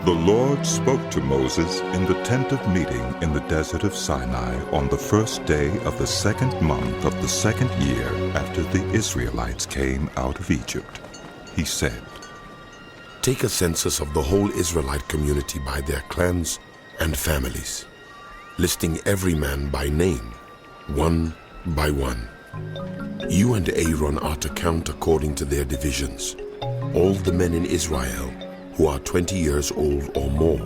The Lord spoke to Moses in the tent of meeting in the desert of Sinai on the first day of the second month of the second year after the Israelites came out of Egypt. He said, "Take a census of the whole Israelite community by their clans and families, listing every man by name, one by one. You and Aaron are to count according to their divisions, all the men in Israel who are 20 years old or more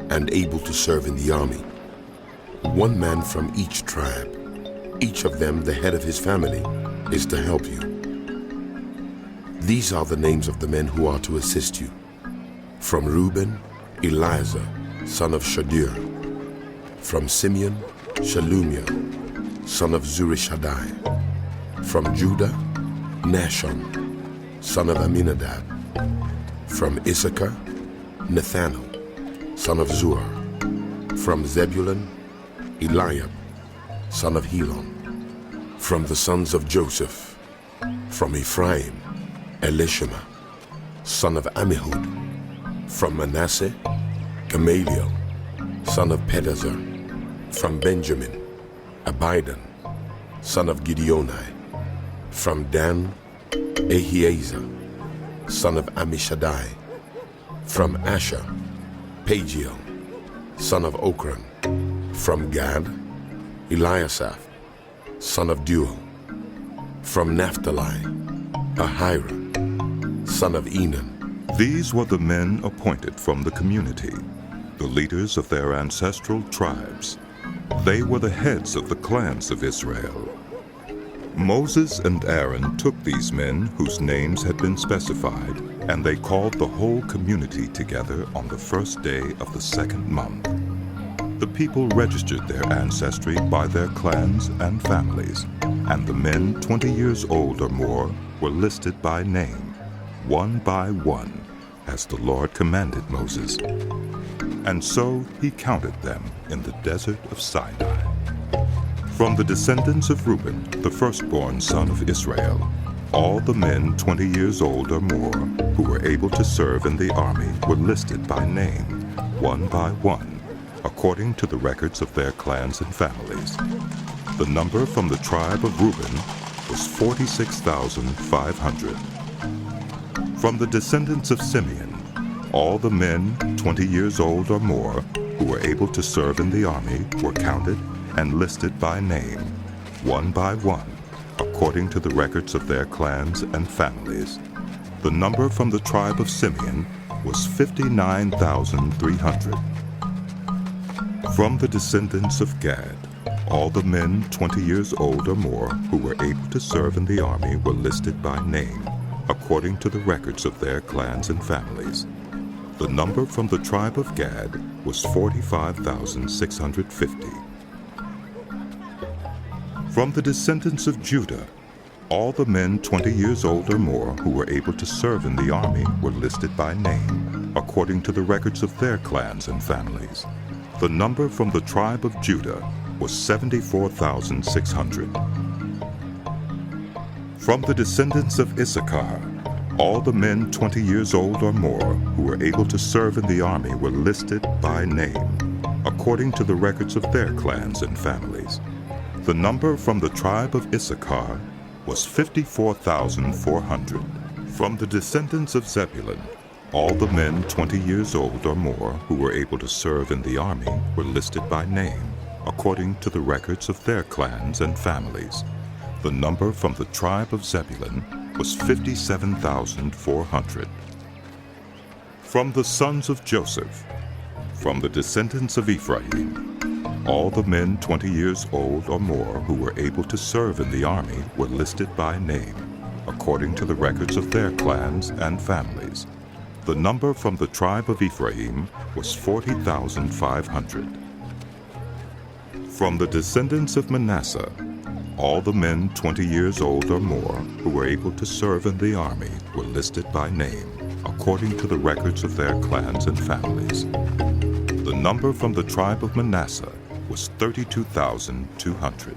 and able to serve in the army. One man from each tribe, each of them the head of his family, is to help you. These are the names of the men who are to assist you. From Reuben, Eliezer, son of Shadur. From Simeon, Shalumiel, son of Zurishaddai. From Judah, Nashon, son of Aminadab. From Issachar, Nathanael, son of Zuar. From Zebulun, Eliab, son of Helon. From the sons of Joseph, from Ephraim, Elishama, son of Ammihud. From Manasseh, Gamaliel, son of Pedazur. From Benjamin, Abidan, son of Gideoni. From Dan, Ahiezer, son of Ammishaddai. From Asher, Pagiel, son of Okran. From Gad, Eliasaph, son of Duel. From Naphtali, Ahira, son of Enan. These were the men appointed from the community, the leaders of their ancestral tribes. They were the heads of the clans of Israel. Moses and Aaron took these men whose names had been specified, and they called the whole community together on the first day of the second month. The people registered their ancestry by their clans and families, and the men 20 years old or more were listed by name, one by one, as the Lord commanded Moses. And so he counted them in the desert of Sinai. From the descendants of Reuben, the firstborn son of Israel, all the men 20 years old or more who were able to serve in the army were listed by name, one by one, according to the records of their clans and families. The number from the tribe of Reuben was 46,500. From the descendants of Simeon, all the men 20 years old or more who were able to serve in the army were counted and listed by name, one by one, according to the records of their clans and families. The number from the tribe of Simeon was 59,300. From the descendants of Gad, all the men 20 years old or more who were able to serve in the army were listed by name, according to the records of their clans and families. The number from the tribe of Gad was 45,650. From the descendants of Judah, all the men 20 years old or more who were able to serve in the army were listed by name, according to the records of their clans and families. The number from the tribe of Judah was 74,600. From the descendants of Issachar, all the men 20 years old or more who were able to serve in the army were listed by name, according to the records of their clans and families. The number from the tribe of Issachar was 54,400. From the descendants of Zebulun, all the men 20 years old or more who were able to serve in the army were listed by name, according to the records of their clans and families. The number from the tribe of Zebulun was 57,400. From the sons of Joseph, from the descendants of Ephraim, all the men 20 years old or more who were able to serve in the army were listed by name, according to the records of their clans and families. The number from the tribe of Ephraim was 40,500. From the descendants of Manasseh, all the men 20 years old or more who were able to serve in the army were listed by name, according to the records of their clans and families. The number from the tribe of Manasseh was 32,200.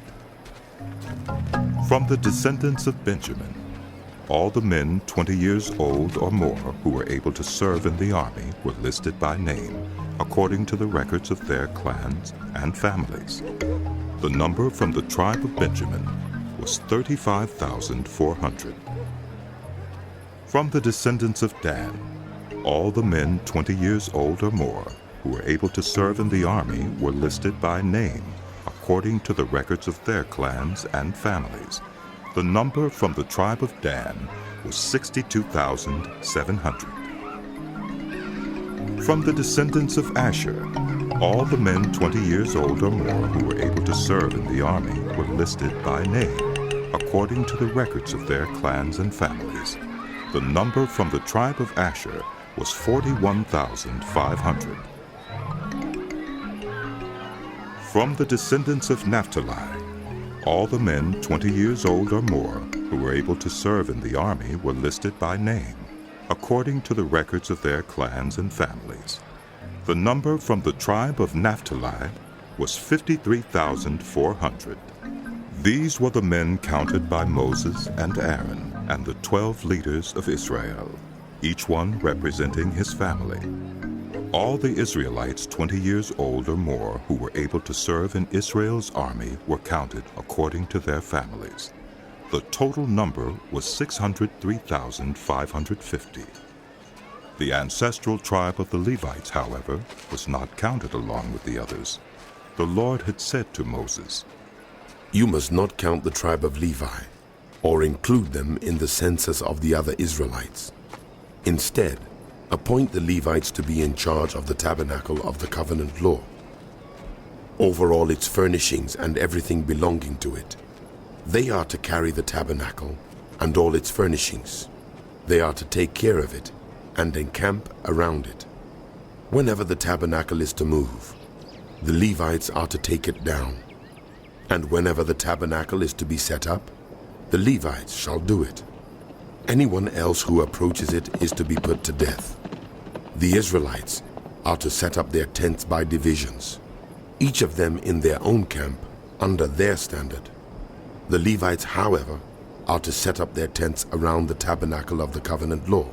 From the descendants of Benjamin, all the men 20 years old or more who were able to serve in the army were listed by name, according to the records of their clans and families. The number from the tribe of Benjamin was 35,400. From the descendants of Dan, all the men 20 years old or more who were able to serve in the army were listed by name, according to the records of their clans and families. The number from the tribe of Dan was 62,700. From the descendants of Asher, all the men 20 years old or more who were able to serve in the army were listed by name, according to the records of their clans and families. The number from the tribe of Asher was 41,500. From the descendants of Naphtali, all the men 20 years old or more who were able to serve in the army were listed by name, according to the records of their clans and families. The number from the tribe of Naphtali was 53,400. These were the men counted by Moses and Aaron and the 12 leaders of Israel, each one representing his family. All the Israelites 20 years old or more who were able to serve in Israel's army were counted according to their families. The total number was 603,550. The ancestral tribe of the Levites, however, was not counted along with the others. The Lord had said to Moses, "You must not count the tribe of Levi, or include them in the census of the other Israelites. Instead, appoint the Levites to be in charge of the tabernacle of the covenant law, over all its furnishings and everything belonging to it. They are to carry the tabernacle and all its furnishings. They are to take care of it and encamp around it. Whenever the tabernacle is to move, the Levites are to take it down. And whenever the tabernacle is to be set up, the Levites shall do it. Anyone else who approaches it is to be put to death. The Israelites are to set up their tents by divisions, each of them in their own camp under their standard. The Levites, however, are to set up their tents around the tabernacle of the covenant law,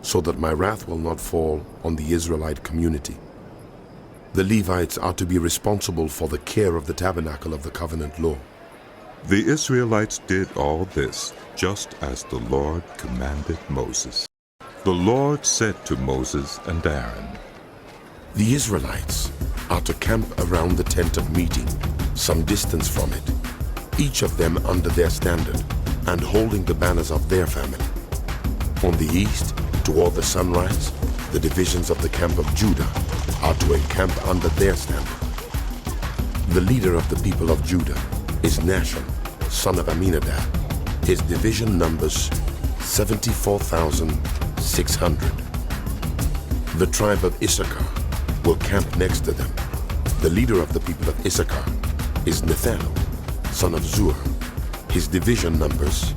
so that my wrath will not fall on the Israelite community. The Levites are to be responsible for the care of the tabernacle of the covenant law." The Israelites did all this just as the Lord commanded Moses. The Lord said to Moses and Aaron, "The Israelites are to camp around the tent of meeting, some distance from it, each of them under their standard and holding the banners of their family. On the east, toward the sunrise, the divisions of the camp of Judah are to encamp under their standard. The leader of the people of Judah is Nashon, son of Aminadab. His division numbers 74,600. The tribe of Issachar will camp next to them. The leader of the people of Issachar is Nathanael, son of Zur. His division numbers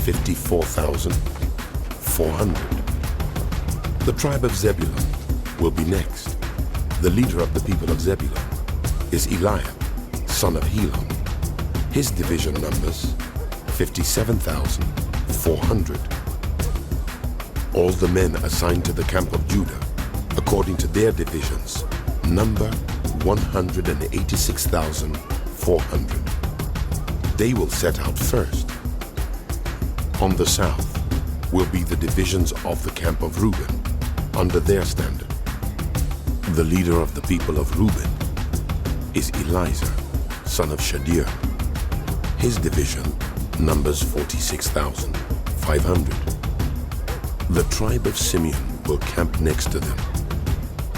54,400. The tribe of Zebulun will be next. The leader of the people of Zebulun is Eliab, son of Helon. His division numbers 57,400. All the men assigned to the camp of Judah, according to their divisions, number 186,400. They will set out first. On the south will be the divisions of the camp of Reuben, under their standard. The leader of the people of Reuben is Elizur, son of Shadir. His division numbers 46,500. The tribe of Simeon will camp next to them.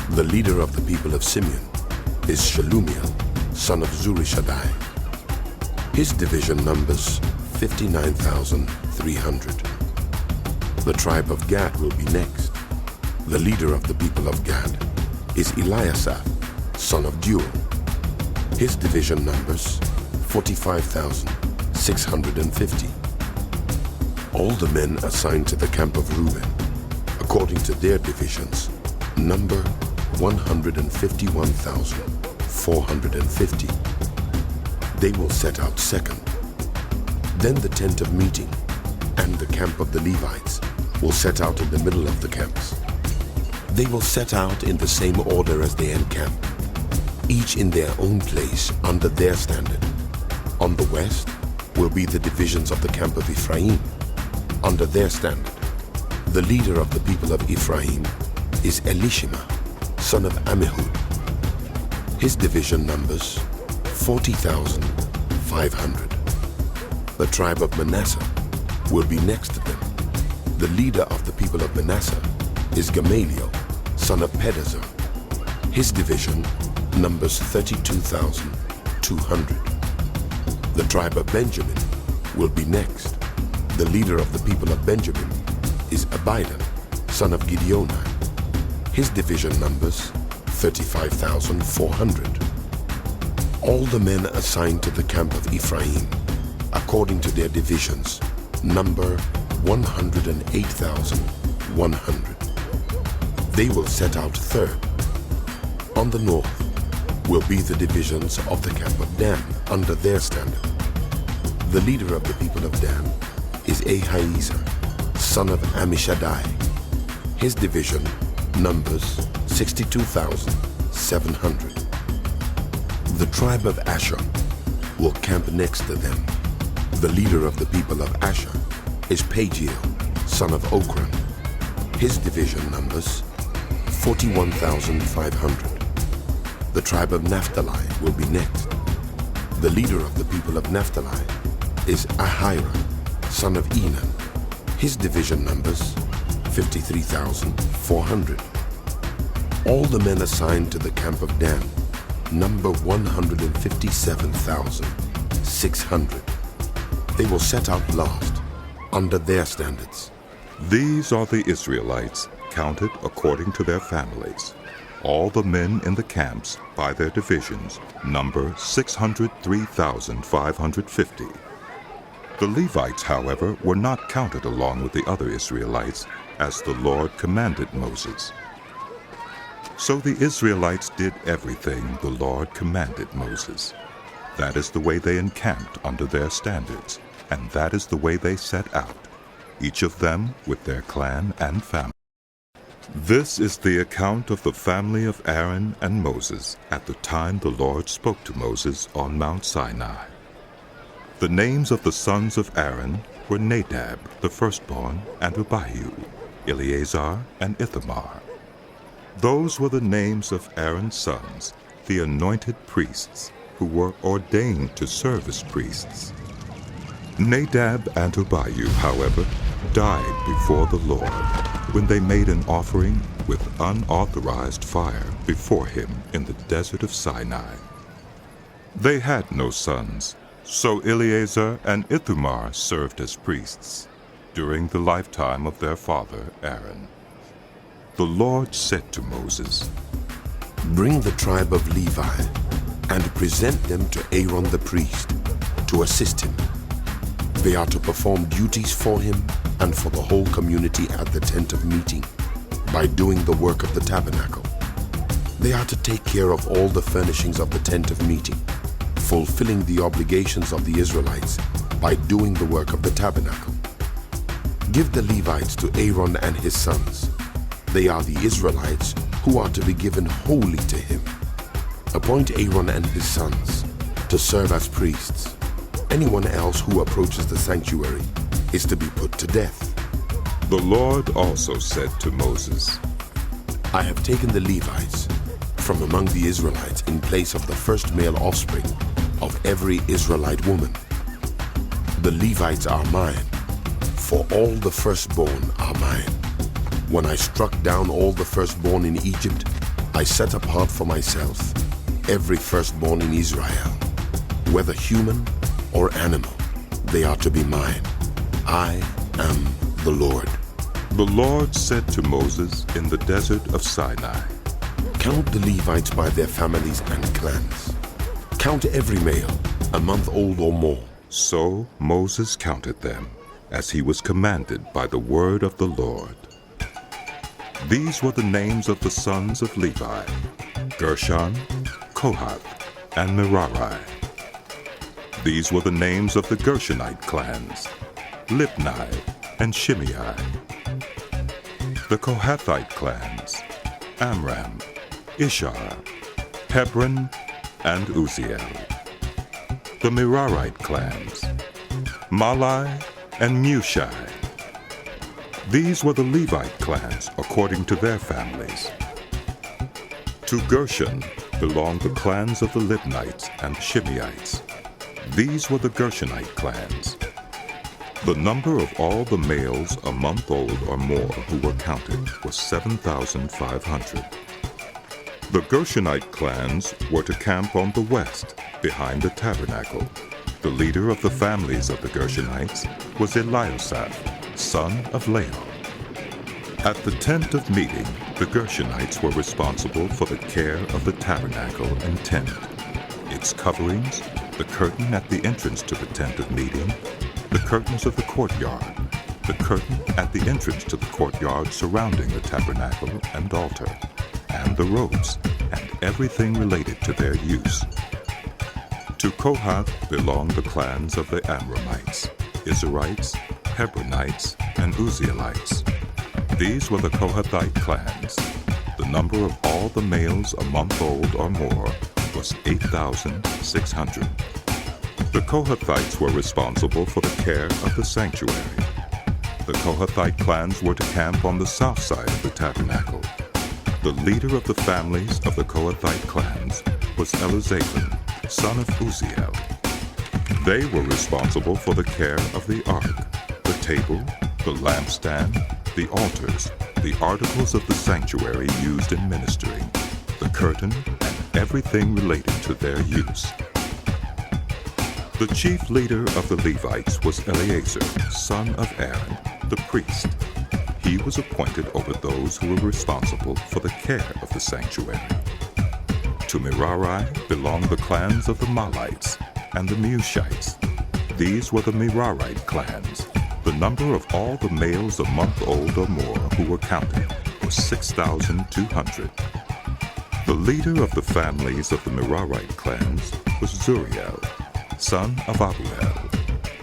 The leader of the people of Simeon is Shelumiel, son of Zurishaddai. His division numbers 59,300. The tribe of Gad will be next. The leader of the people of Gad is Eliasaph, son of Deuel. His division numbers 45,650. All the men assigned to the camp of Reuben, according to their divisions, number 151,450. They will set out second. Then the tent of meeting and the camp of the Levites will set out in the middle of the camps. They will set out in the same order as they encamp, each in their own place under their standard. On the west will be the divisions of the camp of Ephraim, under their standard. The leader of the people of Ephraim is Elishama, son of Ammihud. His division numbers 40,500. The tribe of Manasseh will be next to them. The leader of the people of Manasseh is Gamaliel, son of Pedazur. His division numbers 32,200. The tribe of Benjamin will be next. The leader of the people of Benjamin is Abidan, son of Gideoni. His division numbers 35,400. All the men assigned to the camp of Ephraim, according to their divisions, number 108,100. They will set out third. On the north will be the divisions of the camp of Dan under their standard. The leader of the people of Dan is Ahiezer, son of Ammishaddai. His division numbers 62,700. The tribe of Asher will camp next to them. The leader of the people of Asher is Pagiel, son of Okran. His division numbers 41,500. The tribe of Naphtali will be next. The leader of the people of Naphtali is Ahira, son of Enan. His division numbers 53,400. All the men assigned to the camp of Dan number 157,600. They will set out last under their standards. These are the Israelites, counted according to their families. All the men in the camps by their divisions number 603,550. The Levites, however, were not counted along with the other Israelites, as the Lord commanded Moses. So the Israelites did everything the Lord commanded Moses. That is the way they encamped under their standards, and that is the way they set out, each of them with their clan and family. This is the account of the family of Aaron and Moses at the time the Lord spoke to Moses on Mount Sinai. The names of the sons of Aaron were Nadab, the firstborn, and Abihu, Eleazar, and Ithamar. Those were the names of Aaron's sons, the anointed priests, who were ordained to serve as priests. Nadab and Abihu, however, died before the Lord when they made an offering with unauthorized fire before him in the desert of Sinai. They had no sons, so Eleazar and Ithamar served as priests during the lifetime of their father Aaron. The Lord said to Moses, "Bring the tribe of Levi and present them to Aaron the priest to assist him. They are to perform duties for him and for the whole community at the tent of meeting by doing the work of the tabernacle. They are to take care of all the furnishings of the tent of meeting, fulfilling the obligations of the Israelites by doing the work of the tabernacle. Give the Levites to Aaron and his sons. They are the Israelites who are to be given wholly to him. Appoint Aaron and his sons to serve as priests. Anyone else who approaches the sanctuary is to be put to death." The Lord also said to Moses, "I have taken the Levites from among the Israelites in place of the first male offspring of every Israelite woman. The Levites are mine, for all the firstborn are mine. When I struck down all the firstborn in Egypt, I set apart for myself every firstborn in Israel, whether human or animal. They are to be mine. I am the Lord." The Lord said to Moses in the desert of Sinai, "Count the Levites by their families and clans. Count every male, a month old or more." So Moses counted them, as he was commanded by the word of the Lord. These were the names of the sons of Levi: Gershon, Kohath, and Merari. These were the names of the Gershonite clans: Libni, and Shimei. The Kohathite clans, Amram, Ishar, Hebron, and Uzziel. The Merarite clans, Malai and Mushai. These were the Levite clans according to their families. To Gershon belonged the clans of the Libnites and Shimeites. These were the Gershonite clans. The number of all the males a month old or more who were counted was 7,500. The Gershonite clans were to camp on the west, behind the tabernacle. The leader of the families of the Gershonites was Eliasaph, son of Lael. At the tent of meeting, the Gershonites were responsible for the care of the tabernacle and tent, its coverings, the curtain at the entrance to the tent of meeting, the curtains of the courtyard, the curtain at the entrance to the courtyard surrounding the tabernacle and altar, and the ropes, and everything related to their use. To Kohath belonged the clans of the Amramites, Izharites, Hebronites, and Uzzielites. These were the Kohathite clans. The number of all the males a month old or more was 8,600. The Kohathites were responsible for the care of the sanctuary. The Kohathite clans were to camp on the south side of the tabernacle. The leader of the families of the Kohathite clans was Elizaphan, son of Uzziel. They were responsible for the care of the ark, the table, the lampstand, the altars, the articles of the sanctuary used in ministering, the curtain, and everything related to their use. The chief leader of the Levites was Eleazar, son of Aaron, the priest. He was appointed over those who were responsible for the care of the sanctuary. To Merari belonged the clans of the Malites and the Mushites. These were the Merarite clans. The number of all the males a month old or more who were counted was 6,200. The leader of the families of the Merarite clans was Zuriel, son of Abuel.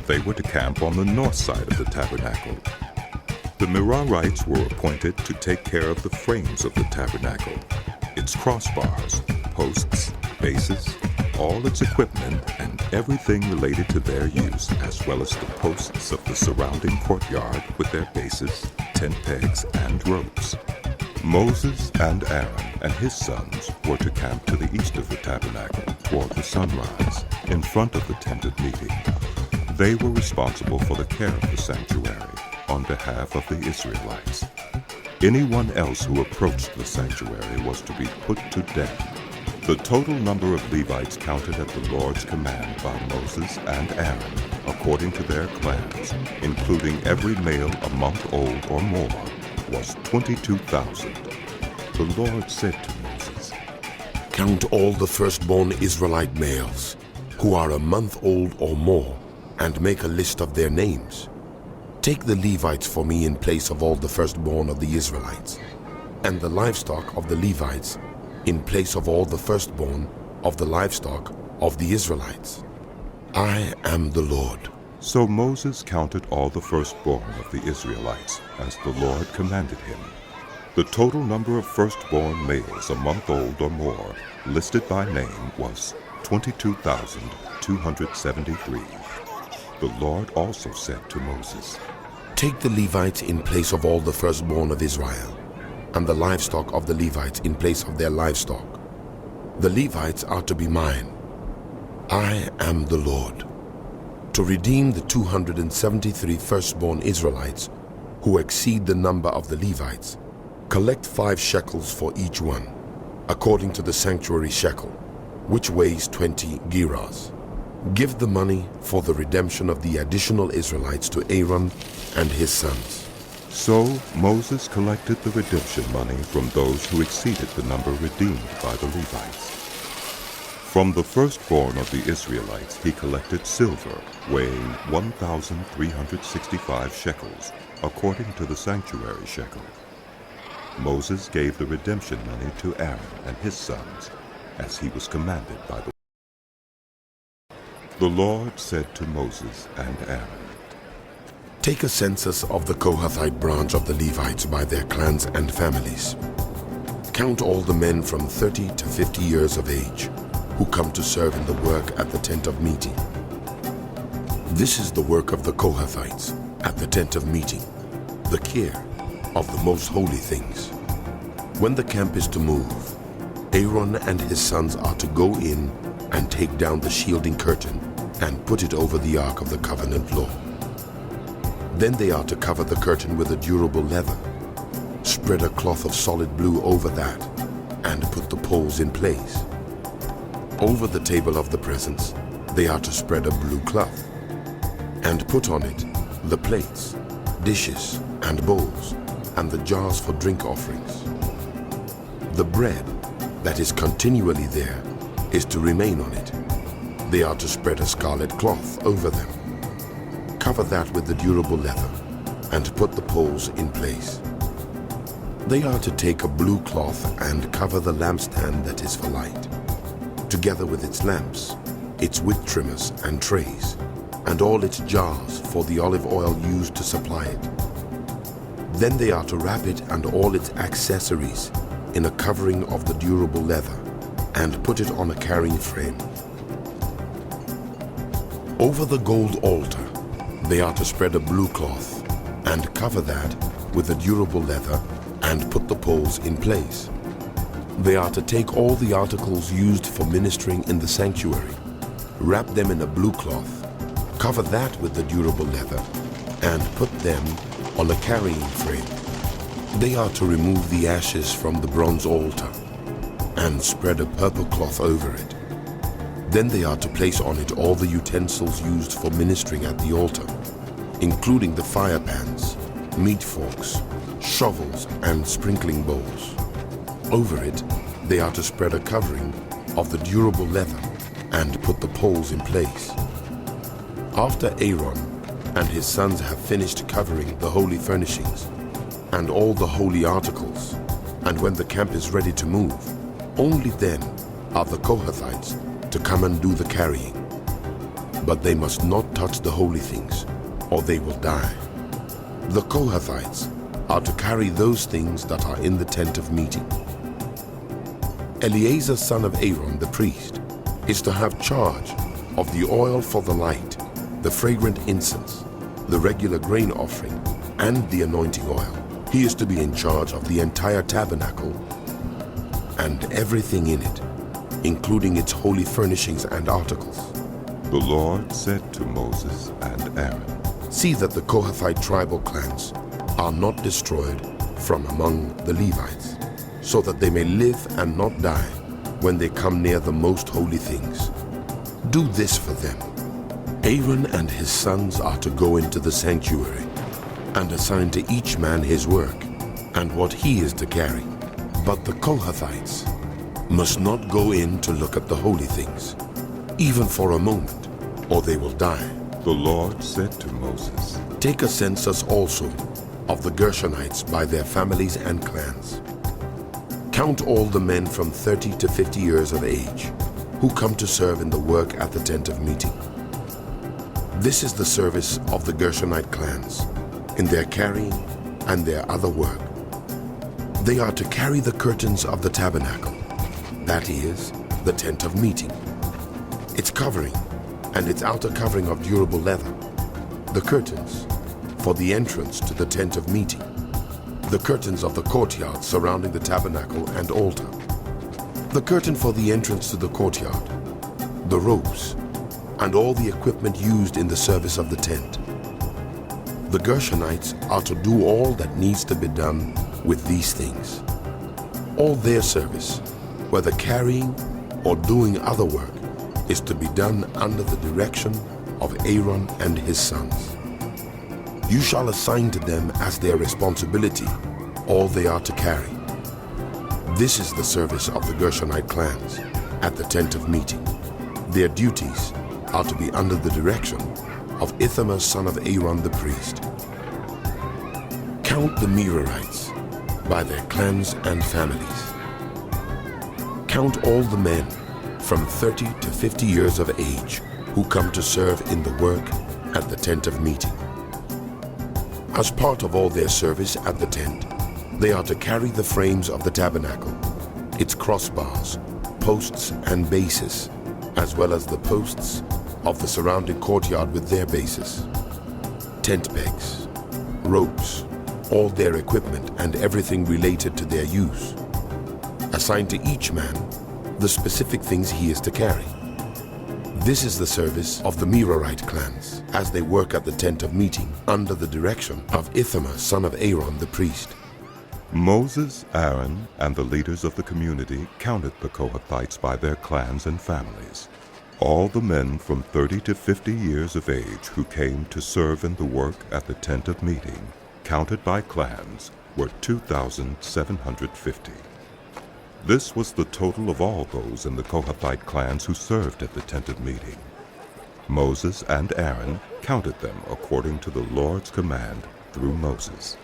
They were to camp on the north side of the tabernacle. The Merarites were appointed to take care of the frames of the tabernacle, its crossbars, posts, bases, all its equipment, and everything related to their use, as well as the posts of the surrounding courtyard with their bases, tent pegs, and ropes. Moses and Aaron and his sons were to camp to the east of the tabernacle toward the sunrise, in front of the tent of meeting. They were responsible for the care of the sanctuary on behalf of the Israelites. Anyone else who approached the sanctuary was to be put to death. The total number of Levites counted at the Lord's command by Moses and Aaron, according to their clans, including every male a month old or more, was 22,000. The Lord said to Moses, "Count all the firstborn Israelite males, who are a month old or more, and make a list of their names. Take the Levites for me in place of all the firstborn of the Israelites, and the livestock of the Levites in place of all the firstborn of the livestock of the Israelites. I am the Lord." So Moses counted all the firstborn of the Israelites, as the Lord commanded him. The total number of firstborn males a month old or more, listed by name, was 22,273. The Lord also said to Moses, "Take the Levites in place of all the firstborn of Israel, and the livestock of the Levites in place of their livestock. The Levites are to be mine. I am the Lord. To redeem the 273 firstborn Israelites who exceed the number of the Levites, collect 5 shekels for each one, according to the sanctuary shekel, which weighs 20 gerahs. Give the money for the redemption of the additional Israelites to Aaron and his sons." So Moses collected the redemption money from those who exceeded the number redeemed by the Levites. From the firstborn of the Israelites he collected silver, weighing 1,365 shekels, according to the sanctuary shekel. Moses gave the redemption money to Aaron and his sons, as he was commanded by the Lord. The Lord said to Moses and Aaron, Take a census of the Kohathite branch of the Levites by their clans and families. Count all the men from 30 to 50 years of age who come to serve in the work at the tent of meeting. This is the work of the Kohathites at the tent of meeting, the care of the most holy things. When the camp is to move, Aaron and his sons are to go in and take down the shielding curtain and put it over the Ark of the Covenant law. Then they are to cover the curtain with a durable leather, spread a cloth of solid blue over that, and put the poles in place. Over the table of the presence, they are to spread a blue cloth, and put on it the plates, dishes, and bowls, and the jars for drink offerings. The bread that is continually there is to remain on it. They are to spread a scarlet cloth over them. Cover that with the durable leather, and put the poles in place. They are to take a blue cloth and cover the lampstand that is for light, together with its lamps, its wick trimmers and trays, and all its jars for the olive oil used to supply it. Then they are to wrap it and all its accessories in a covering of the durable leather, and put it on a carrying frame. Over the gold altar, they are to spread a blue cloth and cover that with a durable leather and put the poles in place. They are to take all the articles used for ministering in the sanctuary, wrap them in a blue cloth, cover that with the durable leather, and put them on a carrying frame. They are to remove the ashes from the bronze altar and spread a purple cloth over it. Then they are to place on it all the utensils used for ministering at the altar, including the fire pans, meat forks, shovels, and sprinkling bowls. Over it, they are to spread a covering of the durable leather and put the poles in place. After Aaron and his sons have finished covering the holy furnishings and all the holy articles, and when the camp is ready to move, only then are the Kohathites to come and do the carrying. But they must not touch the holy things, or they will die. The Kohathites are to carry those things that are in the tent of meeting. Eleazar, son of Aaron, the priest, is to have charge of the oil for the light, the fragrant incense, the regular grain offering, and the anointing oil. He is to be in charge of the entire tabernacle and everything in it, including its holy furnishings and articles. The Lord said to Moses and Aaron, "See that the Kohathite tribal clans are not destroyed from among the Levites, so that they may live and not die when they come near the most holy things. Do this for them. Aaron and his sons are to go into the sanctuary and assign to each man his work and what he is to carry. But the Kohathites must not go in to look at the holy things, even for a moment, or they will die." The Lord said to Moses, "Take a census also of the Gershonites by their families and clans. Count all the men from 30 to 50 years of age who come to serve in the work at the tent of meeting. This is the service of the Gershonite clans in their carrying and their other work. They are to carry the curtains of the tabernacle, that is, the tent of meeting, its covering and its outer covering of durable leather, the curtains for the entrance to the tent of meeting, the curtains of the courtyard surrounding the tabernacle and altar, the curtain for the entrance to the courtyard, the ropes, and all the equipment used in the service of the tent. The Gershonites are to do all that needs to be done with these things. All their service, whether carrying or doing other work, is to be done under the direction of Aaron and his sons. You shall assign to them as their responsibility all they are to carry. This is the service of the Gershonite clans at the tent of meeting. Their duties are to be under the direction of Ithamar, son of Aaron the priest. Count the Merarites by their clans and families. Count all the men from 30 to 50 years of age who come to serve in the work at the tent of meeting. As part of all their service at the tent, they are to carry the frames of the tabernacle, its crossbars, posts and bases, as well as the posts of the surrounding courtyard with their bases, tent pegs, ropes, all their equipment and everything related to their use. Assign to each man the specific things he is to carry. This is the service of the Merarite clans as they work at the tent of meeting under the direction of Ithamar, son of Aaron the priest. Moses, Aaron, and the leaders of the community counted the Kohathites by their clans and families. All the men from 30 to 50 years of age who came to serve in the work at the tent of meeting, counted by clans, were 2,750. This was the total of all those in the Kohathite clans who served at the tent of meeting. Moses and Aaron counted them according to the Lord's command through Moses.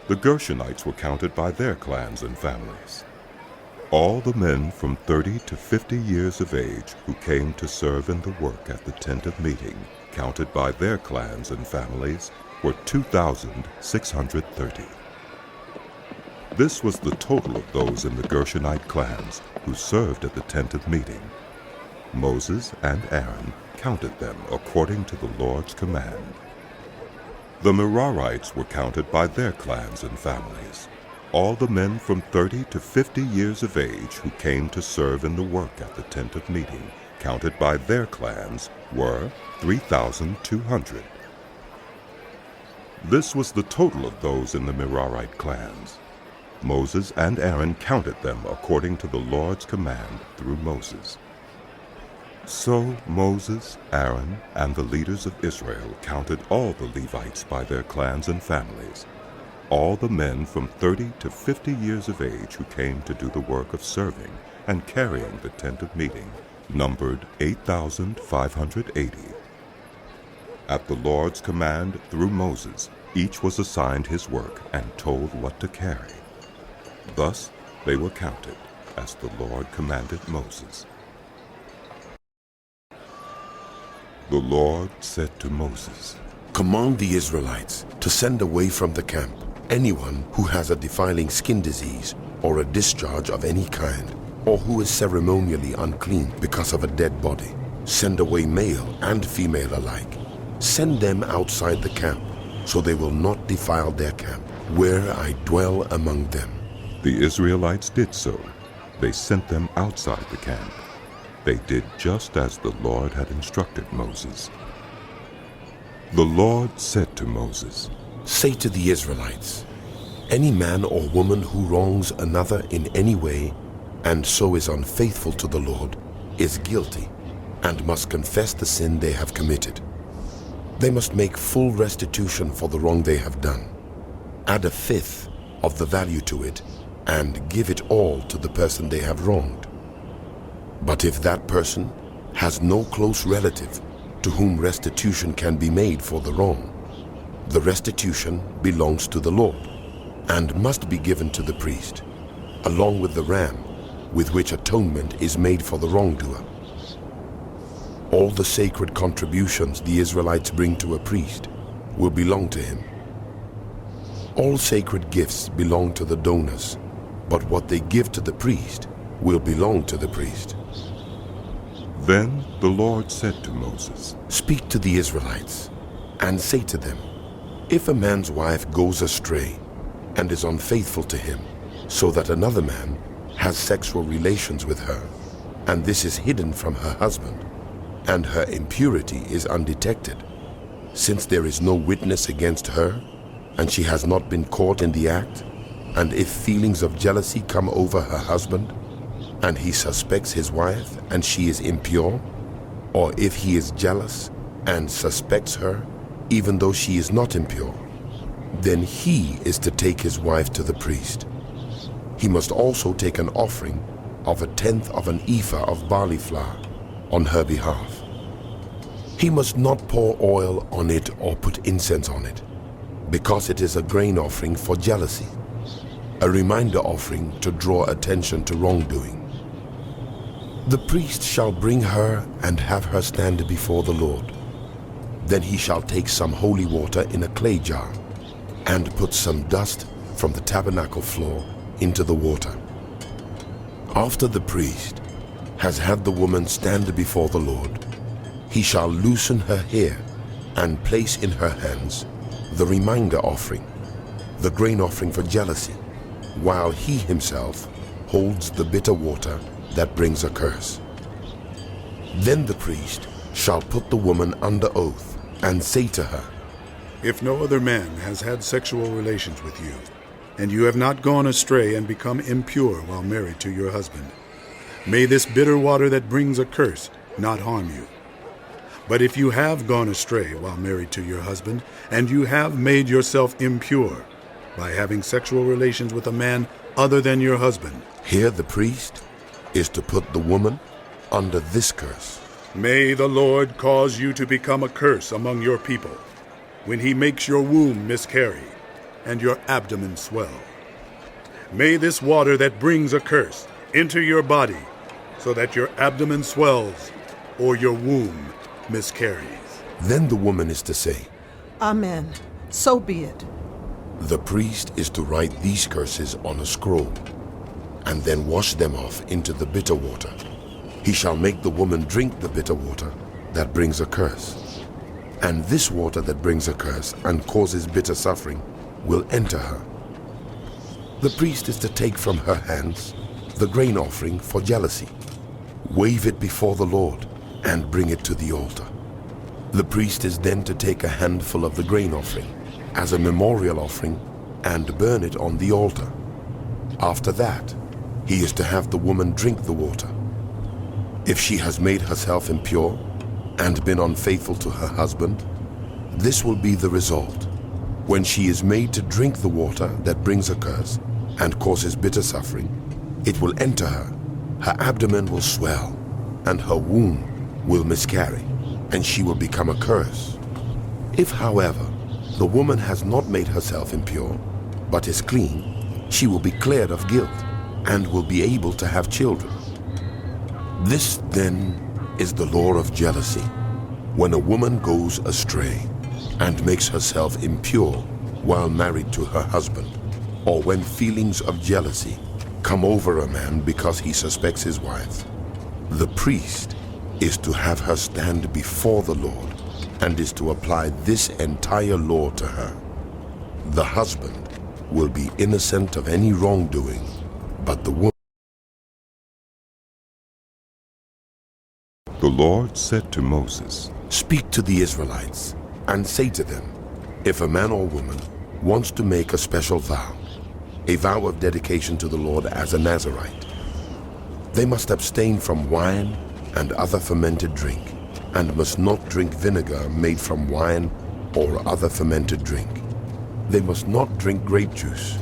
The Gershonites were counted by their clans and families. All the men from 30 to 50 years of age who came to serve in the work at the tent of meeting, counted by their clans and families, were 2,630. This was the total of those in the Gershonite clans who served at the tent of meeting. Moses and Aaron counted them according to the Lord's command. The Merarites were counted by their clans and families. All the men from 30 to 50 years of age who came to serve in the work at the tent of meeting, counted by their clans, were 3,200. This was the total of those in the Merarite clans. Moses and Aaron counted them according to the Lord's command through Moses. So Moses, Aaron, and the leaders of Israel counted all the Levites by their clans and families. All the men from 30 to 50 years of age who came to do the work of serving and carrying the tent of meeting numbered 8,580. At the Lord's command through Moses, each was assigned his work and told what to carry. Thus they were counted as the Lord commanded Moses. The Lord said to Moses, "Command the Israelites to send away from the camp anyone who has a defiling skin disease or a discharge of any kind, or who is ceremonially unclean because of a dead body. Send away male and female alike. Send them outside the camp, so they will not defile their camp, where I dwell among them." The Israelites did so. They sent them outside the camp. They did just as the Lord had instructed Moses. The Lord said to Moses, "Say to the Israelites, any man or woman who wrongs another in any way, and so is unfaithful to the Lord, is guilty, and must confess the sin they have committed. They must make full restitution for the wrong they have done. Add a fifth of the value to it, and give it all to the person they have wronged. But if that person has no close relative to whom restitution can be made for the wrong, the restitution belongs to the Lord and must be given to the priest, along with the ram with which atonement is made for the wrongdoer. All the sacred contributions the Israelites bring to a priest will belong to him. All sacred gifts belong to the donors, but what they give to the priest will belong to the priest." Then the Lord said to Moses, "Speak to the Israelites and say to them, if a man's wife goes astray and is unfaithful to him, so that another man has sexual relations with her, and this is hidden from her husband, and her impurity is undetected, since there is no witness against her, and she has not been caught in the act, and if feelings of jealousy come over her husband, and he suspects his wife and she is impure, or if he is jealous and suspects her even though she is not impure, then he is to take his wife to the priest. He must also take an offering of 1/10 of an ephah of barley flour on her behalf. He must not pour oil on it or put incense on it, because it is a grain offering for jealousy, a reminder offering to draw attention to wrongdoing. The priest shall bring her and have her stand before the Lord. Then he shall take some holy water in a clay jar, and put some dust from the tabernacle floor into the water. After the priest has had the woman stand before the Lord, he shall loosen her hair and place in her hands the reminder offering, the grain offering for jealousy, while he himself holds the bitter water that brings a curse. Then the priest shall put the woman under oath and say to her, If no other man has had sexual relations with you, and you have not gone astray and become impure while married to your husband, may this bitter water that brings a curse not harm you. But if you have gone astray while married to your husband, and you have made yourself impure by having sexual relations with a man other than your husband, here the priest is to put the woman under this curse. May the Lord cause you to become a curse among your people, when he makes your womb miscarry and your abdomen swell. May this water that brings a curse enter your body, so that your abdomen swells or your womb miscarries. Then the woman is to say, Amen. So be it. The priest is to write these curses on a scroll, and then wash them off into the bitter water. He shall make the woman drink the bitter water that brings a curse. And this water that brings a curse and causes bitter suffering will enter her. The priest is to take from her hands the grain offering for jealousy, wave it before the Lord, and bring it to the altar. The priest is then to take a handful of the grain offering as a memorial offering and burn it on the altar. After that, he is to have the woman drink the water. If she has made herself impure and been unfaithful to her husband, this will be the result. When she is made to drink the water that brings a curse and causes bitter suffering, it will enter her, her abdomen will swell, and her womb will miscarry, and she will become a curse. If, however, the woman has not made herself impure, but is clean, she will be cleared of guilt and will be able to have children. This, then, is the law of jealousy. When a woman goes astray and makes herself impure while married to her husband, or when feelings of jealousy come over a man because he suspects his wife, the priest is to have her stand before the Lord and is to apply this entire law to her. The husband will be innocent of any wrongdoing, but the woman. The Lord said to Moses, Speak to the Israelites and say to them, if a man or woman wants to make a special vow, a vow of dedication to the Lord as a Nazirite, they must abstain from wine and other fermented drink, and must not drink vinegar made from wine or other fermented drink. They must not drink grape juice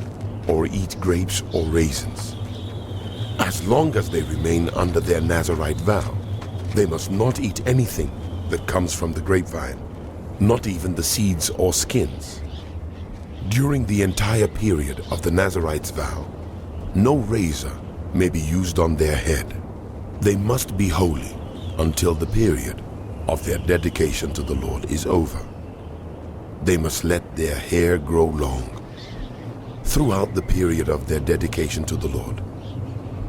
or eat grapes or raisins. As long as they remain under their Nazirite vow, they must not eat anything that comes from the grapevine, not even the seeds or skins. During the entire period of the Nazirite's vow, no razor may be used on their head. They must be holy until the period of their dedication to the Lord is over. They must let their hair grow long. Throughout the period of their dedication to the Lord,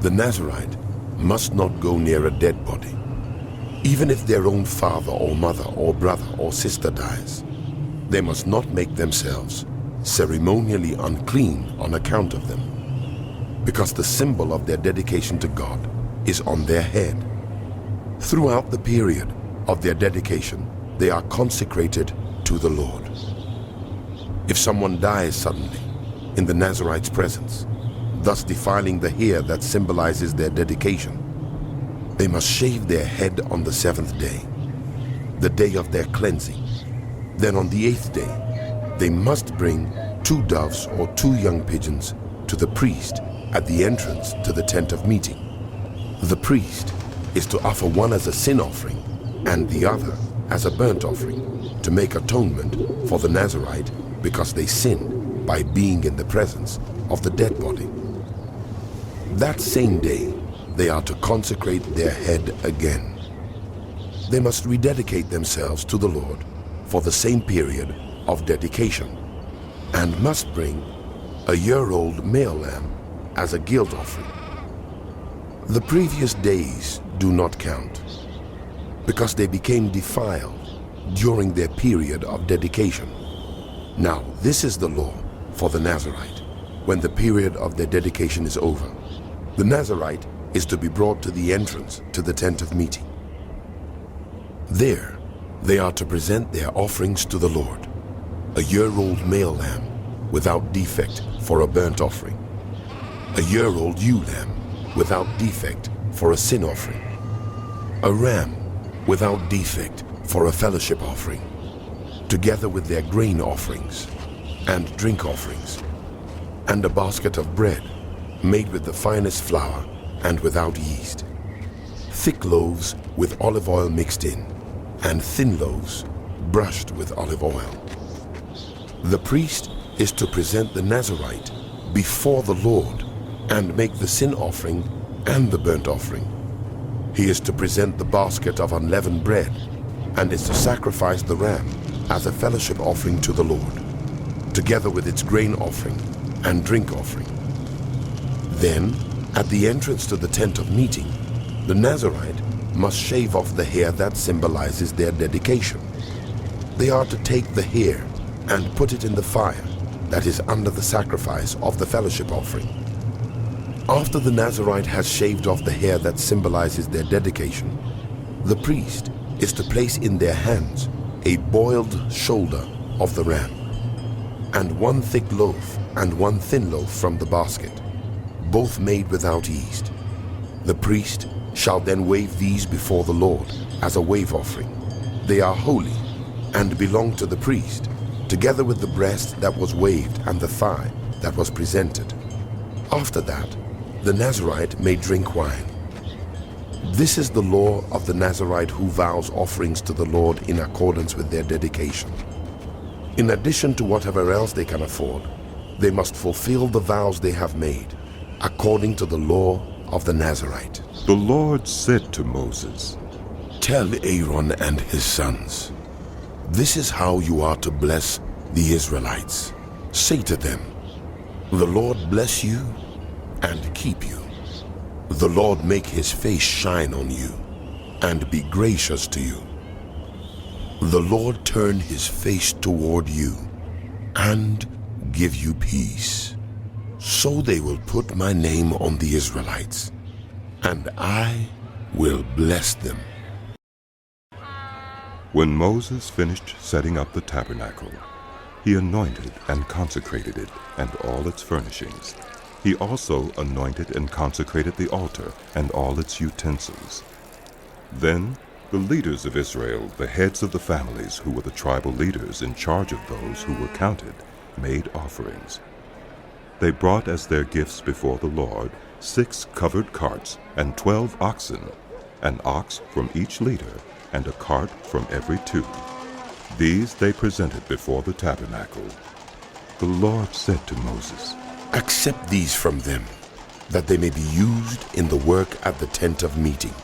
the Nazirite must not go near a dead body. Even if their own father or mother or brother or sister dies, they must not make themselves ceremonially unclean on account of them, because the symbol of their dedication to God is on their head. Throughout the period of their dedication, they are consecrated to the Lord. If someone dies suddenly in the Nazirite's presence, thus defiling the hair that symbolizes their dedication, they must shave their head on the 7th day, the day of their cleansing. Then on the 8th day, they must bring 2 doves or 2 young pigeons to the priest at the entrance to the tent of meeting. The priest is to offer one as a sin offering and the other as a burnt offering to make atonement for the Nazirite because they sinned by being in the presence of the dead body. That same day, they are to consecrate their head again. They must rededicate themselves to the Lord for the same period of dedication, and must bring a year-old male lamb as a guilt offering. The previous days do not count, because they became defiled during their period of dedication. Now, this is the law for the Nazirite when the period of their dedication is over. The Nazirite is to be brought to the entrance to the tent of meeting. There, they are to present their offerings to the Lord, a year-old male lamb without defect for a burnt offering, a year-old ewe lamb without defect for a sin offering, a ram without defect for a fellowship offering, together with their grain offerings and drink offerings, and a basket of bread made with the finest flour and without yeast, thick loaves with olive oil mixed in, and thin loaves brushed with olive oil. The priest is to present the Nazirite before the Lord and make the sin offering and the burnt offering. He is to present the basket of unleavened bread and is to sacrifice the ram as a fellowship offering to the Lord, together with its grain offering and drink offering. Then, at the entrance to the tent of meeting, the Nazirite must shave off the hair that symbolizes their dedication. They are to take the hair and put it in the fire that is under the sacrifice of the fellowship offering. After the Nazirite has shaved off the hair that symbolizes their dedication, the priest is to place in their hands a boiled shoulder of the ram, and one thick loaf and one thin loaf from the basket, both made without yeast. The priest shall then wave these before the Lord as a wave offering. They are holy and belong to the priest, together with the breast that was waved and the thigh that was presented. After that, the Nazirite may drink wine. This is the law of the Nazirite who vows offerings to the Lord in accordance with their dedication. In addition to whatever else they can afford, they must fulfill the vows they have made, according to the law of the Nazirite. The Lord said to Moses, "Tell Aaron and his sons, this is how you are to bless the Israelites. Say to them, the Lord bless you and keep you. The Lord make his face shine on you and be gracious to you. The Lord turn his face toward you and give you peace. So they will put my name on the Israelites, and I will bless them." When Moses finished setting up the tabernacle, he anointed and consecrated it and all its furnishings. He also anointed and consecrated the altar and all its utensils. Then the leaders of Israel, the heads of the families who were the tribal leaders in charge of those who were counted, made offerings. They brought as their gifts before the Lord 6 covered carts and 12 oxen, an ox from each leader, and a cart from every 2. These they presented before the tabernacle. The Lord said to Moses, "Accept these from them, that they may be used in the work at the tent of meeting.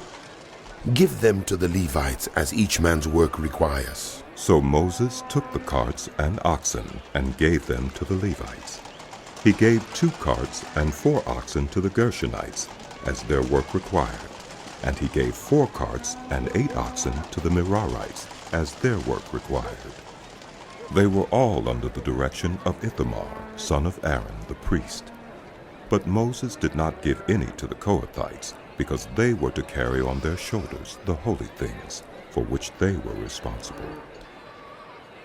Give them to the Levites as each man's work requires." So Moses took the carts and oxen and gave them to the Levites. He gave 2 carts and 4 oxen to the Gershonites, as their work required, and he gave 4 carts and 8 oxen to the Merarites, as their work required. They were all under the direction of Ithamar, son of Aaron, the priest. But Moses did not give any to the Kohathites, because they were to carry on their shoulders the holy things, for which they were responsible.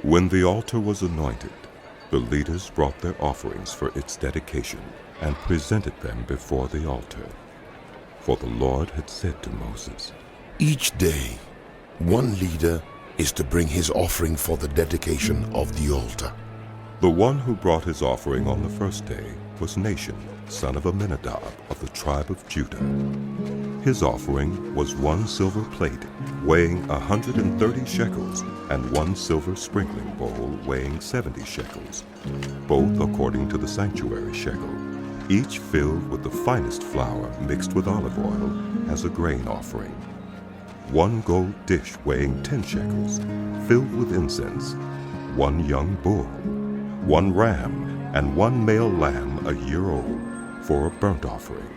When the altar was anointed, the leaders brought their offerings for its dedication and presented them before the altar. For the Lord had said to Moses, "Each day, one leader is to bring his offering for the dedication of the altar." The one who brought his offering on the first day was Nahshon, son of Amminadab of the tribe of Judah. His offering was 1 silver plate weighing 130 shekels and 1 silver sprinkling bowl weighing 70 shekels, both according to the sanctuary shekel, each filled with the finest flour mixed with olive oil as a grain offering. 1 gold dish weighing 10 shekels, filled with incense, 1 young bull, 1 ram, and 1 male lamb a year old for a burnt offering,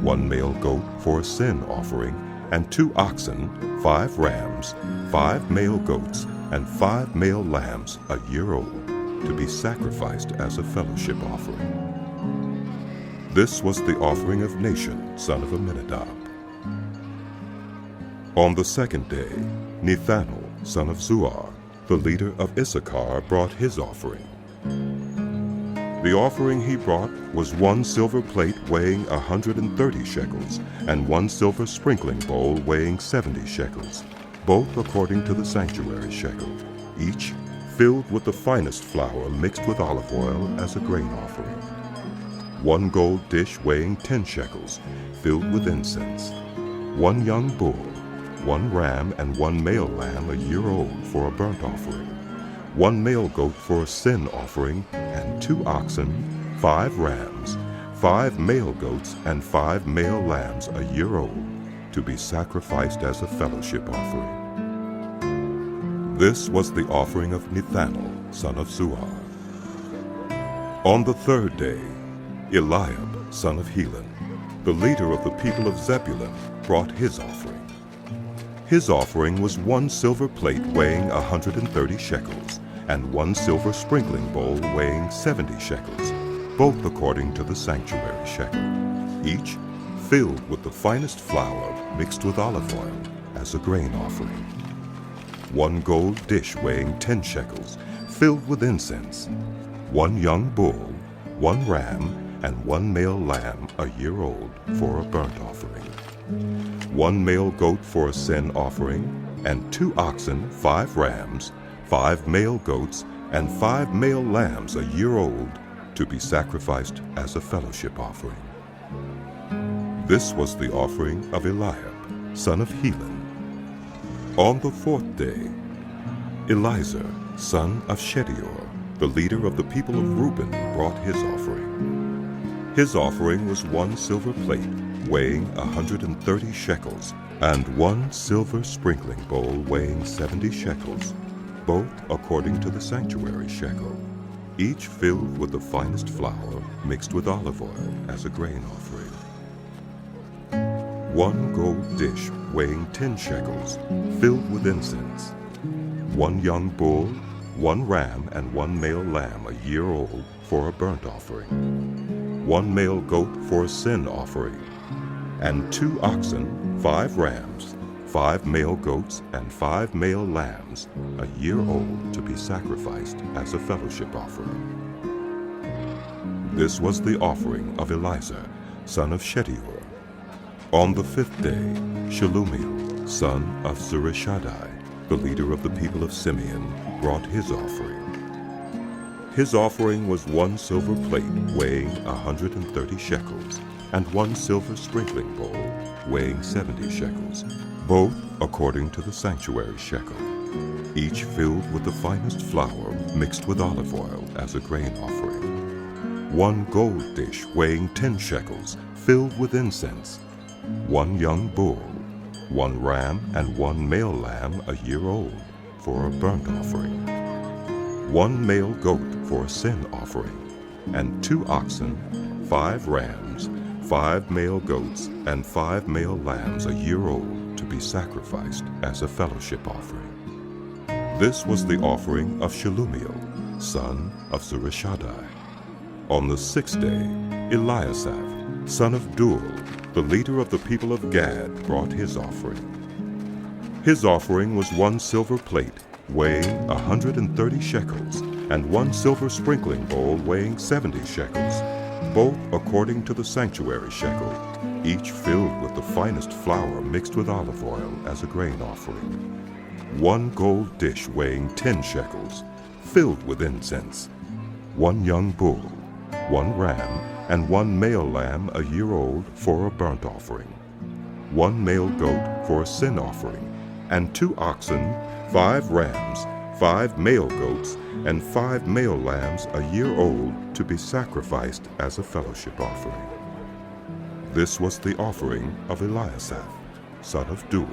1 male goat for a sin offering, and 2 oxen, 5 rams, 5 male goats, and 5 male lambs a year old, to be sacrificed as a fellowship offering. This was the offering of Nashon, son of Amminadab. On the second day, Nethanel, son of Zuar, the leader of Issachar, brought his offering. The offering he brought was 1 silver plate weighing 130 shekels, and 1 silver sprinkling bowl weighing 70 shekels, both according to the sanctuary shekel, each filled with the finest flour mixed with olive oil as a grain offering. 1 gold dish weighing 10 shekels, filled with incense, 1 young bull, 1 ram, and 1 male lamb a year old for a burnt offering, 1 male goat for a sin offering, and 2 oxen, 5 rams, 5 male goats, and 5 male lambs a year old, to be sacrificed as a fellowship offering. This was the offering of Nethanel, son of Zuar. On the third day, Eliab, son of Helon, the leader of the people of Zebulun, brought his offering. His offering was 1 silver plate weighing 130 shekels, and 1 silver sprinkling bowl weighing 70 shekels, both according to the sanctuary shekel, each filled with the finest flour mixed with olive oil as a grain offering. 1 gold dish weighing 10 shekels, filled with incense, 1 young bull, 1 ram, and 1 male lamb a year old for a burnt offering, 1 male goat for a sin offering, and 2 oxen, 5 rams, 5 male goats, and 5 male lambs a year old, to be sacrificed as a fellowship offering. This was the offering of Eliab, son of Helon. On the fourth day, Eliezer, son of Shedeur, the leader of the people of Reuben, brought his offering. His offering was 1 silver plate weighing 130 shekels, and 1 silver sprinkling bowl weighing 70 shekels, both according to the sanctuary shekel, each filled with the finest flour mixed with olive oil as a grain offering. 1 gold dish weighing 10 shekels, filled with incense, 1 young bull, 1 ram, and 1 male lamb a year old for a burnt offering, 1 male goat for a sin offering, and 2 oxen, 5 rams, 5 male goats, and 5 male lambs a year old, to be sacrificed as a fellowship offering. This was the offering of Eliezer, son of Shedeur. On the fifth day, Shelumiel, son of Zurishaddai, the leader of the people of Simeon, brought his offering. His offering was 1 silver plate weighing 130 shekels, and 1 silver sprinkling bowl weighing 70 shekels, both according to the sanctuary shekel, each filled with the finest flour mixed with olive oil as a grain offering. 1 gold dish weighing 10 shekels, filled with incense, 1 young bull, 1 ram, and 1 male lamb a year old for a burnt offering, 1 male goat for a sin offering, and 2 oxen, 5 rams, 5 male goats, and 5 male lambs a year old, to be sacrificed as a fellowship offering. This was the offering of Shelumiel, son of Zurishaddai. On the sixth day, Eliasaph, son of Deuel, the leader of the people of Gad, brought his offering. His offering was 1 silver plate weighing 130 shekels, and 1 silver sprinkling bowl weighing 70 shekels, both according to the sanctuary shekel, each filled with the finest flour mixed with olive oil as a grain offering. 1 gold dish weighing 10 shekels, filled with incense, 1 young bull, 1 ram, and 1 male lamb a year old for a burnt offering, 1 male goat for a sin offering, and 2 oxen, 5 rams, 5 male goats, and 5 male lambs a year old, to be sacrificed as a fellowship offering. This was the offering of Eliasaph. son of Duel.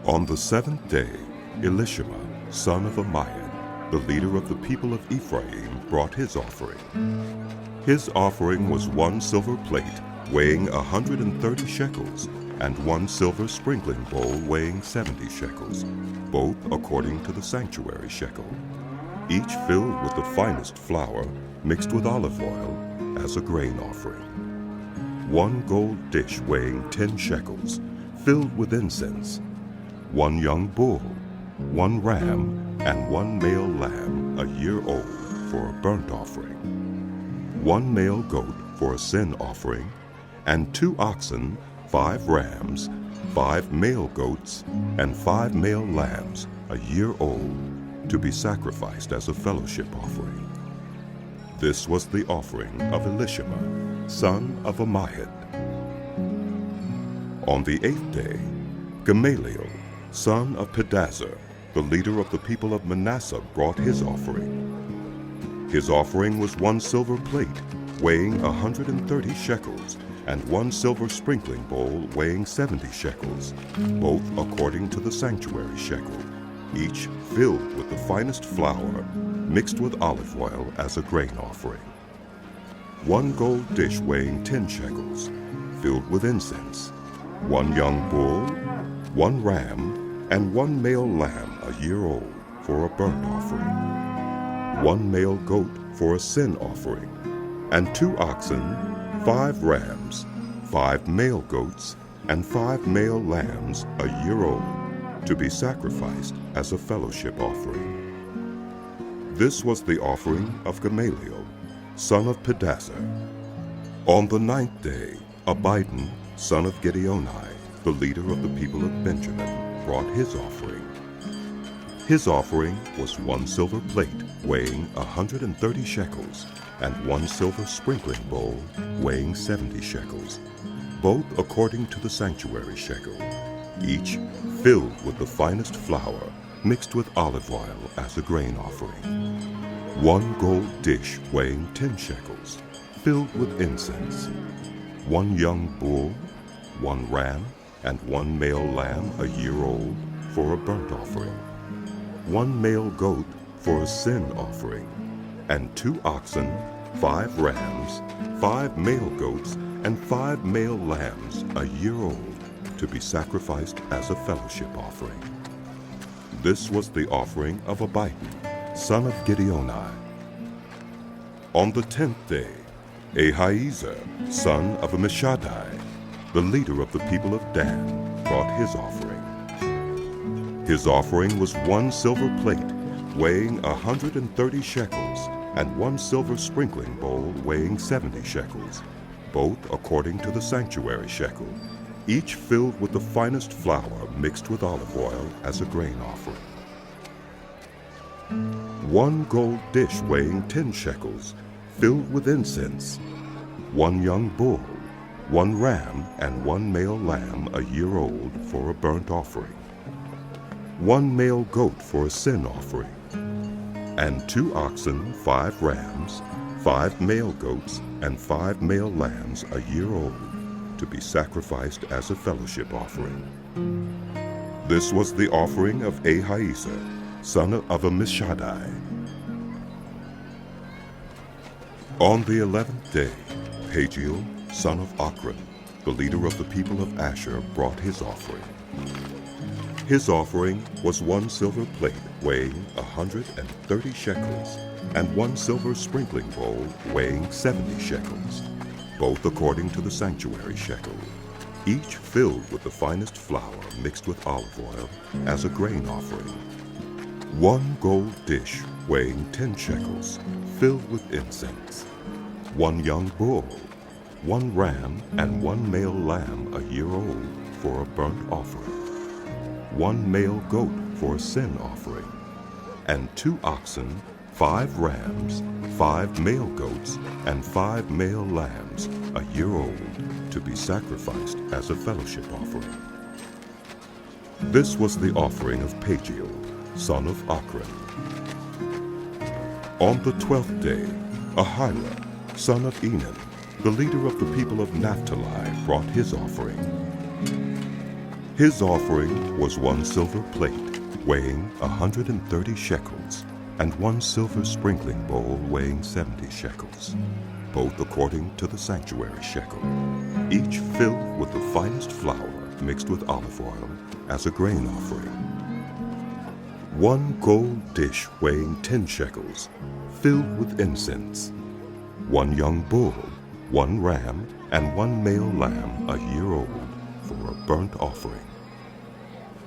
On the 7th day, Elishama, son of Ammihud, the leader of the people of Ephraim, brought his offering. His offering was 1 silver plate weighing 130 shekels, and 1 silver sprinkling bowl weighing 70 shekels, both according to the sanctuary shekel, each filled with the finest flour mixed with olive oil as a grain offering. 1 gold dish weighing 10 shekels, filled with incense, 1 young bull, 1 ram, and 1 male lamb a year old for a burnt offering, 1 male goat for a sin offering, and 2 oxen, 5 rams, 5 male goats, and 5 male lambs a year old to be sacrificed as a fellowship offering. This was the offering of Elishama, son of Ammihud. On the 8th day, Gamaliel, son of Pedazur, the leader of the people of Manasseh, brought his offering. His offering was 1 silver plate weighing 130 shekels, and 1 silver sprinkling bowl weighing 70 shekels, both according to the sanctuary shekel, each filled with the finest flour mixed with olive oil as a grain offering. 1 gold dish weighing 10 shekels, filled with incense, 1 young bull, 1 ram, and 1 male lamb a year old for a burnt offering, 1 male goat for a sin offering, and 2 oxen, 5 rams, 5 male goats, and 5 male lambs a year old to be sacrificed as a fellowship offering. This was the offering of Gamaliel, son of Pedazur. On the 9th day, Abidan, son of Gideoni, the leader of the people of Benjamin, brought his offering. His offering was 1 silver plate weighing 130 shekels, and 1 silver sprinkling bowl weighing 70 shekels, both according to the sanctuary shekel, each filled with the finest flour mixed with olive oil as a grain offering. 1 gold dish weighing 10 shekels, filled with incense, 1 young bull, 1 ram, and 1 male lamb a year old for a burnt offering, 1 male goat for a sin offering, and 2 oxen, 5 rams, 5 male goats, and 5 male lambs a year old to be sacrificed as a fellowship offering. This was the offering of Abidan, son of Gideoni. On the 10th day, Ahiezer, son of Ammishaddai, the leader of the people of Dan, brought his offering. His offering was 1 silver plate weighing 130 shekels, and 1 silver sprinkling bowl weighing 70 shekels, both according to the sanctuary shekel, each filled with the finest flour mixed with olive oil as a grain offering. 1 gold dish weighing 10 shekels, filled with incense, 1 young bull, 1 ram, and 1 male lamb a year old for a burnt offering, 1 male goat for a sin offering, and 2 oxen, 5 rams, 5 male goats, and 5 male lambs a year old to be sacrificed as a fellowship offering. This was the offering of Ahiezer, son of Ammishaddai. On the 11th day, Pagiel, son of Ochran, the leader of the people of Asher, brought his offering. His offering was 1 silver plate weighing 130 shekels, and 1 silver sprinkling bowl weighing 70 shekels, both according to the sanctuary shekel, each filled with the finest flour mixed with olive oil as a grain offering. 1 gold dish weighing 10 shekels, filled with incense, 1 young bull, 1 ram, and 1 male lamb a year old for a burnt offering, 1 male goat for a sin offering, and 2 oxen, 5 rams, 5 male goats, and 5 male lambs a year old to be sacrificed as a fellowship offering. This was the offering of Pagiel, son of Ochran. On the 12th day, Ahira, son of Enan, the leader of the people of Naphtali, brought his offering. His offering was 1 silver plate weighing 130 shekels, and 1 silver sprinkling bowl weighing 70 shekels, both according to the sanctuary shekel, each filled with the finest flour mixed with olive oil as a grain offering. 1 gold dish weighing 10 shekels, filled with incense. 1 young bull, 1 ram, and 1 male lamb a year old for a burnt offering.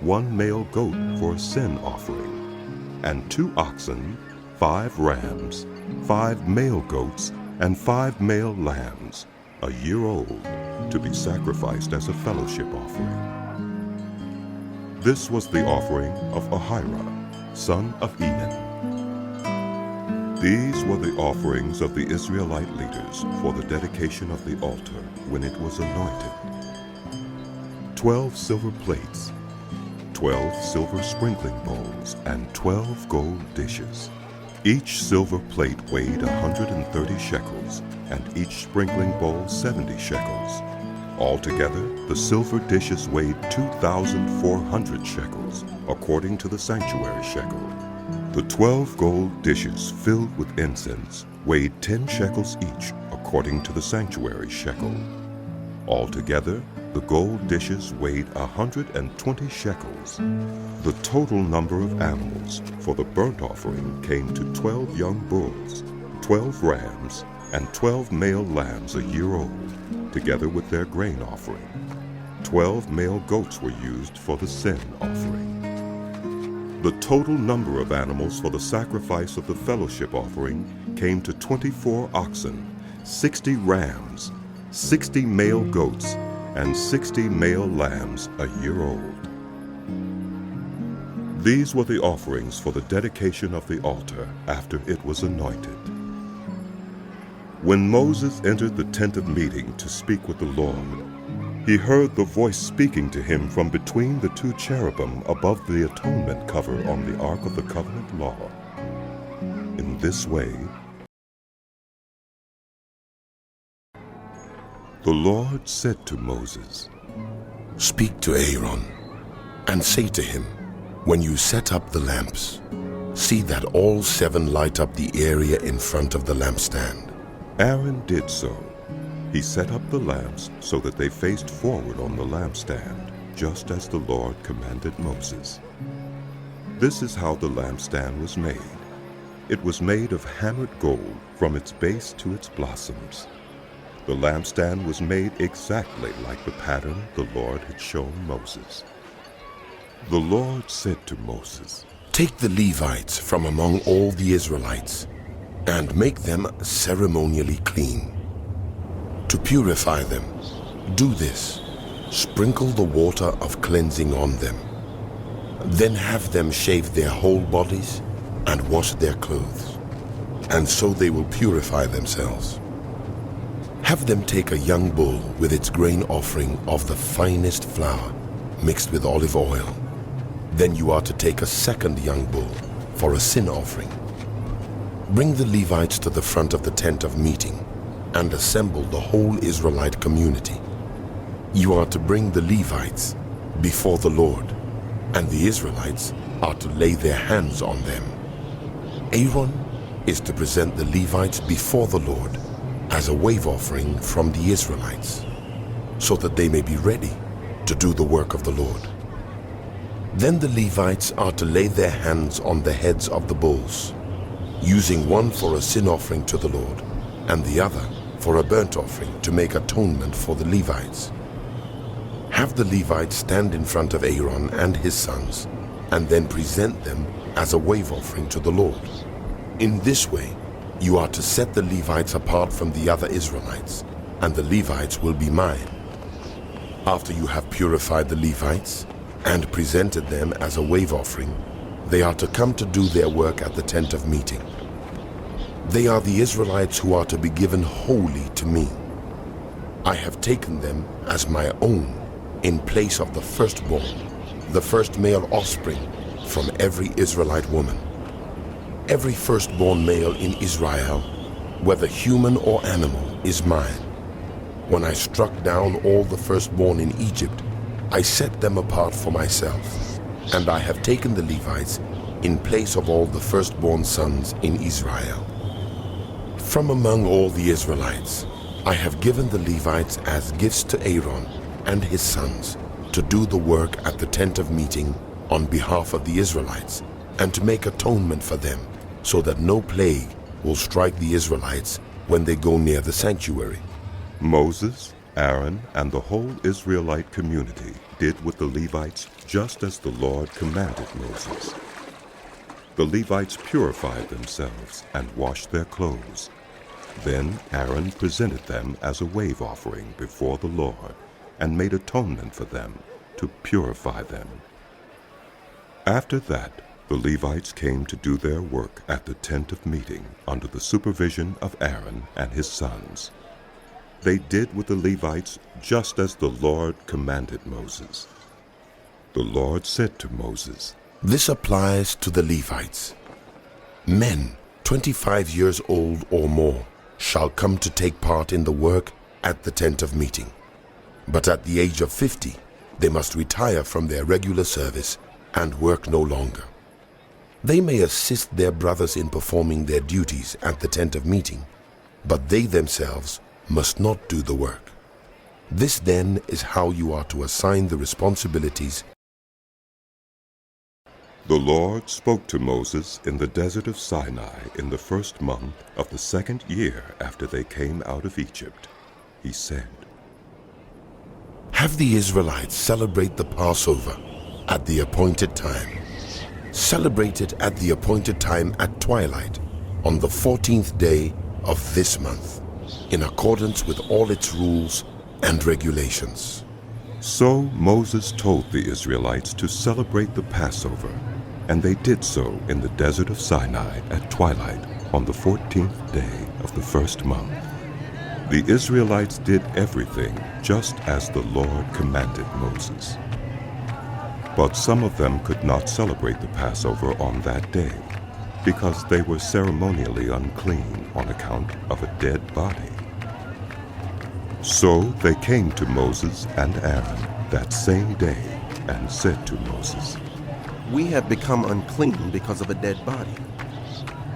1 male goat for a sin offering, and 2 oxen, 5 rams, 5 male goats, and 5 male lambs a year old to be sacrificed as a fellowship offering. This was the offering of Ahira, son of Enan. These were the offerings of the Israelite leaders for the dedication of the altar when it was anointed. 12 silver plates, 12 silver sprinkling bowls, and 12 gold dishes. Each silver plate weighed 130 shekels, and each sprinkling bowl 70 shekels. Altogether, the silver dishes weighed 2,400 shekels, according to the sanctuary shekel. The 12 gold dishes filled with incense weighed 10 shekels each, according to the sanctuary shekel. Altogether, the gold dishes weighed 120 shekels. The total number of animals for the burnt offering came to 12 young bulls, 12 rams, and 12 male lambs a year old, together with their grain offering. 12 male goats were used for the sin offering. The total number of animals for the sacrifice of the fellowship offering came to 24 oxen, 60 rams, 60 male goats, and 60 male lambs a year old. These were the offerings for the dedication of the altar after it was anointed. When Moses entered the tent of meeting to speak with the Lord, he heard the voice speaking to him from between the 2 cherubim above the atonement cover on the Ark of the Covenant law. In this way, the Lord said to Moses, "Speak to Aaron, and say to him, when you set up the lamps, see that all 7 light up the area in front of the lampstand." Aaron did so. He set up the lamps so that they faced forward on the lampstand, just as the Lord commanded Moses. This is how the lampstand was made. It was made of hammered gold from its base to its blossoms. The lampstand was made exactly like the pattern the Lord had shown Moses. The Lord said to Moses, "Take the Levites from among all the Israelites and make them ceremonially clean. To purify them, do this: sprinkle the water of cleansing on them. Then have them shave their whole bodies and wash their clothes, and so they will purify themselves. Have them take a young bull with its grain offering of the finest flour mixed with olive oil. Then you are to take a second young bull for a sin offering. Bring the Levites to the front of the tent of meeting and assemble the whole Israelite community. You are to bring the Levites before the Lord, and the Israelites are to lay their hands on them. Aaron is to present the Levites before the Lord as a wave offering from the Israelites, so that they may be ready to do the work of the Lord. Then the Levites are to lay their hands on the heads of the bulls, using one for a sin offering to the Lord, and the other for a burnt offering to make atonement for the Levites. Have the Levites stand in front of Aaron and his sons, and then present them as a wave offering to the Lord. In this way, you are to set the Levites apart from the other Israelites, and the Levites will be mine. After you have purified the Levites and presented them as a wave offering, they are to come to do their work at the tent of meeting. They are the Israelites who are to be given wholly to me. I have taken them as my own in place of the firstborn, the first male offspring from every Israelite woman. Every firstborn male in Israel, whether human or animal, is mine. When I struck down all the firstborn in Egypt, I set them apart for myself, and I have taken the Levites in place of all the firstborn sons in Israel. From among all the Israelites, I have given the Levites as gifts to Aaron and his sons to do the work at the tent of meeting on behalf of the Israelites, and to make atonement for them, so that no plague will strike the Israelites when they go near the sanctuary. Moses, Aaron, and the whole Israelite community did with the Levites just as the Lord commanded Moses. The Levites purified themselves and washed their clothes. Then Aaron presented them as a wave offering before the Lord and made atonement for them to purify them. After that, the Levites came to do their work at the tent of meeting under the supervision of Aaron and his sons. They did with the Levites just as the Lord commanded Moses. The Lord said to Moses, This applies to the Levites. Men 25 years old or more shall come to take part in the work at the tent of meeting. But at the age of 50, they must retire from their regular service and work no longer. They may assist their brothers in performing their duties at the tent of meeting, but they themselves must not do the work. This then is how you are to assign the responsibilities. The Lord spoke to Moses in the desert of Sinai in the first month of the second year after they came out of Egypt. He said, Have the Israelites celebrate the Passover at the appointed time. Celebrate it at the appointed time at twilight on the 14th day of this month, in accordance with all its rules and regulations. So Moses told the Israelites to celebrate the Passover, and they did so in the desert of Sinai at twilight on the 14th day of the first month. The Israelites did everything just as the Lord commanded Moses. But some of them could not celebrate the Passover on that day, because they were ceremonially unclean on account of a dead body. So they came to Moses and Aaron that same day and said to Moses, We have become unclean because of a dead body.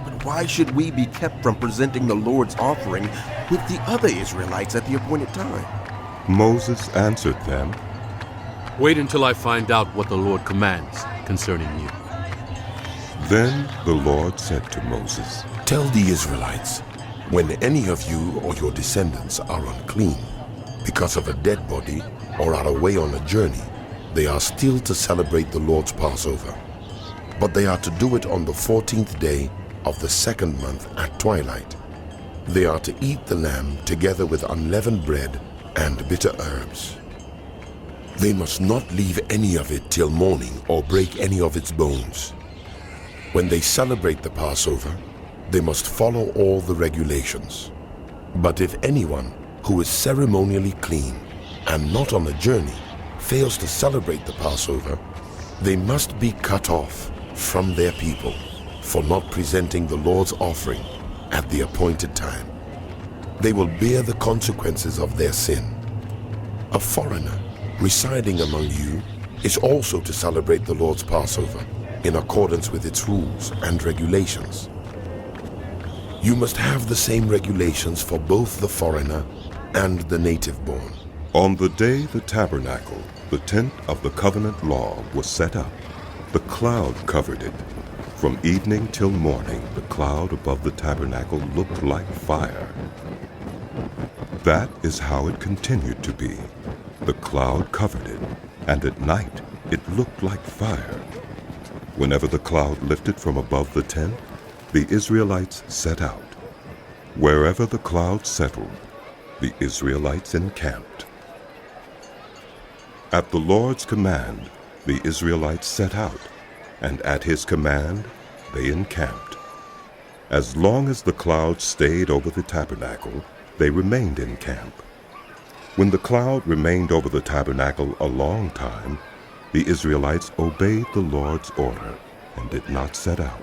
But why should we be kept from presenting the Lord's offering with the other Israelites at the appointed time? Moses answered them, Wait until I find out what the Lord commands concerning you. Then the Lord said to Moses, Tell the Israelites, when any of you or your descendants are unclean because of a dead body or are away on a journey, they are still to celebrate the Lord's Passover. But they are to do it on the 14th day of the second month at twilight. They are to eat the lamb together with unleavened bread and bitter herbs. They must not leave any of it till morning or break any of its bones. When they celebrate the Passover, they must follow all the regulations. But if anyone who is ceremonially clean and not on a journey fails to celebrate the Passover, they must be cut off from their people for not presenting the Lord's offering at the appointed time. They will bear the consequences of their sin. A foreigner residing among you is also to celebrate the Lord's Passover in accordance with its rules and regulations. You must have the same regulations for both the foreigner and the native-born. On the day the tabernacle, the tent of the covenant law, was set up, the cloud covered it. From evening till morning, the cloud above the tabernacle looked like fire. That is how it continued to be. The cloud covered it, and at night it looked like fire. Whenever the cloud lifted from above the tent, the Israelites set out. Wherever the cloud settled, the Israelites encamped. At the Lord's command, the Israelites set out, and at his command, they encamped. As long as the cloud stayed over the tabernacle, they remained in camp. When the cloud remained over the tabernacle a long time, the Israelites obeyed the Lord's order and did not set out.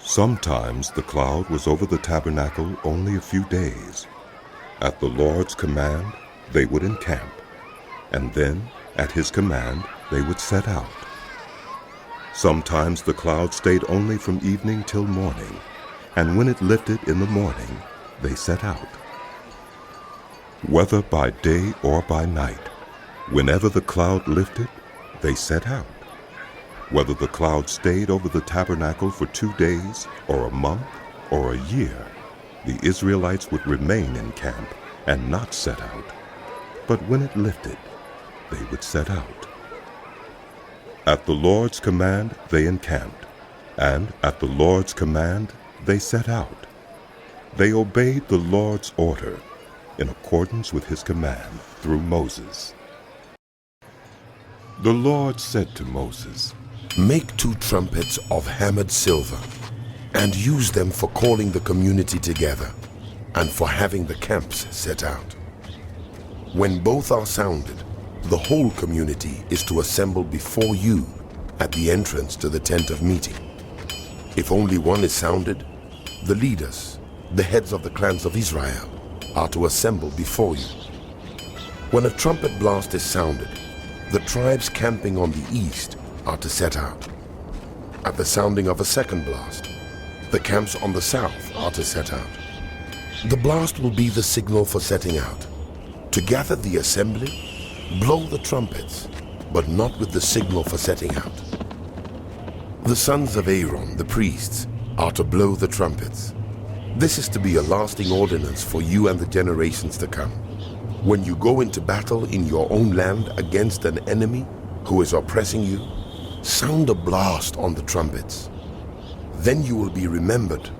Sometimes the cloud was over the tabernacle only a few days. At the Lord's command, they would encamp. and then, at his command, they would set out. Sometimes the cloud stayed only from evening till morning, and when it lifted in the morning, they set out. Whether by day or by night, whenever the cloud lifted, they set out. Whether the cloud stayed over the tabernacle for 2 days, or a month, or a year, the Israelites would remain in camp and not set out. But when it lifted, they would set out. At the Lord's command they encamped, and at the Lord's command they set out. They obeyed the Lord's order in accordance with his command through Moses. The Lord said to Moses, "Make 2 trumpets of hammered silver, and use them for calling the community together, and for having the camps set out. When both are sounded, the whole community is to assemble before you at the entrance to the tent of meeting. If only one is sounded, the leaders, the heads of the clans of Israel, are to assemble before you. When a trumpet blast is sounded, the tribes camping on the east are to set out. At the sounding of a second blast, the camps on the south are to set out. The blast will be the signal for setting out. To gather the assembly, blow the trumpets, but not with the signal for setting out. The sons of Aaron, the priests, are to blow the trumpets. This is to be a lasting ordinance for you and the generations to come. When you go into battle in your own land against an enemy who is oppressing you, sound a blast on the trumpets. Then you will be remembered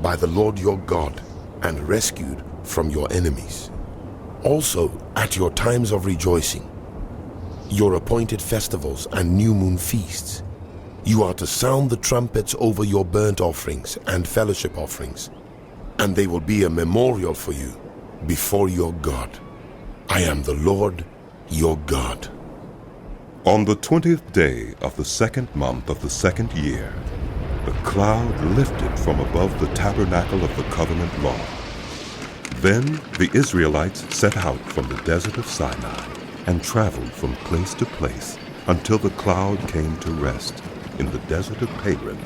by the Lord your God and rescued from your enemies. Also, at your times of rejoicing, your appointed festivals and new moon feasts, you are to sound the trumpets over your burnt offerings and fellowship offerings, and they will be a memorial for you before your God. I am the Lord your God." On the 20th day of the 2nd month of the 2nd year, the cloud lifted from above the tabernacle of the covenant law. Then the Israelites set out from the desert of Sinai and traveled from place to place until the cloud came to rest in the desert of Paran.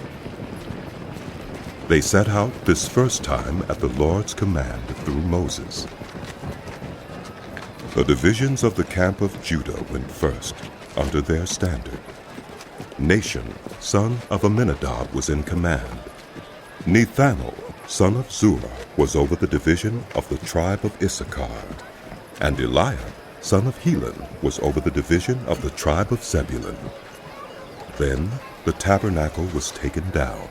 They set out this first time at the Lord's command through Moses. The divisions of the camp of Judah went first, under their standard. Nashon, son of Amminadab, was in command. Nethanel, son of Zurah, was over the division of the tribe of Issachar. And Eliab, son of Helon, was over the division of the tribe of Zebulun. Then the tabernacle was taken down,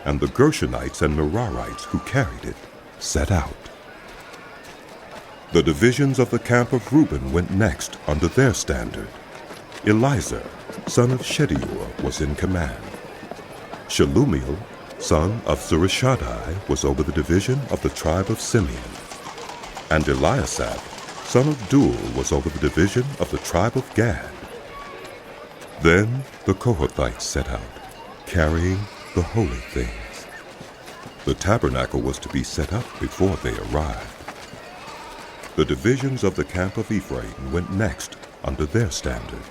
and the Gershonites and Merarites who carried it set out. The divisions of the camp of Reuben went next under their standard. Elizur, son of Shedeur, was in command. Shelumiel, son of Zurishaddai, was over the division of the tribe of Simeon. And Eliasaph, son of Duel, was over the division of the tribe of Gad. Then the Kohathites set out, carrying the holy things. The tabernacle was to be set up before they arrived. The divisions of the camp of Ephraim went next under their standard.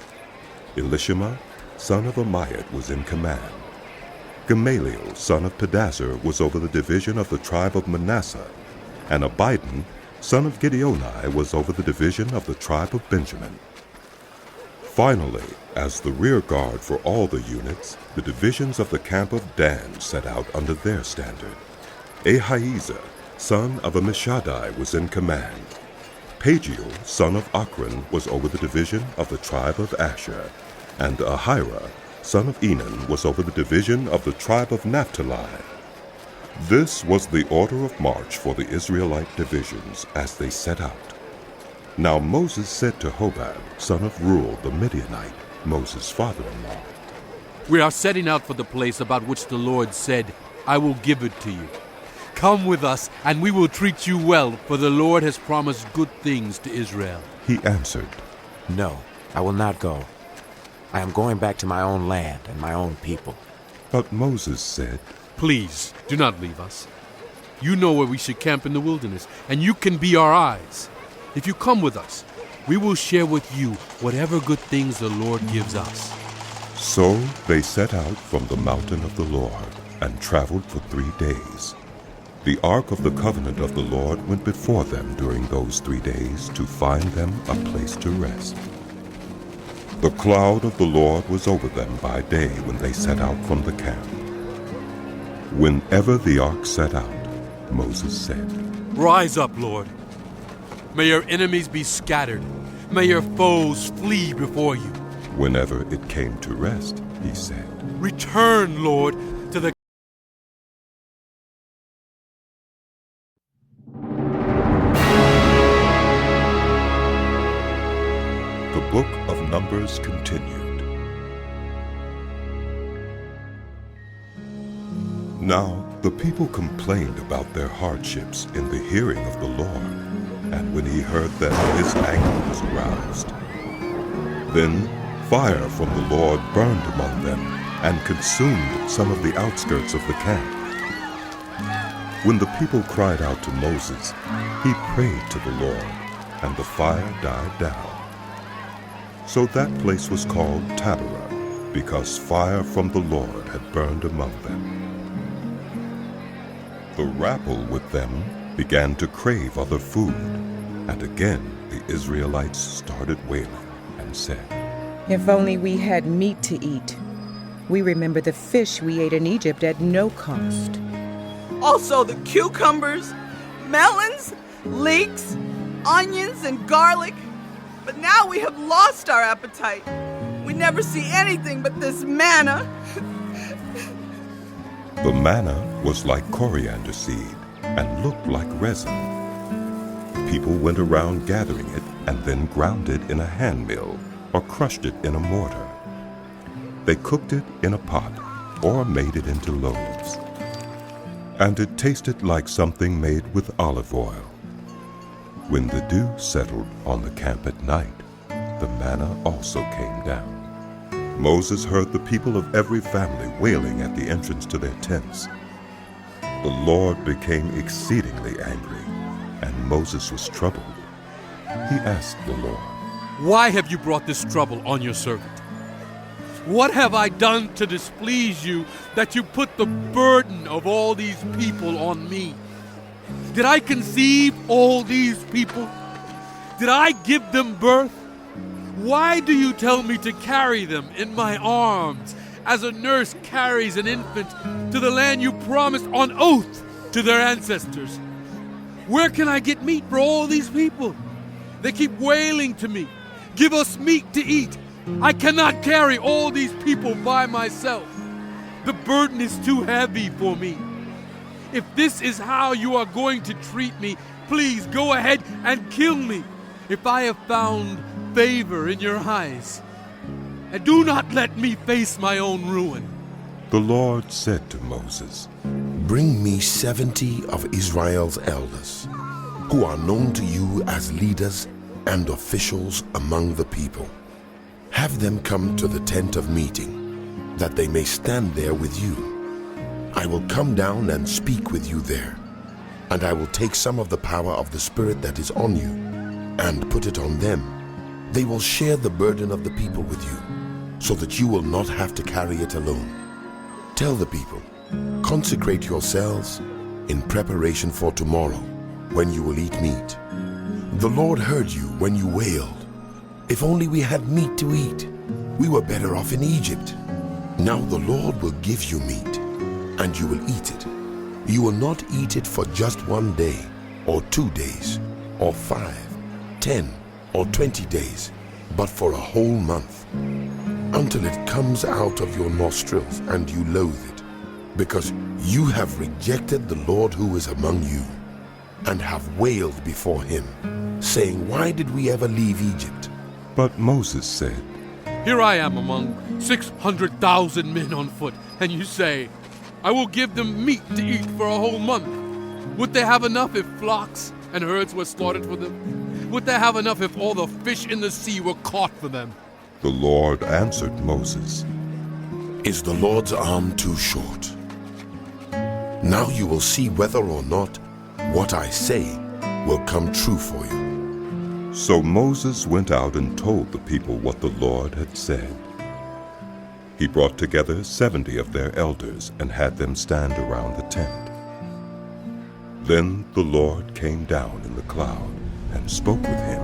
Elishama, son of Ammiad, was in command. Gamaliel, son of Pedazur, was over the division of the tribe of Manasseh, and Abidan, son of Gideoni, was over the division of the tribe of Benjamin. Finally, as the rear guard for all the units, the divisions of the camp of Dan set out under their standard. Ahiezer, son of Ammishaddai, was in command. Pagiel, son of Ochran, was over the division of the tribe of Asher, and Ahira, son of Enan, was over the division of the tribe of Naphtali. This was the order of march for the Israelite divisions as they set out. Now Moses said to Hobab, son of Reuel the Midianite, Moses' father-in-law, "We are setting out for the place about which the Lord said, 'I will give it to you.' Come with us, and we will treat you well, for the Lord has promised good things to Israel." He answered, "No, I will not go. I am going back to my own land and my own people." But Moses said, "Please, do not leave us. You know where we should camp in the wilderness, and you can be our eyes. If you come with us, We will share with you whatever good things the Lord gives us." So they set out from the mountain of the Lord and traveled for 3 days. The ark of the covenant of the Lord went before them during those 3 days to find them a place to rest. The cloud of the Lord was over them by day when they set out from the camp. Whenever the ark set out, Moses said, "Rise up, Lord. May your enemies be scattered. May your foes flee before you. Whenever it came to rest, he said, Return, Lord, to the..." The book of Numbers continued. Now the people complained about their hardships in the hearing of the Lord, and when he heard them, his anger was aroused. Then fire from the Lord burned among them and consumed some of the outskirts of the camp. When the people cried out to Moses, he prayed to the Lord, and the fire died down. So that place was called Taberah, because fire from the Lord had burned among them. The rabble with them began to crave other food, and again the Israelites started wailing and said, "If only we had meat to eat. We remember the fish we ate in Egypt at no cost." Also the cucumbers, melons, leeks, onions, and garlic. But now we have lost our appetite. We never see anything but this manna. The manna was like coriander seed and looked like resin. People went around gathering it and then ground it in a hand mill or crushed it in a mortar. They cooked it in a pot or made it into loaves. And it tasted like something made with olive oil. When the dew settled on the camp at night, the manna also came down. Moses heard the people of every family wailing at the entrance to their tents. The Lord became exceedingly angry, and Moses was troubled. He asked the Lord, "Why have you brought this trouble on your servant? What have I done to displease you that you put the burden of all these people on me? Did I conceive all these people? Did I give them birth? Why do you tell me to carry them in my arms as a nurse carries an infant to the land you promised on oath to their ancestors? Where can I get meat for all these people? They keep wailing to me, 'Give us meat to eat.' I cannot carry all these people by myself. The burden is too heavy for me. If this is how you are going to treat me, please go ahead and kill me if I have found favor in your eyes. And do not let me face my own ruin." The Lord said to Moses, Bring me 70 of Israel's elders, who are known to you as leaders and officials among the people. Have them come to the tent of meeting, that they may stand there with you. I will come down and speak with you there, and I will take some of the power of the Spirit that is on you and put it on them. They will share the burden of the people with you, so that you will not have to carry it alone. Tell the people, consecrate yourselves in preparation for tomorrow, when you will eat meat. The Lord heard you when you wailed, "If only we had meat to eat. We were better off in Egypt." Now the Lord will give you meat, and you will eat it. You will not eat it for just 1 day, or 2 days, or 5, 10, or 20 days, but for a whole month, until it comes out of your nostrils and you loathe it, because you have rejected the Lord who is among you, and have wailed before him, saying, "Why did we ever leave Egypt?" But Moses said, "Here I am among 600,000 men on foot, and you say, 'I will give them meat to eat for a whole month.' Would they have enough if flocks and herds were slaughtered for them? Would they have enough if all the fish in the sea were caught for them?" The Lord answered Moses, Is the Lord's arm too short? Now you will see whether or not what I say will come true for you. So Moses went out and told the people what the Lord had said. He brought together 70 of their elders and had them stand around the tent. Then the Lord came down in the cloud and spoke with him.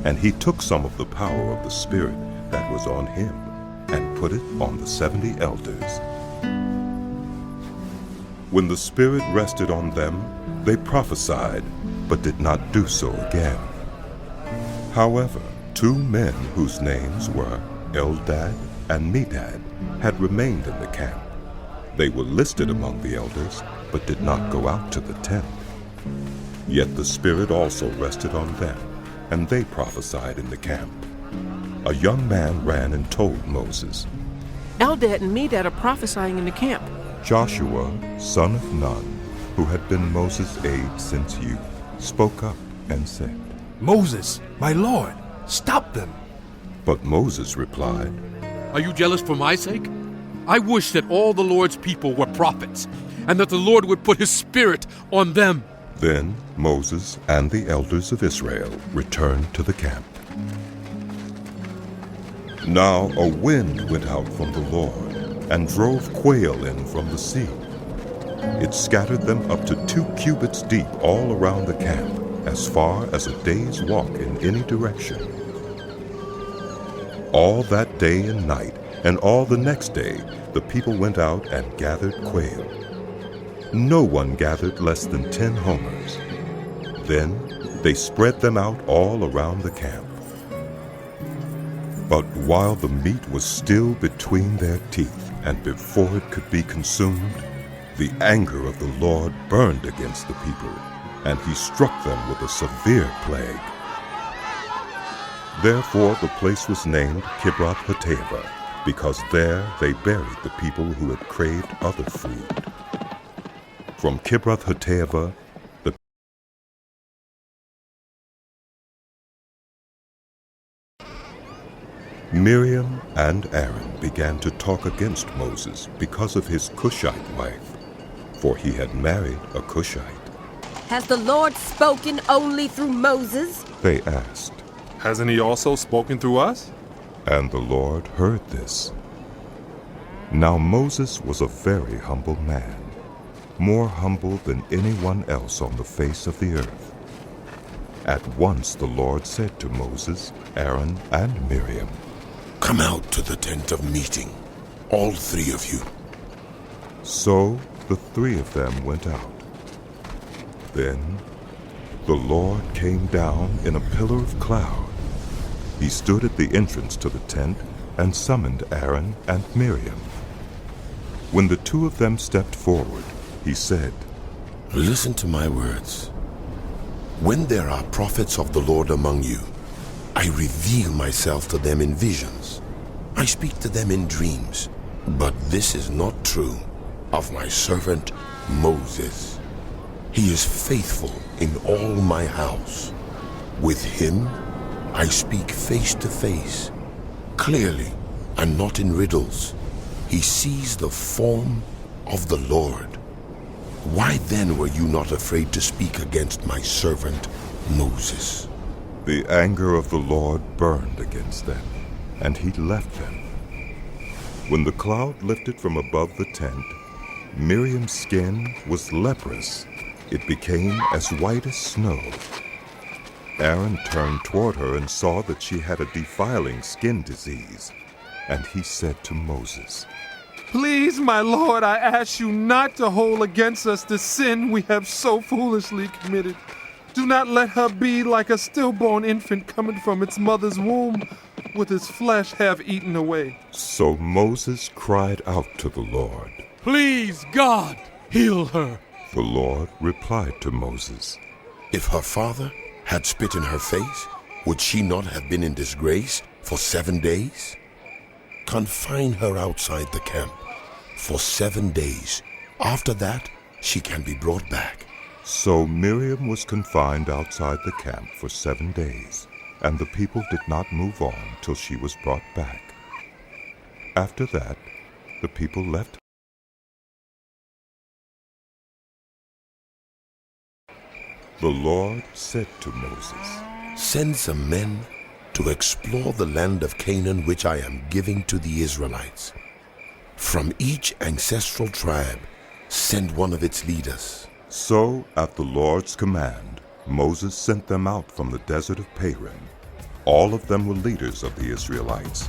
And he took some of the power of the Spirit that was on him and put it on the 70 elders. When the Spirit rested on them, they prophesied, but did not do so again. However, 2 men whose names were Eldad and Medad had remained in the camp. They were listed among the elders, but did not go out to the tent. Yet the Spirit also rested on them, and they prophesied in the camp. A young man ran and told Moses. Eldad and Medad are prophesying in the camp. Joshua, son of Nun, who had been Moses' aide since youth, spoke up and said, Moses, my lord, stop them. But Moses replied, Are you jealous for my sake? I wish that all the Lord's people were prophets, and that the Lord would put his Spirit on them. Then Moses and the elders of Israel returned to the camp. Now a wind went out from the Lord and drove quail in from the sea. It scattered them up to 2 cubits deep all around the camp, as far as a day's walk in any direction. All that day and night, and all the next day, the people went out and gathered quail. No one gathered less than 10 homers. Then they spread them out all around the camp. But while the meat was still between their teeth, and before it could be consumed, the anger of the Lord burned against the people, and he struck them with a severe plague. Therefore the place was named Kibroth-Hattaavah, because there they buried the people who had craved other food. From Kibroth-Hattaavah, Miriam and Aaron began to talk against Moses because of his Cushite wife, for he had married a Cushite. Has the Lord spoken only through Moses? They asked. Hasn't he also spoken through us? And the Lord heard this. Now Moses was a very humble man, more humble than anyone else on the face of the earth. At once the Lord said to Moses, Aaron, and Miriam, Come out to the tent of meeting, all 3 of you. So the 3 of them went out. Then the Lord came down in a pillar of cloud. He stood at the entrance to the tent and summoned Aaron and Miriam. When the 2 of them stepped forward, he said, Listen to my words. When there are prophets of the Lord among you, I reveal myself to them in visions. I speak to them in dreams. But this is not true of my servant Moses. He is faithful in all my house. With him, I speak face to face, clearly and not in riddles. He sees the form of the Lord. Why then were you not afraid to speak against my servant Moses? The anger of the Lord burned against them, and he left them. When the cloud lifted from above the tent, Miriam's skin was leprous. It became as white as snow. Aaron turned toward her and saw that she had a defiling skin disease. And he said to Moses, Please, my lord, I ask you not to hold against us the sin we have so foolishly committed. Do not let her be like a stillborn infant coming from its mother's womb, with its flesh half eaten away. So Moses cried out to the Lord. Please, God, heal her. The Lord replied to Moses, If her father had spit in her face, would she not have been in disgrace for 7 days? Confine her outside the camp for 7 days. After that, she can be brought back. So Miriam was confined outside the camp for 7 days, and the people did not move on till she was brought back. After that, the people left. The Lord said to Moses, Send some men to explore the land of Canaan which I am giving to the Israelites. From each ancestral tribe, send one of its leaders. So, at the Lord's command, Moses sent them out from the desert of Paran. All of them were leaders of the Israelites.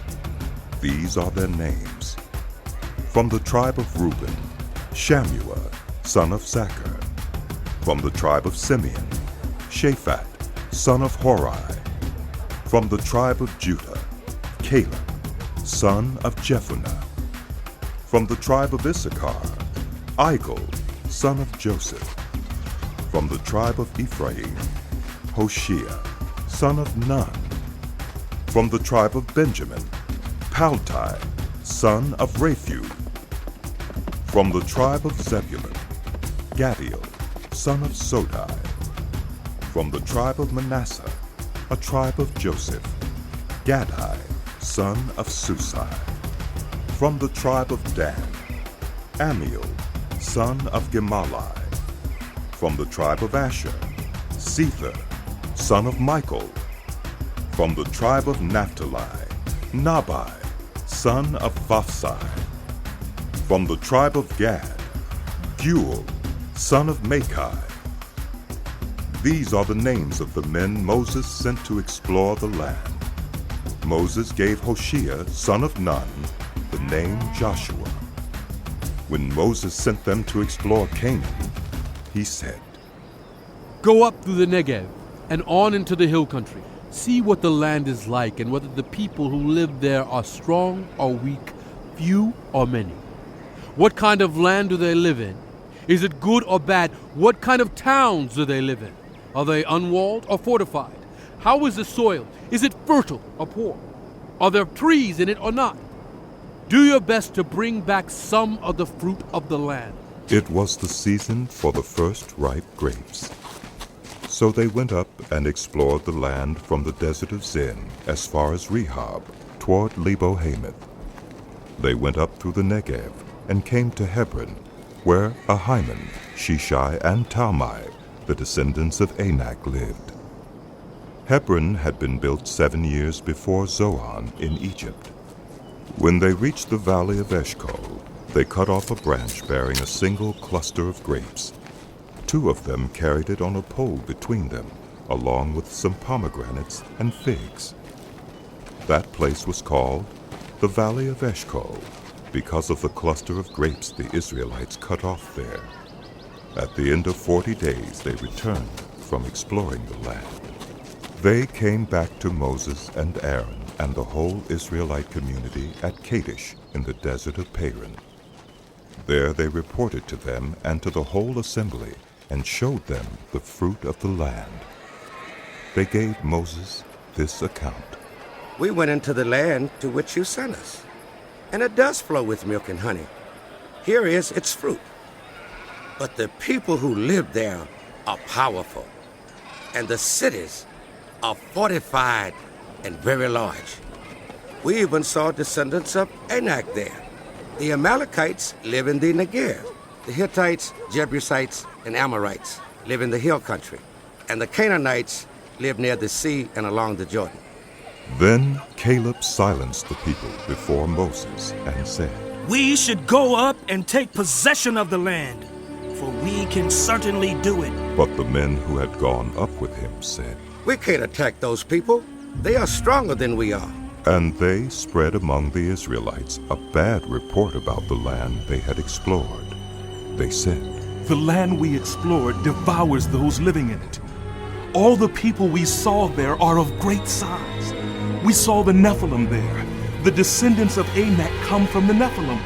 These are their names. From the tribe of Reuben, Shammua, son of Zachar. From the tribe of Simeon, Shaphat, son of Hori. From the tribe of Judah, Caleb, son of Jephunneh. From the tribe of Issachar, Igal, son of Joseph. From the tribe of Ephraim, Hoshea, son of Nun. From the tribe of Benjamin, Paltai, son of Raphu. From the tribe of Zebulun, Gadiel, son of Sodai. From the tribe of Manasseh, a tribe of Joseph, Gadai, son of Susai. From the tribe of Dan, Amiel, son of Gemalli. From the tribe of Asher, Sether, son of Michael. From the tribe of Naphtali, Nabai, son of Vaphsai. From the tribe of Gad, Guel, son of Machai. These are the names of the men Moses sent to explore the land. Moses gave Hoshea, son of Nun, the name Joshua. When Moses sent them to explore Canaan, he said, Go up through the Negev and on into the hill country. See what the land is like and whether the people who live there are strong or weak, few or many. What kind of land do they live in? Is it good or bad? What kind of towns do they live in? Are they unwalled or fortified? How is the soil? Is it fertile or poor? Are there trees in it or not? Do your best to bring back some of the fruit of the land. It was the season for the first ripe grapes. So they went up and explored the land from the desert of Zin as far as Rehob, toward Lebo-Hamath. They went up through the Negev and came to Hebron, where Ahiman, Shishai, and Talmai, the descendants of Anak, lived. Hebron had been built 7 years before Zoan in Egypt. When they reached the valley of Eshcol, they cut off a branch bearing a single cluster of grapes. 2 of them carried it on a pole between them, along with some pomegranates and figs. That place was called the Valley of Eshcol, because of the cluster of grapes the Israelites cut off there. At the end of 40 days they returned from exploring the land. They came back to Moses and Aaron and the whole Israelite community at Kadesh in the desert of Paran. There they reported to them and to the whole assembly and showed them the fruit of the land. They gave Moses this account. We went into the land to which you sent us, and it does flow with milk and honey. Here is its fruit. But the people who live there are powerful, and the cities are fortified and very large. We even saw descendants of Anak there. The Amalekites live in the Negev. The Hittites, Jebusites, and Amorites live in the hill country. And the Canaanites live near the sea and along the Jordan. Then Caleb silenced the people before Moses and said, We should go up and take possession of the land, for we can certainly do it. But the men who had gone up with him said, We can't attack those people. They are stronger than we are. And they spread among the Israelites a bad report about the land they had explored. They said, The land we explored devours those living in it. All the people we saw there are of great size. We saw the Nephilim there. The descendants of Anak come from the Nephilim.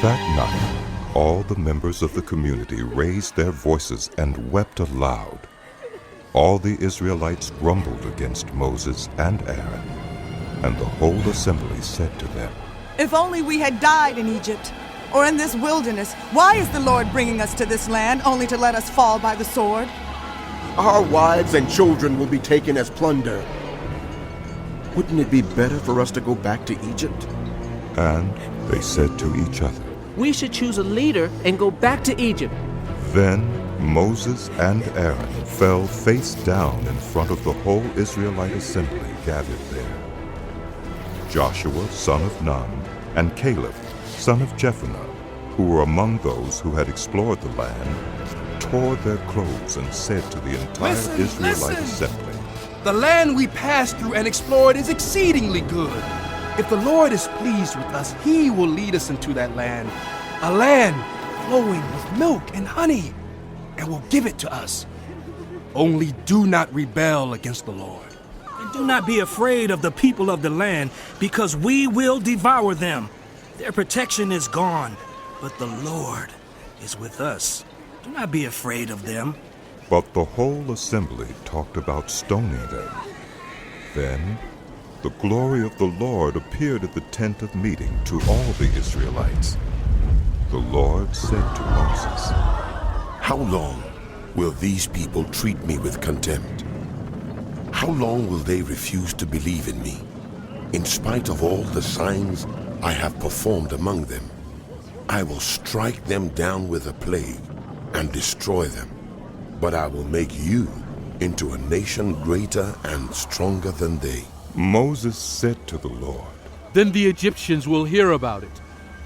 That night, all the members of the community raised their voices and wept aloud. All the Israelites grumbled against Moses and Aaron, and the whole assembly said to them, If only we had died in Egypt, or in this wilderness. Why is the Lord bringing us to this land only to let us fall by the sword? Our wives and children will be taken as plunder. Wouldn't it be better for us to go back to Egypt? And they said to each other, We should choose a leader and go back to Egypt. Then Moses and Aaron fell face down in front of the whole Israelite assembly gathered there. Joshua, son of Nun, and Caleb, son of Jephunneh, who were among those who had explored the land, tore their clothes and said to the entire Israelite assembly, "The land we passed through and explored is exceedingly good. If the Lord is pleased with us, He will lead us into that land, a land flowing with milk and honey, and will give it to us. Only do not rebel against the Lord. And do not be afraid of the people of the land, because we will devour them. Their protection is gone, but the Lord is with us. Do not be afraid of them." But the whole assembly talked about stoning them. Then the glory of the Lord appeared at the tent of meeting to all the Israelites. The Lord said to Moses, "How long will these people treat me with contempt? How long will they refuse to believe in me, in spite of all the signs I have performed among them? I will strike them down with a plague and destroy them, but I will make you into a nation greater and stronger than they." Moses said to the Lord, "Then the Egyptians will hear about it.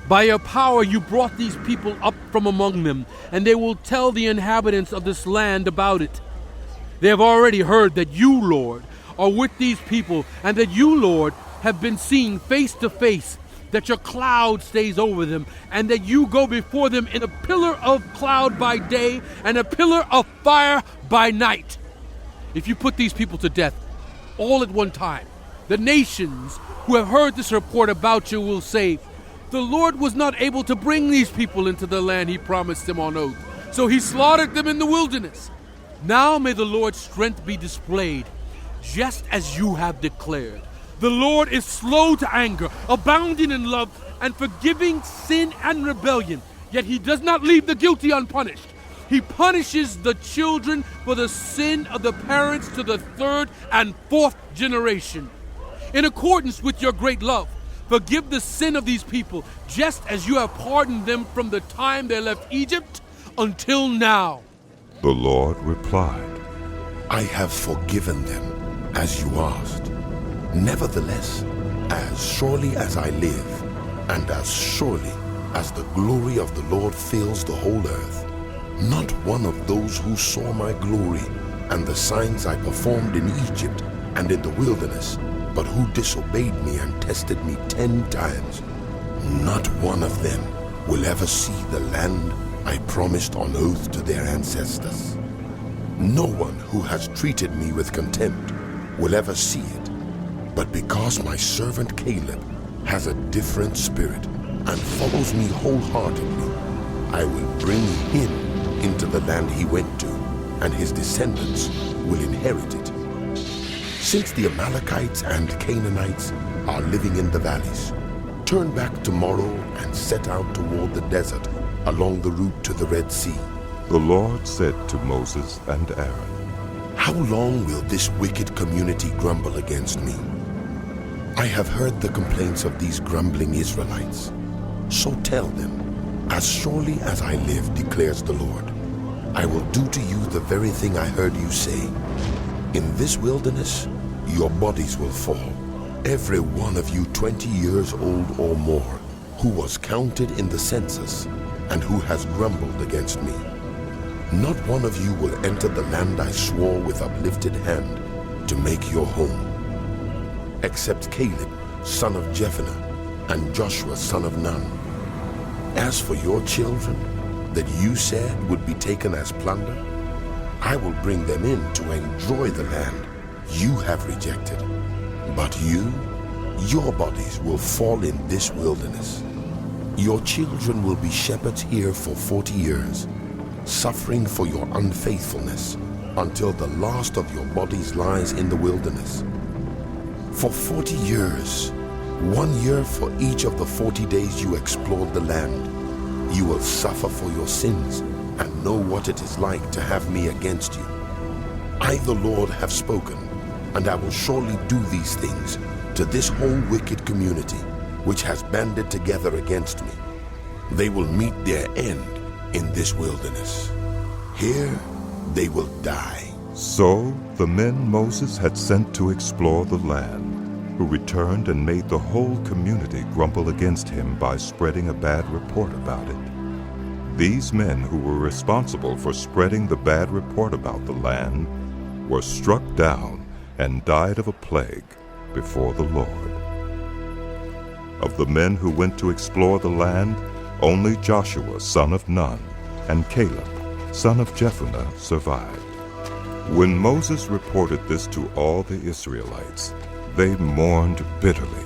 By your power you brought these people up from among them, and they will tell the inhabitants of this land about it. They have already heard that you, Lord, are with these people, and that you, Lord, have been seen face to face, that your cloud stays over them, and that you go before them in a pillar of cloud by day and a pillar of fire by night. If you put these people to death all at one time, the nations who have heard this report about you will say, 'The Lord was not able to bring these people into the land He promised them on oath, so He slaughtered them in the wilderness.' Now may the Lord's strength be displayed, just as you have declared. The Lord is slow to anger, abounding in love, and forgiving sin and rebellion, yet He does not leave the guilty unpunished. He punishes the children for the sin of the parents to the third and fourth generation. In accordance with your great love, forgive the sin of these people, just as you have pardoned them from the time they left Egypt until now." The Lord replied, "I have forgiven them, as you asked. Nevertheless, as surely as I live, and as surely as the glory of the Lord fills the whole earth, not one of those who saw my glory and the signs I performed in Egypt and in the wilderness, but who disobeyed me and tested me 10 times, not one of them will ever see the land I promised on oath to their ancestors. No one who has treated me with contempt will ever see it, but because my servant Caleb has a different spirit and follows me wholeheartedly, I will bring him into the land he went to, and his descendants will inherit it. Since the Amalekites and Canaanites are living in the valleys, turn back tomorrow and set out toward the desert along the route to the Red Sea." The Lord said to Moses and Aaron, "How long will this wicked community grumble against me? I have heard the complaints of these grumbling Israelites. So tell them, as surely as I live, declares the Lord, I will do to you the very thing I heard you say. In this wilderness, your bodies will fall, every one of you 20 years old or more, who was counted in the census and who has grumbled against me. Not one of you will enter the land I swore with uplifted hand to make your home, except Caleb, son of Jephunneh, and Joshua, son of Nun. As for your children, that you said would be taken as plunder, I will bring them in to enjoy the land you have rejected. But you, your bodies will fall in this wilderness. Your children will be shepherds here for 40 years, suffering for your unfaithfulness until the last of your bodies lies in the wilderness. For 40 years, 1 year for each of the 40 days you explored the land, you will suffer for your sins and know what it is like to have me against you. I, the Lord, have spoken, and I will surely do these things to this whole wicked community which has banded together against me. They will meet their end in this wilderness." Here they will die. So the men Moses had sent to explore the land, who returned and made the whole community grumble against him by spreading a bad report about it. These men who were responsible for spreading the bad report about the land were struck down and died of a plague before the Lord. Of the men who went to explore the land, only Joshua, son of Nun, and Caleb, son of Jephunneh, survived. When Moses reported this to all the Israelites, they mourned bitterly.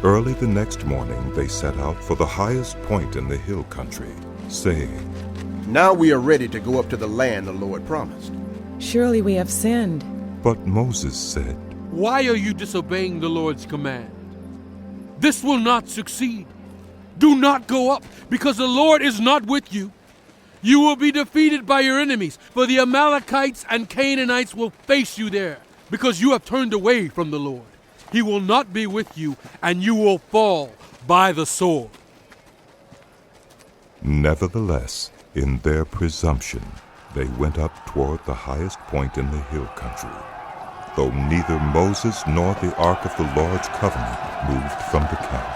Early the next morning they set out for the highest point in the hill country, saying, "Now we are ready to go up to the land the Lord promised." Surely we have sinned. But Moses said, "Why are you disobeying the Lord's command? This will not succeed. Do not go up, because the Lord is not with you. You will be defeated by your enemies, for the Amalekites and Canaanites will face you there, because you have turned away from the Lord. He will not be with you, and you will fall by the sword." Nevertheless, in their presumption, they went up toward the highest point in the hill country, though neither Moses nor the ark of the Lord's covenant moved from the camp.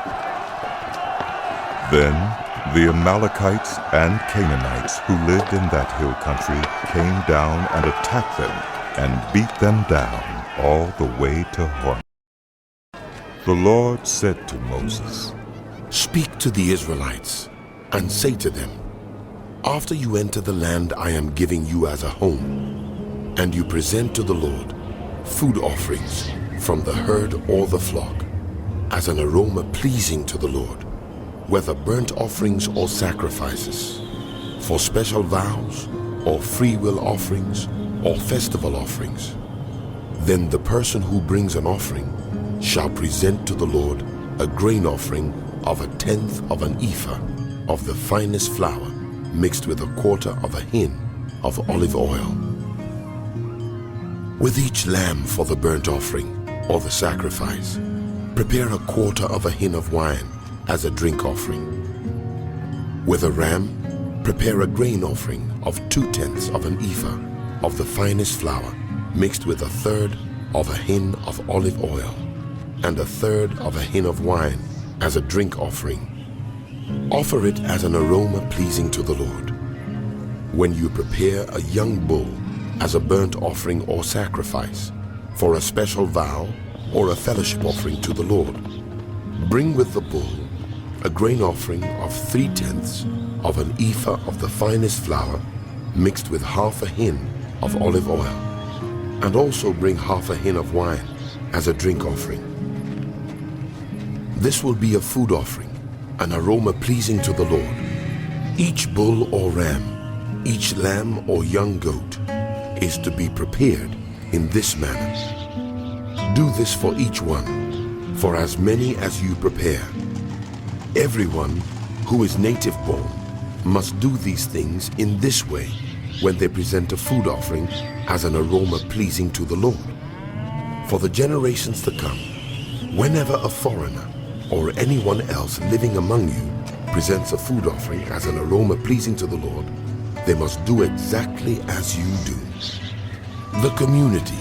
Then the Amalekites and Canaanites who lived in that hill country came down and attacked them and beat them down all the way to Hormah. The Lord said to Moses, "Speak to the Israelites and say to them, after you enter the land I am giving you as a home, and you present to the Lord food offerings from the herd or the flock, as an aroma pleasing to the Lord, whether burnt offerings or sacrifices, for special vows or free will offerings or festival offerings, then the person who brings an offering shall present to the Lord a grain offering of 1/10 of an ephah of the finest flour mixed with 1/4 of a hin of olive oil. With each lamb for the burnt offering or the sacrifice, prepare 1/4 of a hin of wine as a drink offering. With a ram, prepare a grain offering of 2/10 of an ephah of the finest flour mixed with 1/3 of a hin of olive oil and 1/3 of a hin of wine as a drink offering. Offer it as an aroma pleasing to the Lord. When you prepare a young bull as a burnt offering or sacrifice, for a special vow or a fellowship offering to the Lord, bring with the bull a grain offering of 3/10 of an ephah of the finest flour mixed with 1/2 a hin of olive oil, and also bring 1/2 a hin of wine as a drink offering. This will be a food offering, an aroma pleasing to the Lord. Each bull or ram, each lamb or young goat is to be prepared in this manner. Do this for each one, for as many as you prepare. Everyone who is native born must do these things in this way when they present a food offering as an aroma pleasing to the Lord. For the generations to come, whenever a foreigner or anyone else living among you presents a food offering as an aroma pleasing to the Lord, they must do exactly as you do. The community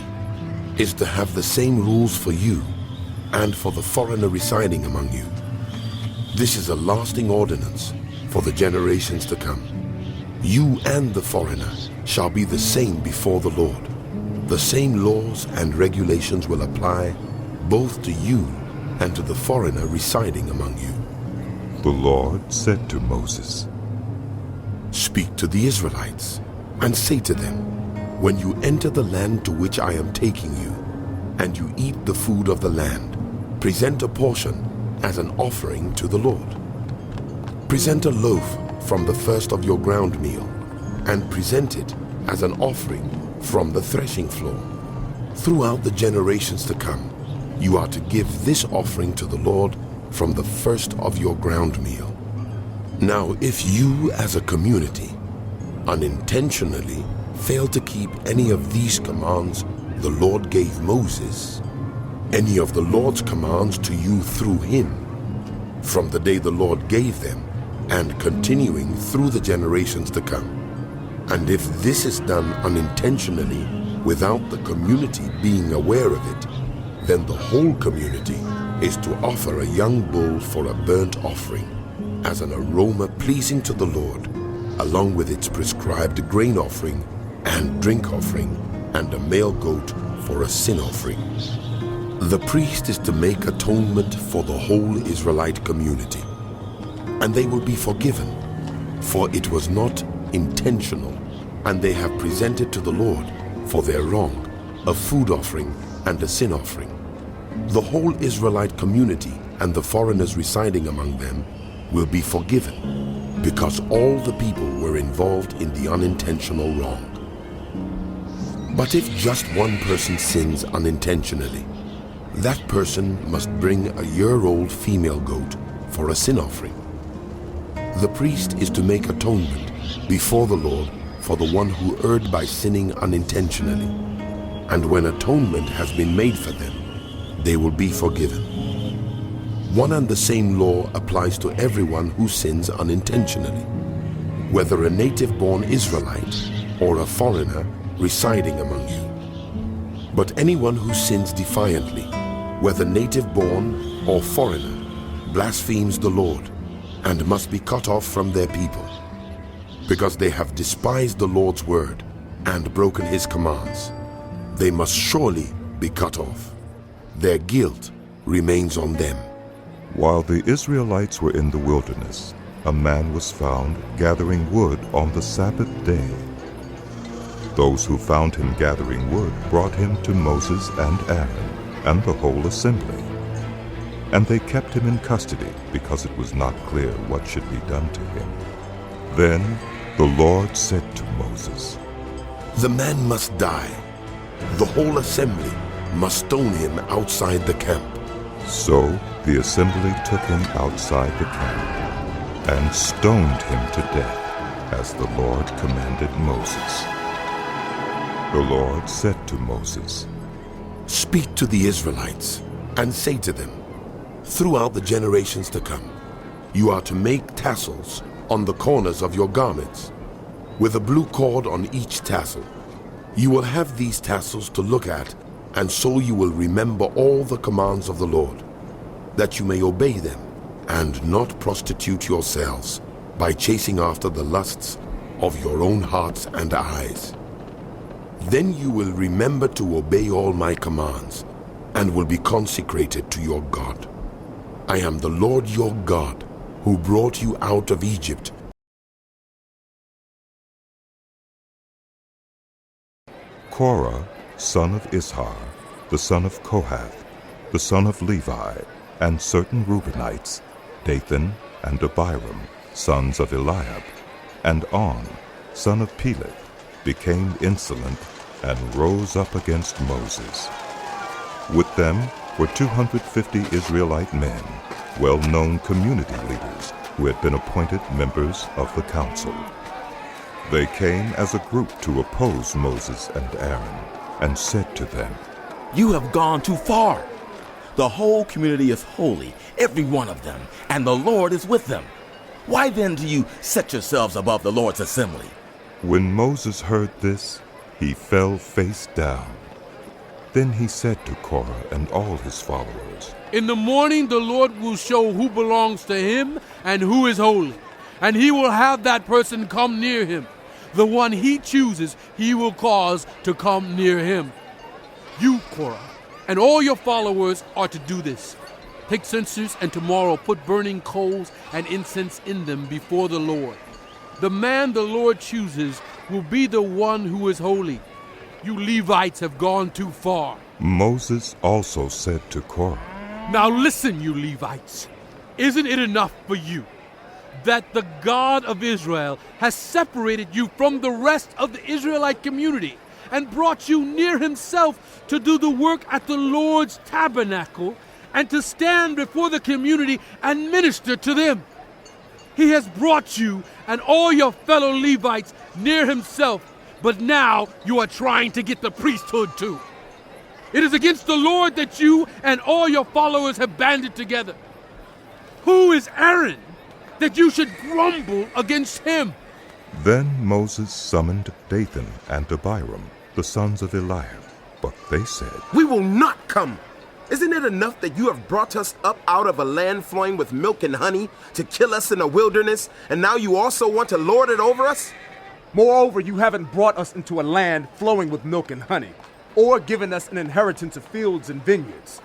is to have the same rules for you and for the foreigner residing among you. This is a lasting ordinance for the generations to come. You and the foreigner shall be the same before the Lord. The same laws and regulations will apply both to you and to the foreigner residing among you." The Lord said to Moses, "Speak to the Israelites and say to them, when you enter the land to which I am taking you, and you eat the food of the land, present a portion as an offering to the Lord. Present a loaf from the first of your ground meal, and present it as an offering from the threshing floor. Throughout the generations to come, you are to give this offering to the Lord from the first of your ground meal. Now, if you as a community unintentionally fail to keep any of these commands the Lord gave Moses, any of the Lord's commands to you through him, from the day the Lord gave them and continuing through the generations to come, And if this is done unintentionally, without the community being aware of it, then the whole community is to offer a young bull for a burnt offering, as an aroma pleasing to the Lord, along with its prescribed grain offering and drink offering, and a male goat for a sin offering. The priest is to make atonement for the whole Israelite community, and they will be forgiven, for it was not intentional, and they have presented to the Lord for their wrong a food offering and a sin offering. The whole Israelite community and the foreigners residing among them will be forgiven, because all the people were involved in the unintentional wrong. But if just one person sins unintentionally, that person must bring a year-old female goat for a sin offering. The priest is to make atonement before the Lord for the one who erred by sinning unintentionally, and when atonement has been made for them, they will be forgiven. One and the same law applies to everyone who sins unintentionally, whether a native-born Israelite or a foreigner residing among you. But anyone who sins defiantly, whether native-born or foreigner, blasphemes the Lord and must be cut off from their people, because they have despised the Lord's word and broken his commands. They must surely be cut off. Their guilt remains on them. While the Israelites were in the wilderness, a man was found gathering wood on the Sabbath day. Those who found him gathering wood brought him to Moses and Aaron and the whole assembly. And they kept him in custody because it was not clear what should be done to him. Then the Lord said to Moses, "The man must die. The whole assembly must stone him outside the camp." So the assembly took him outside the camp and stoned him to death, as the Lord commanded Moses. The Lord said to Moses, "Speak to the Israelites and say to them, throughout the generations to come, you are to make tassels on the corners of your garments, with a blue cord on each tassel. You will have these tassels to look at, and so you will remember all the commands of the Lord, that you may obey them, and not prostitute yourselves by chasing after the lusts of your own hearts and eyes. Then you will remember to obey all my commands, and will be consecrated to your God. I am the Lord your God, who brought you out of Egypt." Korah, son of Ishar, the son of Kohath, the son of Levi, and certain Reubenites, Dathan and Abiram, sons of Eliab, and On, son of Peleth, became insolent and rose up against Moses. With them were 250 Israelite men, well-known community leaders who had been appointed members of the council. They came as a group to oppose Moses and Aaron, and said to them, "You have gone too far. The whole community is holy, every one of them, and the Lord is with them. Why then do you set yourselves above the Lord's assembly?" When Moses heard this, he fell face down. Then he said to Korah and all his followers, "In the morning the Lord will show who belongs to him and who is holy, and he will have that person come near him. The one he chooses he will cause to come near him. You, Korah, and all your followers are to do this. Take censers and tomorrow put burning coals and incense in them before the Lord. The man the Lord chooses will be the one who is holy. You Levites have gone too far." Moses also said to Korah, "Now listen, you Levites. Isn't it enough for you that the God of Israel has separated you from the rest of the Israelite community and brought you near himself to do the work at the Lord's tabernacle and to stand before the community and minister to them? He has brought you and all your fellow Levites near himself, but now you are trying to get the priesthood too. It is against the Lord that you and all your followers have banded together. Who is Aaron that you should grumble against him? Then Moses summoned Dathan and Abiram, the sons of Eliab. But they said, "We will not come. Isn't it enough that you have brought us up out of a land flowing with milk and honey to kill us in the wilderness, and now you also want to lord it over us? Moreover, you haven't brought us into a land flowing with milk and honey, or given us an inheritance of fields and vineyards.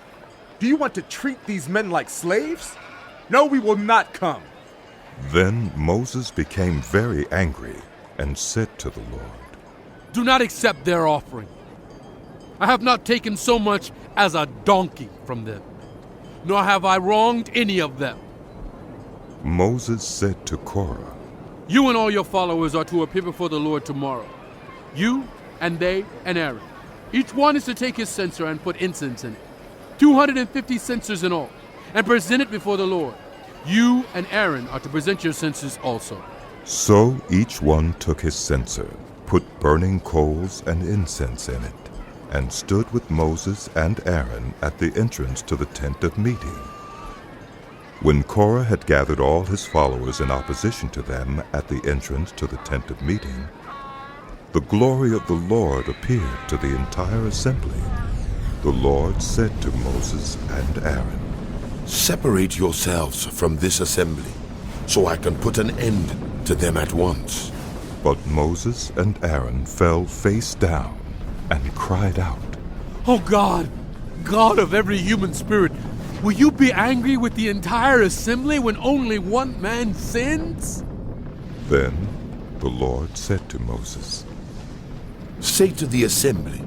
Do you want to treat these men like slaves? No, we will not come." Then Moses became very angry and said to the Lord, "Do not accept their offering. I have not taken so much as a donkey from them, nor have I wronged any of them." Moses said to Korah, "You and all your followers are to appear before the Lord tomorrow. You and they and Aaron. Each one is to take his censer and put incense in it. 250 censers in all, and present it before the Lord. You and Aaron are to present your censers also." So each one took his censer, put burning coals and incense in it, and stood with Moses and Aaron at the entrance to the tent of meeting. When Korah had gathered all his followers in opposition to them at the entrance to the tent of meeting, the glory of the Lord appeared to the entire assembly. The Lord said to Moses and Aaron, "Separate yourselves from this assembly, so I can put an end to them at once." But Moses and Aaron fell face down and cried out, "Oh God, God of every human spirit, will you be angry with the entire assembly when only one man sins?" Then the Lord said to Moses, "Say to the assembly,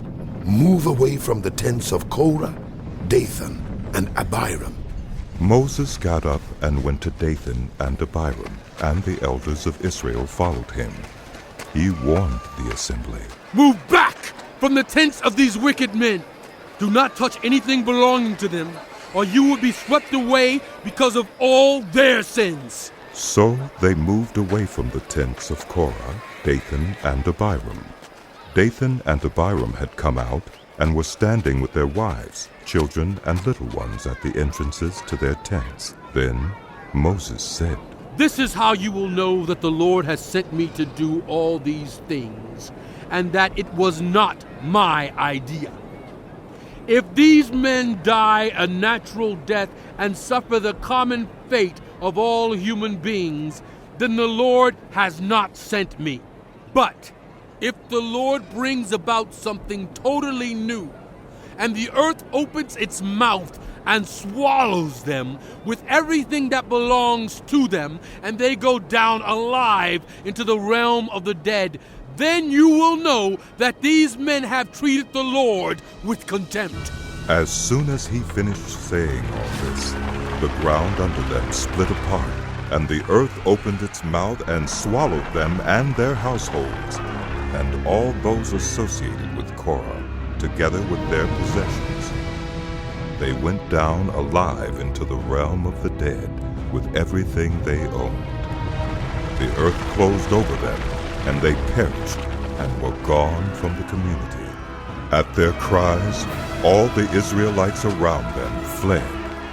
move away from the tents of Korah, Dathan, and Abiram." Moses got up and went to Dathan and Abiram, and the elders of Israel followed him. He warned the assembly, "Move back from the tents of these wicked men. Do not touch anything belonging to them, or you will be swept away because of all their sins." So they moved away from the tents of Korah, Dathan, and Abiram. Dathan and Abiram had come out and were standing with their wives, children, and little ones at the entrances to their tents. Then Moses said, "This is how you will know that the Lord has sent me to do all these things, and that it was not my idea. If these men die a natural death and suffer the common fate of all human beings, then the Lord has not sent me. But if the Lord brings about something totally new, and the earth opens its mouth and swallows them with everything that belongs to them, and they go down alive into the realm of the dead, then you will know that these men have treated the Lord with contempt." As soon as he finished saying all this, the ground under them split apart, and the earth opened its mouth and swallowed them and their households, and all those associated with Korah, together with their possessions. They went down alive into the realm of the dead with everything they owned. The earth closed over them, and they perished and were gone from the community. At their cries, all the Israelites around them fled,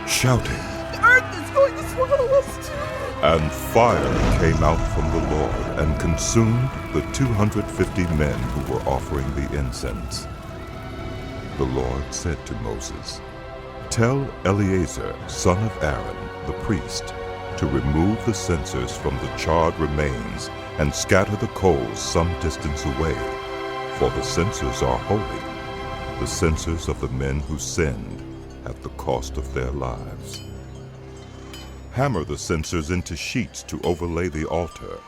shouting, "The earth is going to swallow us too!" And fire came out from the Lord and consumed the 250 men who were offering the incense. The Lord said to Moses, "Tell Eleazar, son of Aaron, the priest, to remove the censers from the charred remains and scatter the coals some distance away, for the censers are holy, the censers of the men who sinned at the cost of their lives. Hammer the censers into sheets to overlay the altar,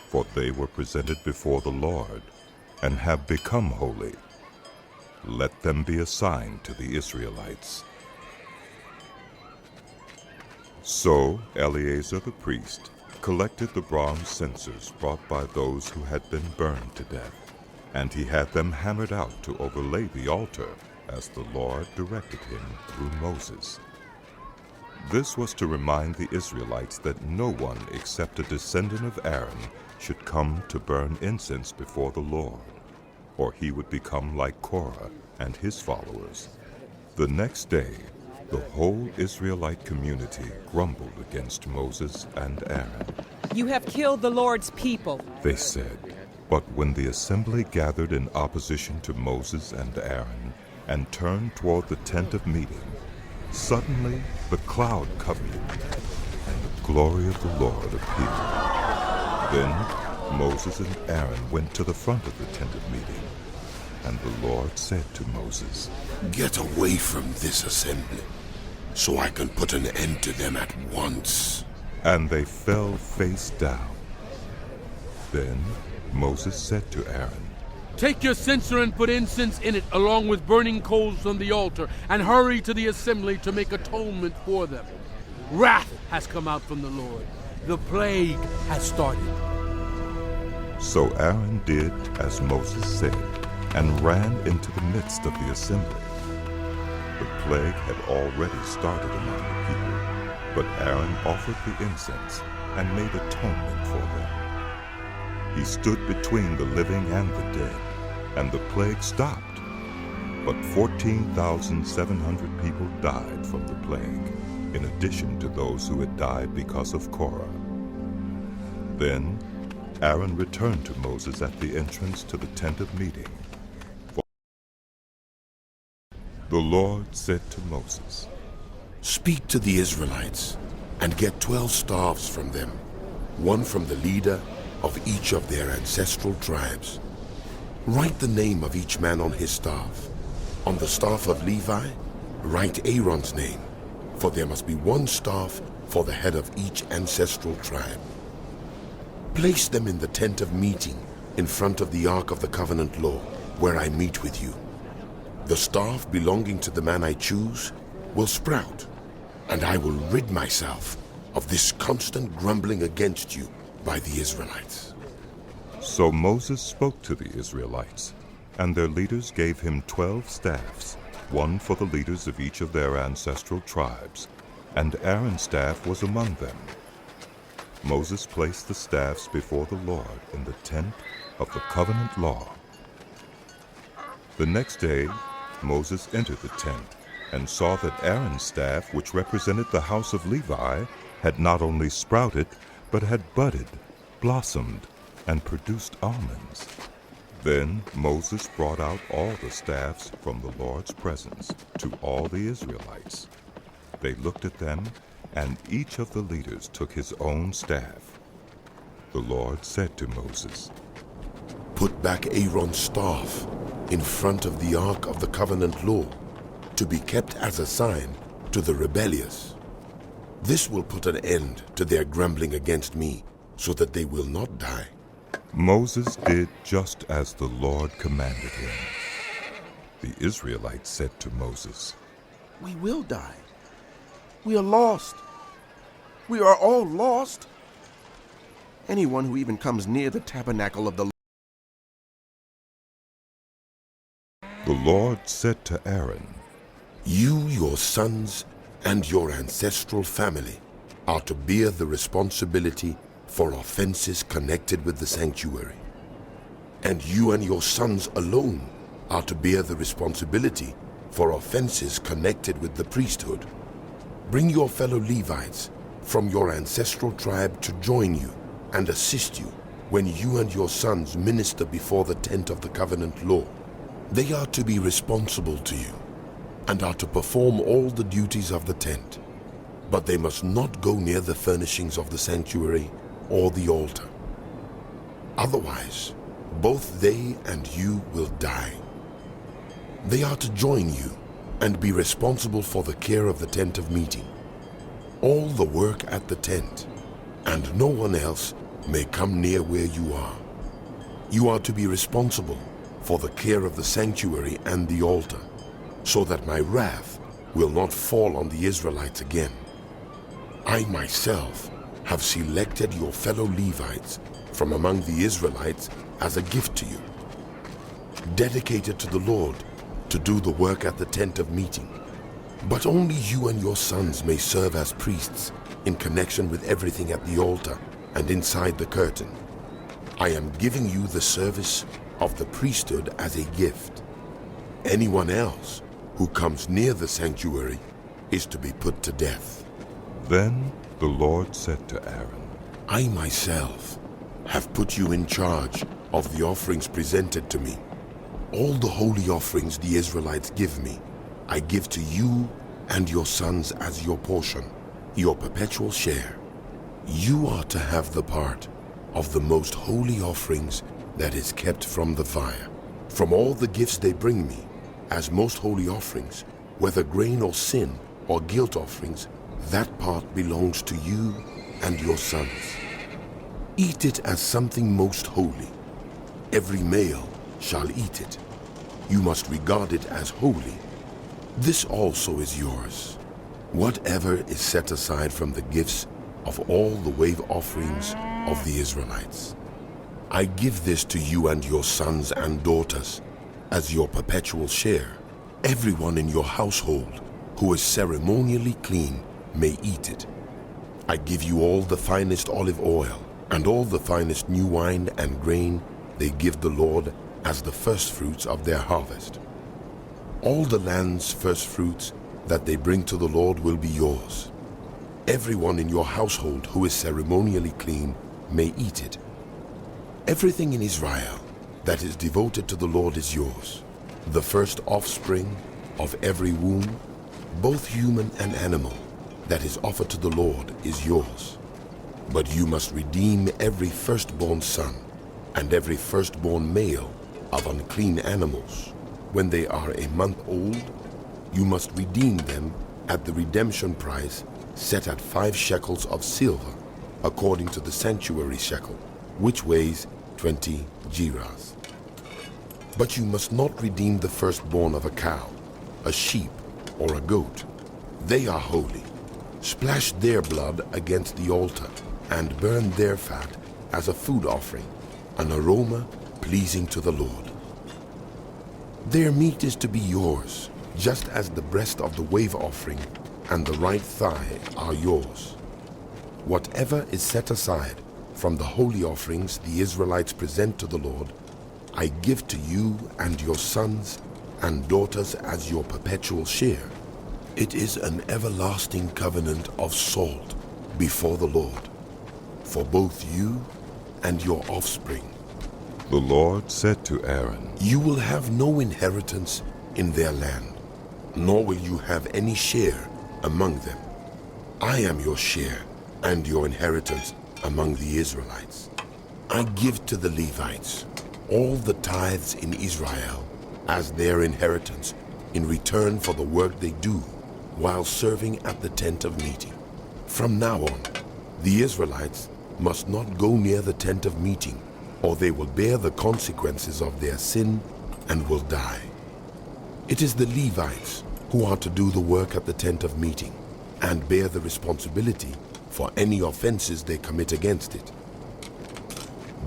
for they were presented before the Lord and have become holy. Let them be a sign to the Israelites." So Eleazar the priest collected the bronze censers brought by those who had been burned to death, and he had them hammered out to overlay the altar, as the Lord directed him through Moses. This was to remind the Israelites that no one except a descendant of Aaron should come to burn incense before the Lord, or he would become like Korah and his followers. The next day, the whole Israelite community grumbled against Moses and Aaron. You have killed the Lord's people, they said. But when the assembly gathered in opposition to Moses and Aaron and turned toward the tent of meeting, suddenly the cloud covered it, and the glory of the Lord appeared. Then Moses and Aaron went to the front of the tent of meeting, and the Lord said to Moses, "Get away from this assembly, so I can put an end to them at once." And they fell face down. Then Moses said to Aaron, "Take your censer and put incense in it along with burning coals from the altar, and hurry to the assembly to make atonement for them. Wrath has come out from the Lord. The plague has started." So Aaron did as Moses said, and ran into the midst of the assembly. The plague had already started among the people, but Aaron offered the incense and made atonement for them. He stood between the living and the dead, and the plague stopped. But 14,700 people died from the plague, in addition to those who had died because of Korah. Then Aaron returned to Moses at the entrance to the tent of meeting. The Lord said to Moses, "Speak to the Israelites and get 12 staffs from them, one from the leader of each of their ancestral tribes. Write the name of each man on his staff. On the staff of Levi, write Aaron's name, for there must be one staff for the head of each ancestral tribe. Place them in the tent of meeting in front of the Ark of the Covenant law, where I meet with you. The staff belonging to the man I choose will sprout, and I will rid myself of this constant grumbling against you by the Israelites." So Moses spoke to the Israelites, and their leaders gave him 12 staffs, one for the leaders of each of their ancestral tribes, and Aaron's staff was among them. Moses placed the staffs before the Lord in the tent of the covenant law. The next day, Moses entered the tent and saw that Aaron's staff, which represented the house of Levi, had not only sprouted, but had budded, blossomed, and produced almonds. Then Moses brought out all the staffs from the Lord's presence to all the Israelites. They looked at them, and each of the leaders took his own staff. The Lord said to Moses, "Put back Aaron's staff in front of the Ark of the Covenant law, to be kept as a sign to the rebellious. This will put an end to their grumbling against me, so that they will not die." Moses did just as the Lord commanded him. The Israelites said to Moses, "We will die. We are lost. We are all lost. Anyone who even comes near the tabernacle of the Lord." The Lord said to Aaron, "You, your sons, and your ancestral family are to bear the responsibility for offenses connected with the sanctuary. And you and your sons alone are to bear the responsibility for offenses connected with the priesthood. Bring your fellow Levites from your ancestral tribe to join you and assist you when you and your sons minister before the tent of the covenant law. They are to be responsible to you and are to perform all the duties of the tent, but they must not go near the furnishings of the sanctuary or the altar. Otherwise, both they and you will die. They are to join you and be responsible for the care of the tent of meeting. All the work at the tent, and no one else may come near where you are. You are to be responsible for the care of the sanctuary and the altar, so that my wrath will not fall on the Israelites again. I myself have selected your fellow Levites from among the Israelites as a gift to you, dedicated to the Lord to do the work at the tent of meeting. But only you and your sons may serve as priests in connection with everything at the altar and inside the curtain. I am giving you the service of the priesthood as a gift. Anyone else who comes near the sanctuary is to be put to death." Then the Lord said to Aaron, I myself have put you in charge of the offerings presented to me. All the holy offerings the Israelites give me, I give to you and your sons as your portion, your perpetual share. You are to have the part of the most holy offerings that is kept from the fire. From all the gifts they bring me, as most holy offerings, whether grain or sin or guilt offerings, that part belongs to you and your sons. Eat it as something most holy. Every male shall eat it. You must regard it as holy. This also is yours. Whatever is set aside from the gifts of all the wave offerings of the Israelites. I give this to you and your sons and daughters as your perpetual share. Everyone in your household who is ceremonially clean may eat it. I give you all the finest olive oil and all the finest new wine and grain they give the Lord as the firstfruits of their harvest. All the land's firstfruits that they bring to the Lord will be yours. Everyone in your household who is ceremonially clean may eat it. Everything in Israel that is devoted to the Lord is yours. The first offspring of every womb, both human and animal, that is offered to the Lord is yours. But you must redeem every firstborn son and every firstborn male of unclean animals. When they are a month old, you must redeem them at the redemption price set at 5 shekels of silver, according to the sanctuary shekel, which weighs 20 gerahs. But you must not redeem the firstborn of a cow, a sheep, or a goat. They are holy. Splash their blood against the altar and burn their fat as a food offering, an aroma pleasing to the Lord. Their meat is to be yours, just as the breast of the wave offering and the right thigh are yours. Whatever is set aside from the holy offerings the Israelites present to the Lord, I give to you and your sons and daughters as your perpetual share. It is an everlasting covenant of salt before the Lord, for both you and your offspring. The Lord said to Aaron, You will have no inheritance in their land, nor will you have any share among them. I am your share and your inheritance among the Israelites. I give to the Levites all the tithes in Israel as their inheritance in return for the work they do while serving at the tent of meeting. From now on, the Israelites must not go near the tent of meeting, or they will bear the consequences of their sin and will die. It is the Levites who are to do the work at the tent of meeting and bear the responsibility for any offenses they commit against it.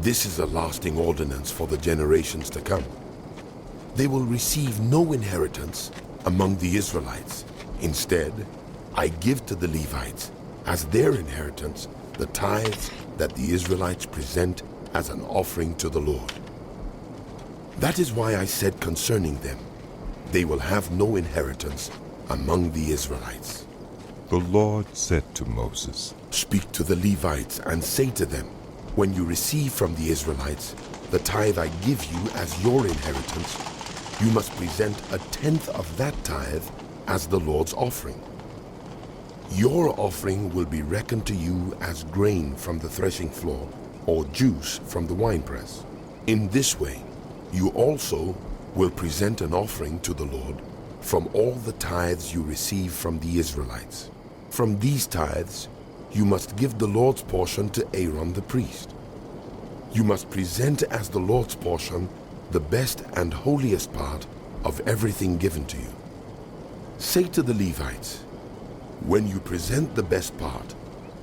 This is a lasting ordinance for the generations to come. They will receive no inheritance among the Israelites. Instead, I give to the Levites as their inheritance the tithes that the Israelites present as an offering to the Lord. That is why I said concerning them, they will have no inheritance among the Israelites. The Lord said to Moses, Speak to the Levites and say to them, When you receive from the Israelites the tithe I give you as your inheritance, you must present 1/10 of that tithe as the Lord's offering. Your offering will be reckoned to you as grain from the threshing floor or juice from the winepress. In this way, you also will present an offering to the Lord from all the tithes you receive from the Israelites. From these tithes, you must give the Lord's portion to Aaron the priest. You must present as the Lord's portion the best and holiest part of everything given to you. Say to the Levites, when you present the best part,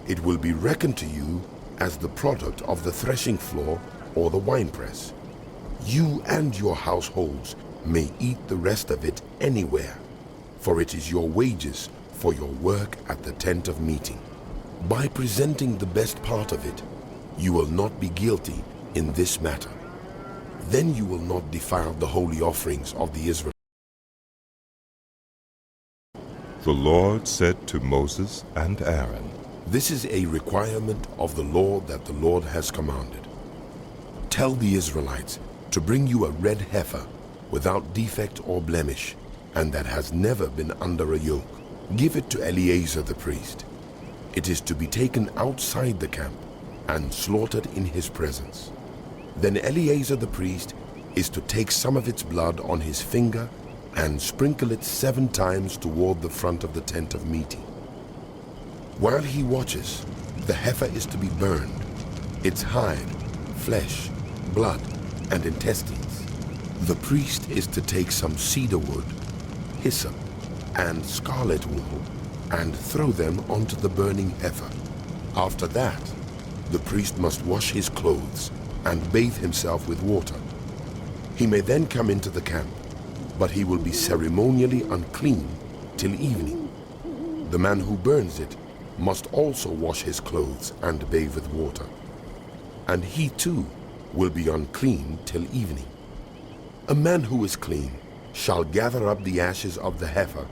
it will be reckoned to you as the product of the threshing floor or the winepress. You and your households may eat the rest of it anywhere, for it is your wages for your work at the tent of meeting. By presenting the best part of it, you will not be guilty in this matter. Then you will not defile the holy offerings of the Israelites. The Lord said to Moses and Aaron, This is a requirement of the law that the Lord has commanded. Tell the Israelites to bring you a red heifer without defect or blemish, and that has never been under a yoke. Give it to Eleazar the priest. It is to be taken outside the camp and slaughtered in his presence. Then Eleazar the priest is to take some of its blood on his finger and sprinkle it 7 times toward the front of the tent of meeting. While he watches, the heifer is to be burned, its hide, flesh, blood, and intestines. The priest is to take some cedar wood, hyssop, and scarlet wool and throw them onto the burning heifer. After that, the priest must wash his clothes and bathe himself with water. He may then come into the camp, but he will be ceremonially unclean till evening. The man who burns it must also wash his clothes and bathe with water, and he too will be unclean till evening. A man who is clean shall gather up the ashes of the heifer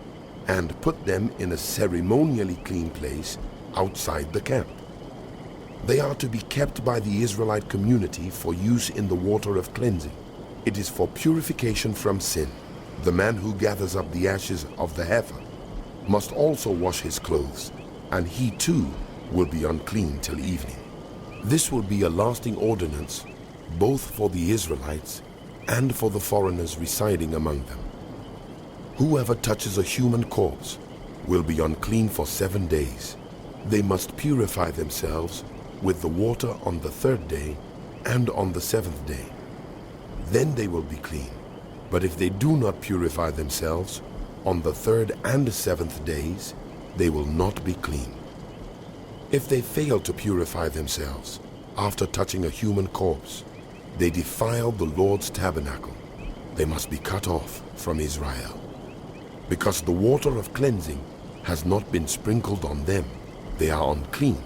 and put them in a ceremonially clean place outside the camp. They are to be kept by the Israelite community for use in the water of cleansing. It is for purification from sin. The man who gathers up the ashes of the heifer must also wash his clothes, and he too will be unclean till evening. This will be a lasting ordinance both for the Israelites and for the foreigners residing among them. Whoever touches a human corpse will be unclean for 7 days. They must purify themselves with the water on the 3rd day and on the 7th day. Then they will be clean. But if they do not purify themselves on the 3rd and 7th days, they will not be clean. If they fail to purify themselves after touching a human corpse, they defile the Lord's tabernacle. They must be cut off from Israel. Because the water of cleansing has not been sprinkled on them, they are unclean.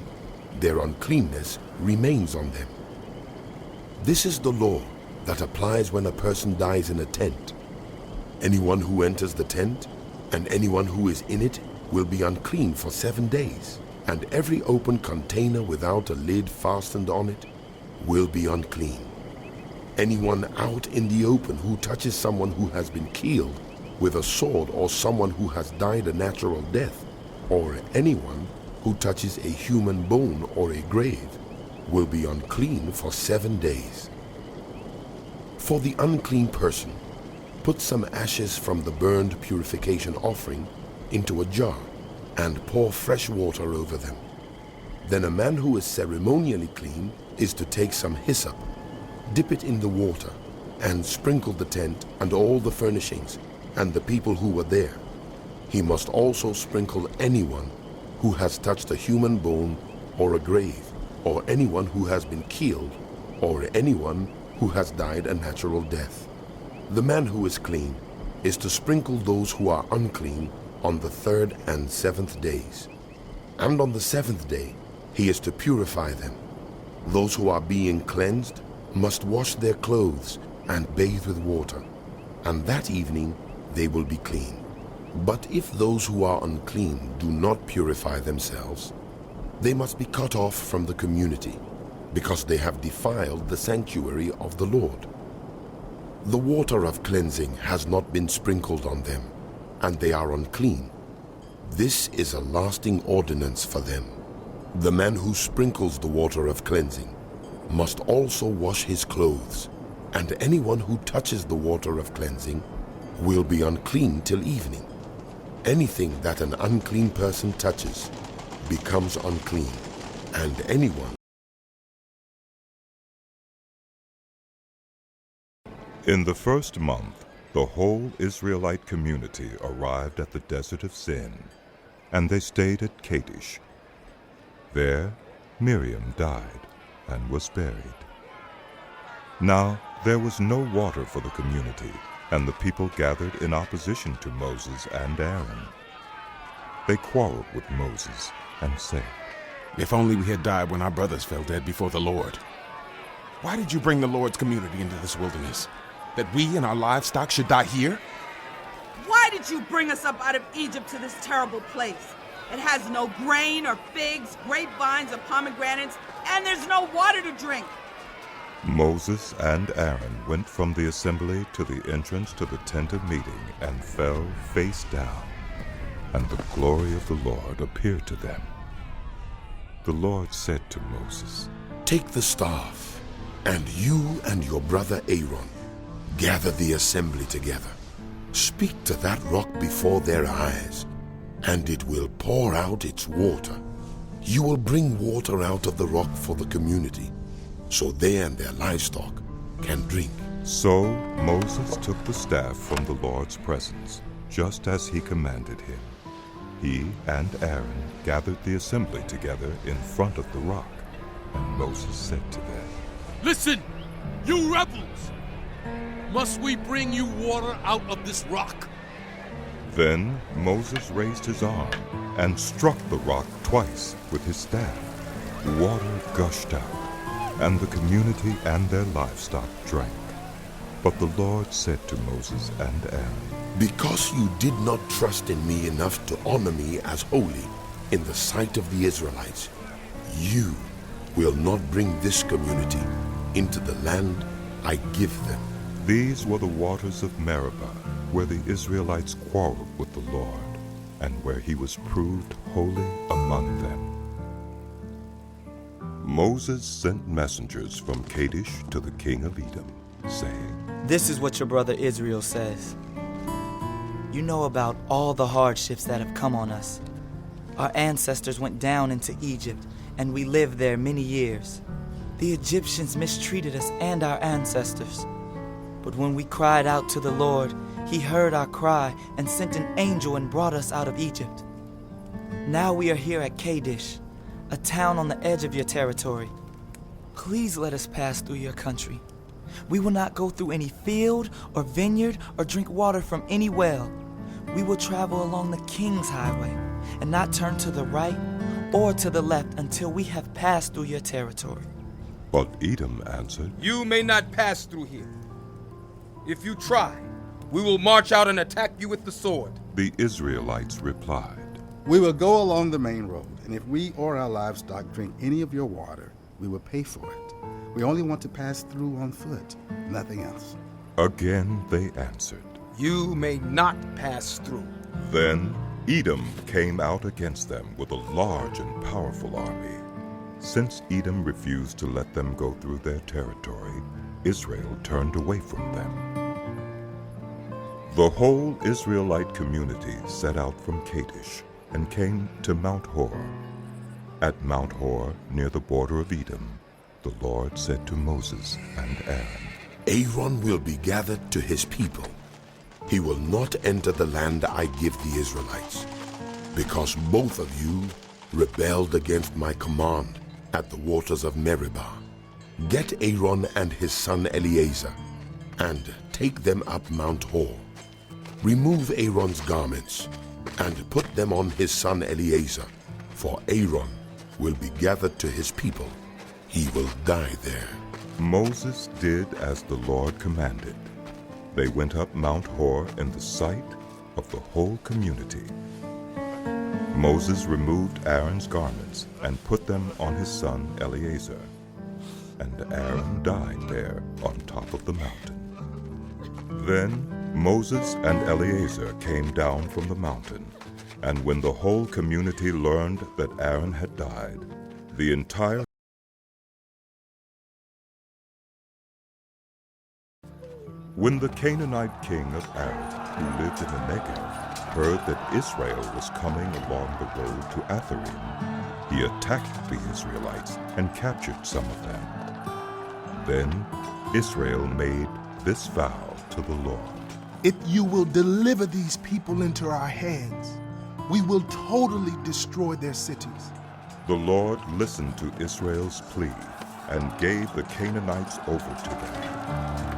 Their uncleanness remains on them. This is the law that applies when a person dies in a tent. Anyone who enters the tent and anyone who is in it will be unclean for 7 days, and every open container without a lid fastened on it will be unclean. Anyone out in the open who touches someone who has been killed with a sword, or someone who has died a natural death, or anyone who touches a human bone or a grave will be unclean for 7 days. For the unclean person, put some ashes from the burned purification offering into a jar and pour fresh water over them. Then a man who is ceremonially clean is to take some hyssop, dip it in the water, and sprinkle the tent and all the furnishings and the people who were there. He must also sprinkle anyone who has touched a human bone or a grave, or anyone who has been killed, or anyone who has died a natural death. The man who is clean is to sprinkle those who are unclean on the 3rd and 7th days. And on the 7th day, he is to purify them. Those who are being cleansed must wash their clothes and bathe with water, and that evening they will be clean. But if those who are unclean do not purify themselves, they must be cut off from the community, because they have defiled the sanctuary of the Lord. The water of cleansing has not been sprinkled on them, and they are unclean. This is a lasting ordinance for them. The man who sprinkles the water of cleansing must also wash his clothes, and anyone who touches the water of cleansing will be unclean till evening. Anything that an unclean person touches becomes unclean, and anyone. In the 1st month, the whole Israelite community arrived at the desert of Sin, and they stayed at Kadesh. There, Miriam died and was buried. Now, there was no water for the community, and the people gathered in opposition to Moses and Aaron. They quarreled with Moses and said, "If only we had died when our brothers fell dead before the Lord. Why did you bring the Lord's community into this wilderness? That we and our livestock should die here? Why did you bring us up out of Egypt to this terrible place? It has no grain or figs, grapevines or pomegranates, and there's no water to drink. Moses and Aaron went from the assembly to the entrance to the tent of meeting and fell face down, and the glory of the Lord appeared to them. The Lord said to Moses, "Take the staff, and you and your brother Aaron gather the assembly together. Speak to that rock before their eyes, and it will pour out its water. You will bring water out of the rock for the community, so they and their livestock can drink." So Moses took the staff from the Lord's presence, just as he commanded him. He and Aaron gathered the assembly together in front of the rock, and Moses said to them, Listen, you rebels! Must we bring you water out of this rock? Then Moses raised his arm and struck the rock twice with his staff. Water gushed out, and the community and their livestock drank. But the Lord said to Moses and Aaron, "Because you did not trust in me enough to honor me as holy in the sight of the Israelites, you will not bring this community into the land I give them." These were the waters of Meribah, where the Israelites quarreled with the Lord, and where he was proved holy among them. Moses sent messengers from Kadesh to the king of Edom, saying, "This is what your brother Israel says. You know about all the hardships that have come on us. Our ancestors went down into Egypt, and we lived there many years. The Egyptians mistreated us and our ancestors. But when we cried out to the Lord, he heard our cry and sent an angel and brought us out of Egypt. Now we are here at Kadesh, a town on the edge of your territory. Please let us pass through your country. We will not go through any field or vineyard or drink water from any well. We will travel along the king's highway and not turn to the right or to the left until we have passed through your territory." But Edom answered, "You may not pass through here. If you try, we will march out and attack you with the sword." The Israelites replied, "We will go along the main road, and if we or our livestock drink any of your water, we will pay for it. We only want to pass through on foot, nothing else." Again they answered, "You may not pass through." Then Edom came out against them with a large and powerful army. Since Edom refused to let them go through their territory, Israel turned away from them. The whole Israelite community set out from Kadesh and came to Mount Hor. At Mount Hor, near the border of Edom, the Lord said to Moses and Aaron, "Aaron will be gathered to his people. He will not enter the land I give the Israelites, because both of you rebelled against my command at the waters of Meribah. Get Aaron and his son Eleazar, and take them up Mount Hor. Remove Aaron's garments, and put them on his son Eleazar, for Aaron will be gathered to his people. He will die there." Moses did as the Lord commanded. They went up Mount Hor in the sight of the whole community. Moses removed Aaron's garments and put them on his son Eleazar, and Aaron died there on top of the mountain. Then Moses and Eleazar came down from the mountain, and when the whole community learned that Aaron had died, the entire When the Canaanite king of Arad, who lived in the Negev, heard that Israel was coming along the road to Atharim, he attacked the Israelites and captured some of them. Then Israel made this vow to the Lord: "If you will deliver these people into our hands, we will totally destroy their cities." The Lord listened to Israel's plea and gave the Canaanites over to them.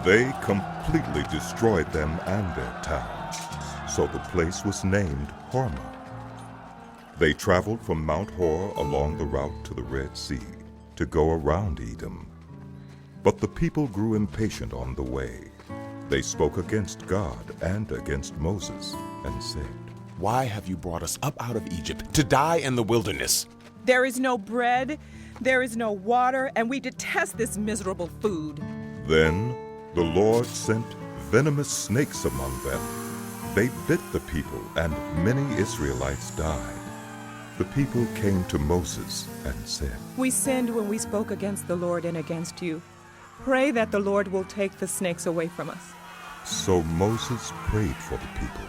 They completely destroyed them and their towns, so the place was named Hormah. They traveled from Mount Hor along the route to the Red Sea to go around Edom. But the people grew impatient on the way. They spoke against God and against Moses and said, Why have you brought us up out of Egypt to die in the wilderness? There is no bread, there is no water, and we detest this miserable food. Then the Lord sent venomous snakes among them. They bit the people, and many Israelites died. The people came to Moses and said, We sinned when we spoke against the Lord and against you. Pray that the Lord will take the snakes away from us. So Moses prayed for the people.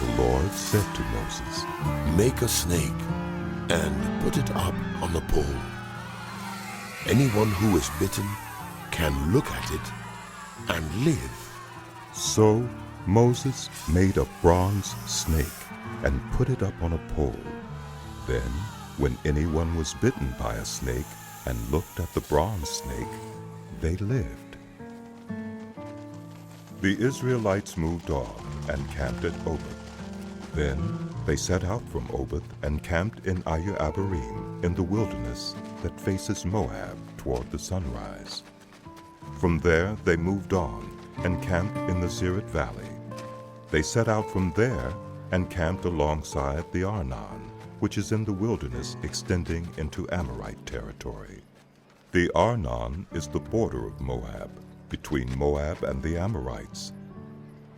The Lord said to Moses, Make a snake and put it up on the pole. Anyone who is bitten can look at it and live. So Moses made a bronze snake and put it up on a pole. Then, when anyone was bitten by a snake and looked at the bronze snake, they lived. The Israelites moved on and camped at Oboth. Then they set out from Oboth and camped in Abarim in the wilderness that faces Moab toward the sunrise. From there they moved on and camped in the Sirat Valley. They set out from there and camped alongside the Arnon, which is in the wilderness extending into Amorite territory. The Arnon is the border of Moab, between Moab and the Amorites.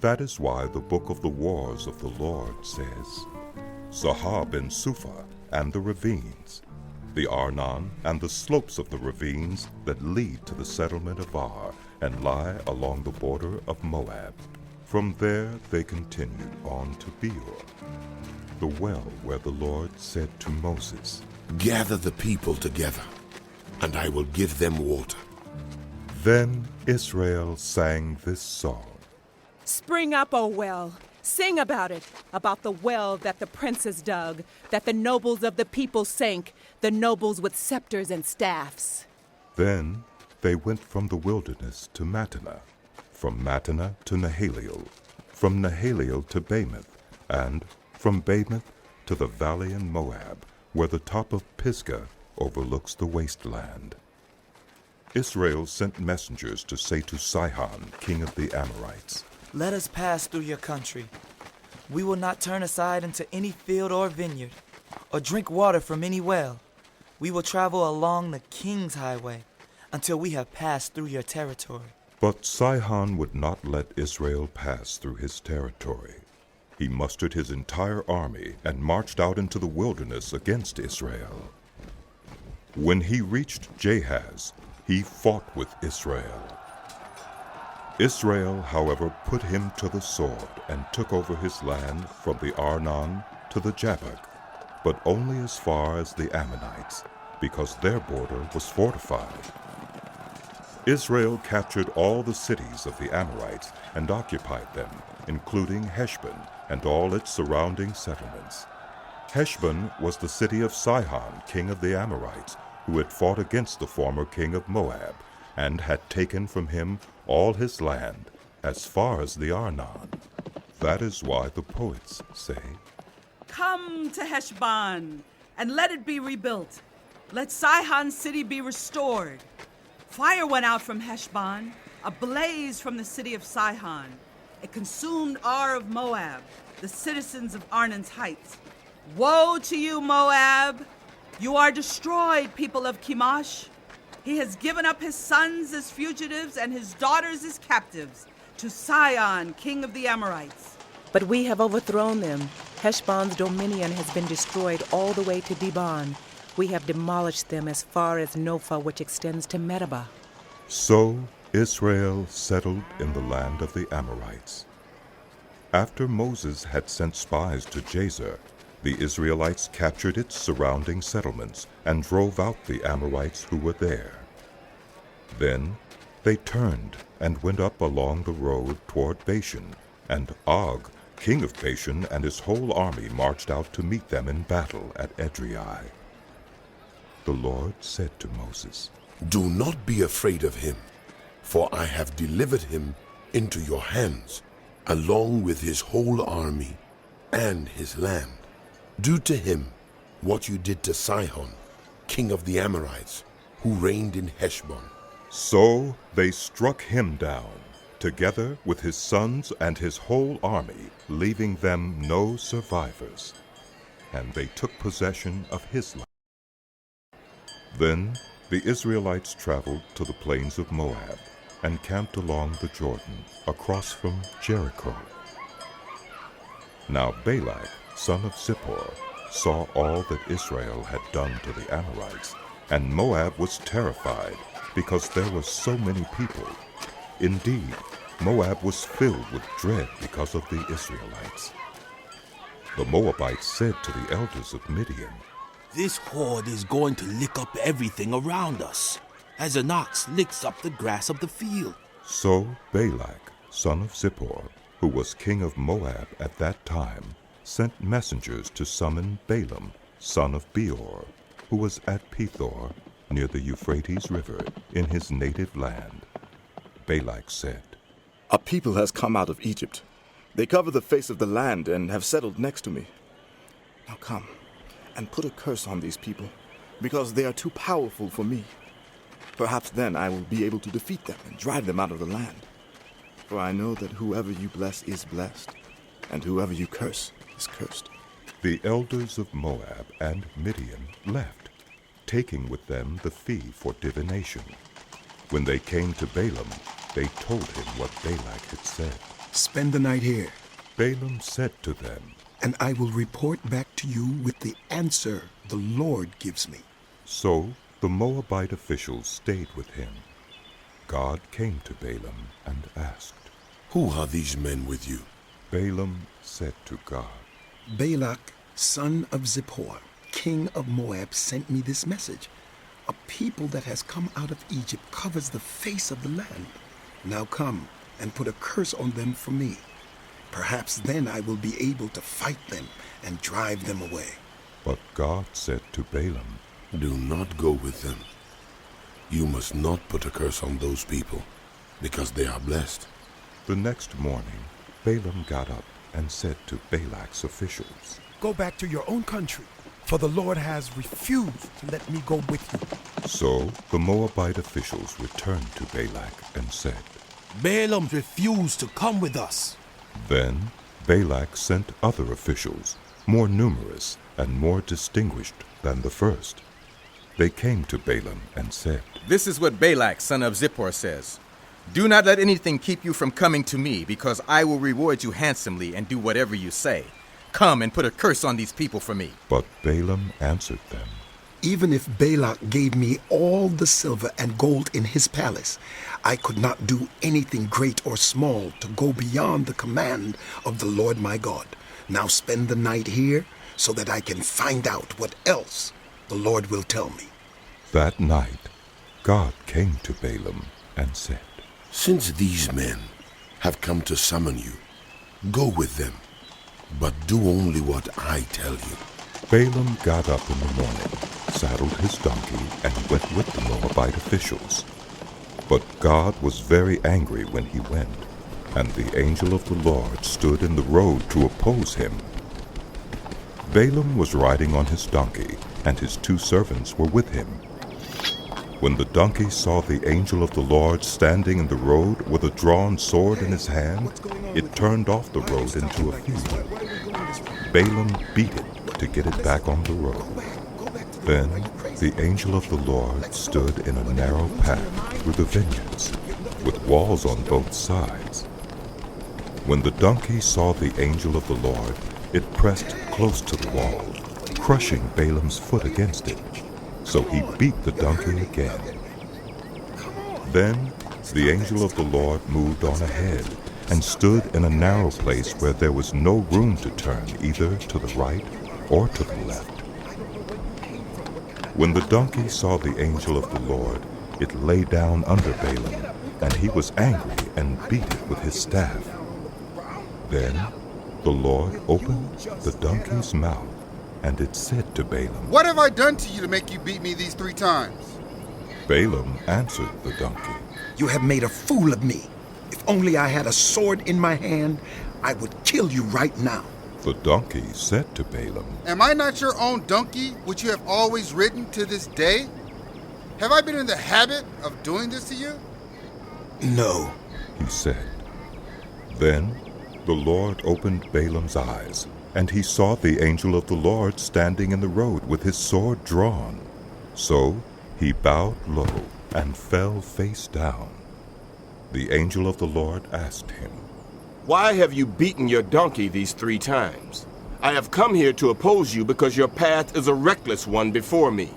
That is why the book of the wars of the Lord says, Zahab and Suphah and the ravines, the Arnon and the slopes of the ravines that lead to the settlement of Ar and lie along the border of Moab. From there they continued on to Beor, the well where the Lord said to Moses, Gather the people together, and I will give them water. Then Israel sang this song. Spring up, O well. Sing about it, about the well that the princes dug, that the nobles of the people sank, the nobles with scepters and staffs. Then they went from the wilderness to Mattanah, from Mattanah to Nahaliel, from Nahaliel to Bamoth, and from Bamoth to the valley in Moab, where the top of Pisgah overlooks the wasteland. Israel sent messengers to say to Sihon, king of the Amorites, Let us pass through your country. We will not turn aside into any field or vineyard, or drink water from any well. We will travel along the king's highway until we have passed through your territory. But Sihon would not let Israel pass through his territory. He mustered his entire army and marched out into the wilderness against Israel. When he reached Jahaz, he fought with Israel. Israel, however, put him to the sword and took over his land from the Arnon to the Jabbok, but only as far as the Ammonites, because their border was fortified. Israel captured all the cities of the Amorites and occupied them, including Heshbon and all its surrounding settlements. Heshbon was the city of Sihon, king of the Amorites, who had fought against the former king of Moab, and had taken from him all his land, as far as the Arnon. That is why the poets say, Come to Heshbon, and let it be rebuilt. Let Sihon's city be restored. Fire went out from Heshbon, a blaze from the city of Sihon. It consumed Ar of Moab, the citizens of Arnon's heights. Woe to you, Moab! You are destroyed, people of Chemosh. He has given up his sons as fugitives and his daughters as captives to Sihon, king of the Amorites. But we have overthrown them. Heshbon's dominion has been destroyed all the way to Dibon. We have demolished them as far as Nophah, which extends to Medeba. So Israel settled in the land of the Amorites. After Moses had sent spies to Jazer, the Israelites captured its surrounding settlements and drove out the Amorites who were there. Then they turned and went up along the road toward Bashan, and Og, king of Bashan, and his whole army marched out to meet them in battle at Edrei. The Lord said to Moses, Do not be afraid of him, for I have delivered him into your hands, along with his whole army and his land. Do to him what you did to Sihon, king of the Amorites, who reigned in Heshbon. So they struck him down, together with his sons and his whole army, leaving them no survivors. And they took possession of his land. Then the Israelites traveled to the plains of Moab and camped along the Jordan, across from Jericho. Now Balak, son of Zippor, saw all that Israel had done to the Amorites, and Moab was terrified, because there were so many people. Indeed, Moab was filled with dread because of the Israelites. The Moabites said to the elders of Midian, "This horde is going to lick up everything around us, as an ox licks up the grass of the field." So Balak, son of Zippor, who was king of Moab at that time, sent messengers to summon Balaam, son of Beor, who was at Pethor, near the Euphrates River, in his native land. Balak said, "A people has come out of Egypt. They cover the face of the land and have settled next to me. Now come and put a curse on these people, because they are too powerful for me. Perhaps then I will be able to defeat them and drive them out of the land. For I know that whoever you bless is blessed, and whoever you curse is cursed." The elders of Moab and Midian left, taking with them the fee for divination. When they came to Balaam, they told him what Balak had said. "Spend the night here." Balaam said to them, "And I will report back to you with the answer the Lord gives me." So the Moabite officials stayed with him. God came to Balaam and asked, "Who are these men with you?" Balaam said to God, "Balak, son of Zippor, king of Moab, sent me this message. A people that has come out of Egypt covers the face of the land. Now come and put a curse on them for me. Perhaps then I will be able to fight them and drive them away." But God said to Balaam, "Do not go with them. You must not put a curse on those people, because they are blessed." The next morning, Balaam got up and said to Balak's officials, "Go back to your own country, for the Lord has refused to let me go with you." So the Moabite officials returned to Balak and said, "Balaam refused to come with us." Then Balak sent other officials, more numerous and more distinguished than the first. They came to Balaam and said, "This is what Balak, son of Zippor, says. Do not let anything keep you from coming to me, because I will reward you handsomely and do whatever you say. Come and put a curse on these people for me." But Balaam answered them, "Even if Balak gave me all the silver and gold in his palace, I could not do anything great or small to go beyond the command of the Lord my God. Now spend the night here so that I can find out what else the Lord will tell me." That night, God came to Balaam and said, "Since these men have come to summon you, go with them, but do only what I tell you." Balaam got up in the morning, saddled his donkey, and went with the Moabite officials. But God was very angry when he went, and the angel of the Lord stood in the road to oppose him. Balaam was riding on his donkey, and his 2 servants were with him. When the donkey saw the angel of the Lord standing in the road with a drawn sword in his hand, it turned off the road into a field. Balaam beat it to get it back on the road. Then the angel of the Lord stood in a narrow path through the vineyards, with walls on both sides. When the donkey saw the angel of the Lord, it pressed close to the wall, crushing Balaam's foot against it. So he beat the donkey again. Then the angel of the Lord moved on ahead and stood in a narrow place where there was no room to turn either to the right or to the left. When the donkey saw the angel of the Lord, it lay down under Balaam, and he was angry and beat it with his staff. Then the Lord opened the donkey's mouth, and it said to Balaam, "What have I done to you to make you beat me these 3 times?" Balaam answered the donkey, "You have made a fool of me. If only I had a sword in my hand, I would kill you right now." The donkey said to Balaam, "Am I not your own donkey, which you have always ridden to this day? Have I been in the habit of doing this to you?" "No," he said. Then the Lord opened Balaam's eyes, and he saw the angel of the Lord standing in the road with his sword drawn. So he bowed low and fell face down. The angel of the Lord asked him, "Why have you beaten your donkey these 3 times? I have come here to oppose you because your path is a reckless one before me.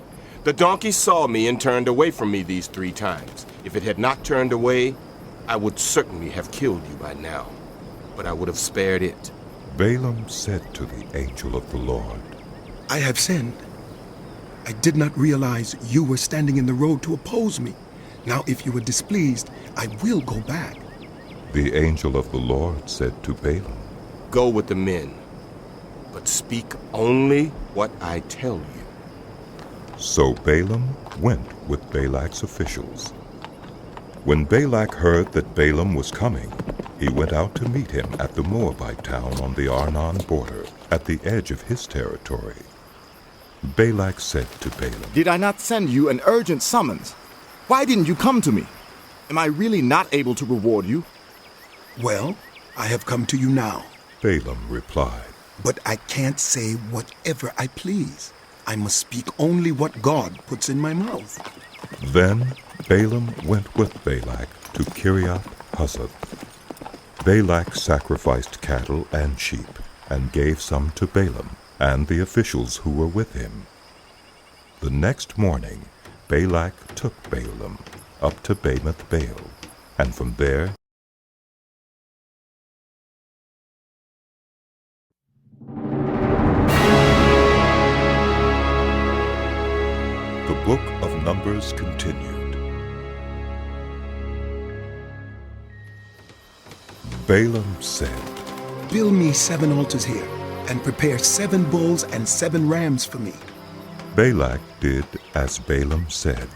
The donkey saw me and turned away from me these 3 times. If it had not turned away, I would certainly have killed you by now, but I would have spared it." Balaam said to the angel of the Lord, I have sinned. I did not realize you were standing in the road to oppose me. Now, if you are displeased, I will go back. The angel of the Lord said to Balaam, "Go with the men, but speak only what I tell you." So Balaam went with Balak's officials. When Balak heard that Balaam was coming, he went out to meet him at the Moabite town on the Arnon border, at the edge of his territory. Balak said to Balaam, "Did I not send you an urgent summons? Why didn't you come to me? Am I really not able to reward you?" Well, I have come to you now. Balaam replied, "But I can't say whatever I please. I must speak only what God puts in my mouth." Then Balaam went with Balak to Kiriath Huzoth. Balak sacrificed cattle and sheep, and gave some to Balaam and the officials who were with him. The next morning Balak took Balaam up to Bamoth Baal, and from there the book of Numbers continued. Balaam said, "Build me 7 altars here, and prepare 7 bulls and 7 rams for me." Balak did as Balaam said,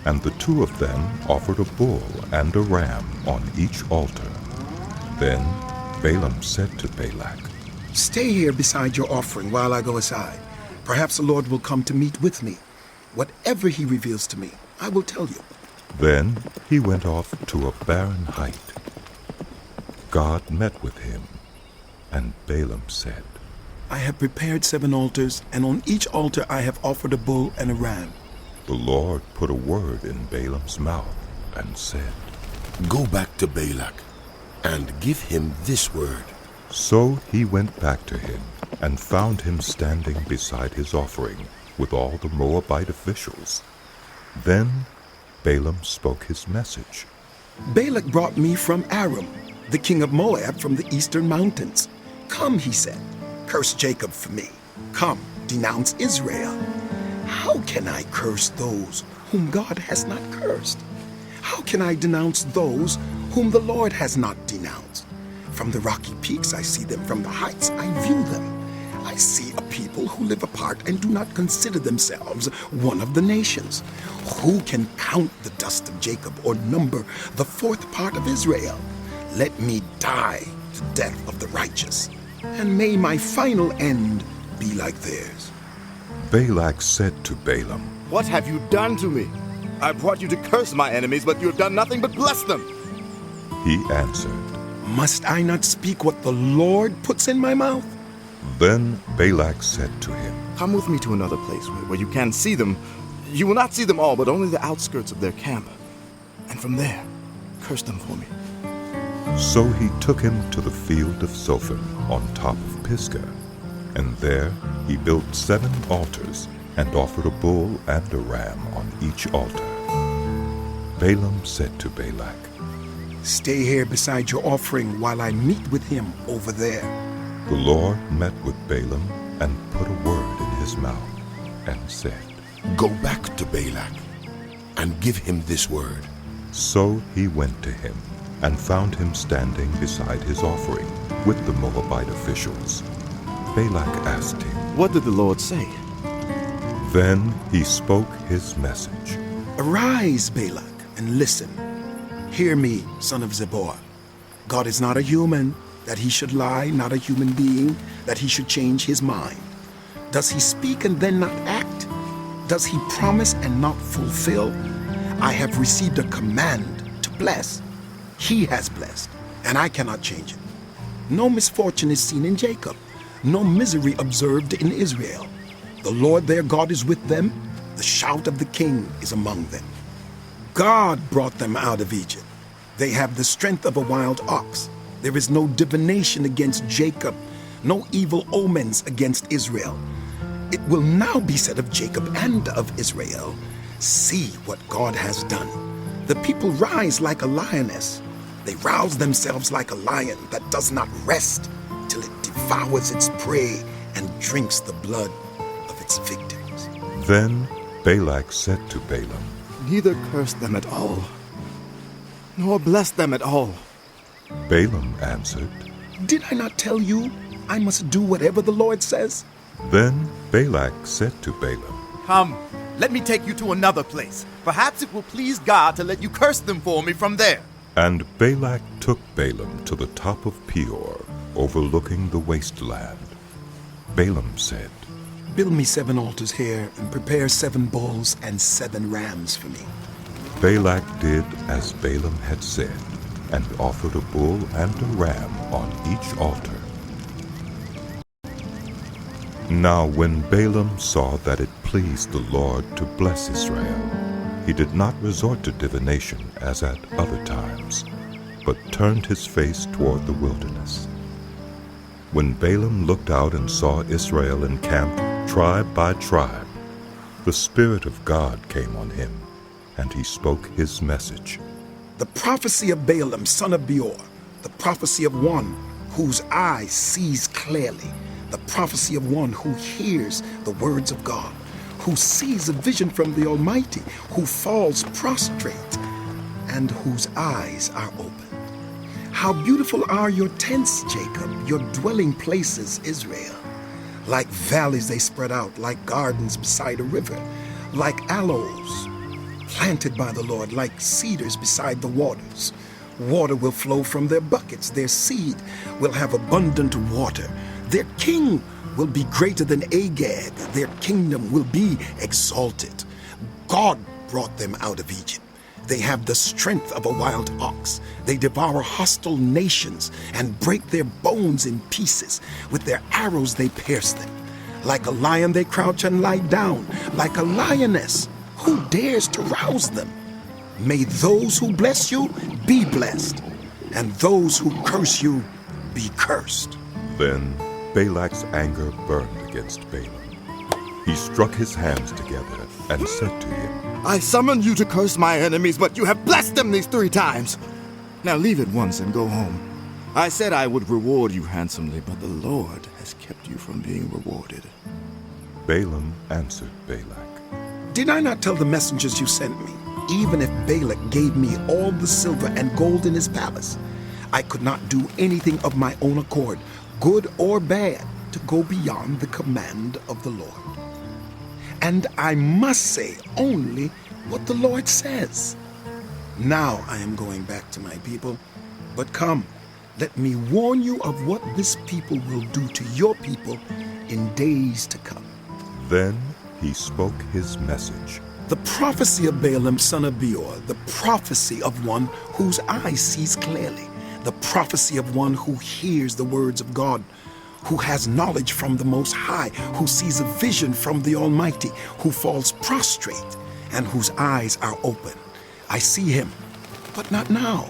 and the 2 of them offered a bull and a ram on each altar. Then Balaam said to Balak, "Stay here beside your offering while I go aside. Perhaps the Lord will come to meet with me. Whatever he reveals to me, I will tell you." Then he went off to a barren height. God met with him, and Balaam said, "I have prepared 7 altars, and on each altar I have offered a bull and a ram." The Lord put a word in Balaam's mouth and said, "Go back to Balak and give him this word." So he went back to him and found him standing beside his offering with all the Moabite officials. Then Balaam spoke his message. "Balak brought me from Aram, the king of Moab from the eastern mountains. Come, he said, curse Jacob for me. Come, denounce Israel. How can I curse those whom God has not cursed? How can I denounce those whom the Lord has not denounced? From the rocky peaks I see them, from the heights I view them. I see a people who live apart and do not consider themselves one of the nations. Who can count the dust of Jacob or number the 4th part of Israel? Let me die the death of the righteous, and may my final end be like theirs." Balak said to Balaam, "What have you done to me? I brought you to curse my enemies, but you have done nothing but bless them." He answered, "Must I not speak what the Lord puts in my mouth?" Then Balak said to him, "Come with me to another place where you can see them. You will not see them all, but only the outskirts of their camp. And from there, curse them for me." So he took him to the field of Zophim on top of Pisgah, and there he built 7 altars and offered a bull and a ram on each altar. Balaam said to Balak, "Stay here beside your offering while I meet with him over there." The Lord met with Balaam and put a word in his mouth and said, "Go back to Balak and give him this word." So he went to him and found him standing beside his offering with the Moabite officials. Balak asked him, "What did the Lord say?" Then he spoke his message. "Arise, Balak, and listen. Hear me, son of Zippor. God is not a human, that he should lie, not a human being, that he should change his mind. Does he speak and then not act? Does he promise and not fulfill? I have received a command to bless. He has blessed, and I cannot change it. No misfortune is seen in Jacob, no misery observed in Israel. The Lord their God is with them, the shout of the king is among them. God brought them out of Egypt. They have the strength of a wild ox. There is no divination against Jacob, no evil omens against Israel. It will now be said of Jacob and of Israel, see what God has done. The people rise like a lioness. They rouse themselves like a lion that does not rest till it devours its prey and drinks the blood of its victims. Then Balak said to Balaam, Neither curse them at all, nor bless them at all. Balaam answered, Did I not tell you I must do whatever the Lord says? Then Balak said to Balaam, Come, let me take you to another place. Perhaps it will please God to let you curse them for me from there. And Balak took Balaam to the top of Peor, overlooking the wasteland. Balaam said, Build me 7 altars here and prepare 7 bulls and 7 rams for me. Balak did as Balaam had said, and offered a bull and a ram on each altar. Now when Balaam saw that it pleased the Lord to bless Israel, he did not resort to divination as at other times, but turned his face toward the wilderness. When Balaam looked out and saw Israel encamped tribe by tribe, the Spirit of God came on him, and he spoke his message. The prophecy of Balaam, son of Beor, the prophecy of one whose eye sees clearly, the prophecy of one who hears the words of God, who sees a vision from the Almighty, who falls prostrate, and whose eyes are open. How beautiful are your tents, Jacob, your dwelling places, Israel. Like valleys they spread out, like gardens beside a river, like aloes planted by the Lord, like cedars beside the waters. Water will flow from their buckets, their seed will have abundant water. Their king will be greater than Agag, their kingdom will be exalted. God brought them out of Egypt. They have the strength of a wild ox. They devour hostile nations and break their bones in pieces. With their arrows they pierce them. Like a lion they crouch and lie down. Like a lioness, who dares to rouse them? May those who bless you be blessed, and those who curse you be cursed. Then Balak's anger burned against Balaam. He struck his hands together and said to him, I summoned you to curse my enemies, but you have blessed them these 3 times. Now leave at once and go home. I said I would reward you handsomely, but the Lord has kept you from being rewarded. Balaam answered Balak, Did I not tell the messengers you sent me? Even if Balak gave me all the silver and gold in his palace, I could not do anything of my own accord, good or bad, to go beyond the command of the Lord. And I must say only what the Lord says. Now I am going back to my people, but come, let me warn you of what this people will do to your people in days to come. Then he spoke his message. The prophecy of Balaam, son of Beor, the prophecy of one whose eye sees clearly, the prophecy of one who hears the words of God, who has knowledge from the Most High, who sees a vision from the Almighty, who falls prostrate, and whose eyes are open. I see him, but not now.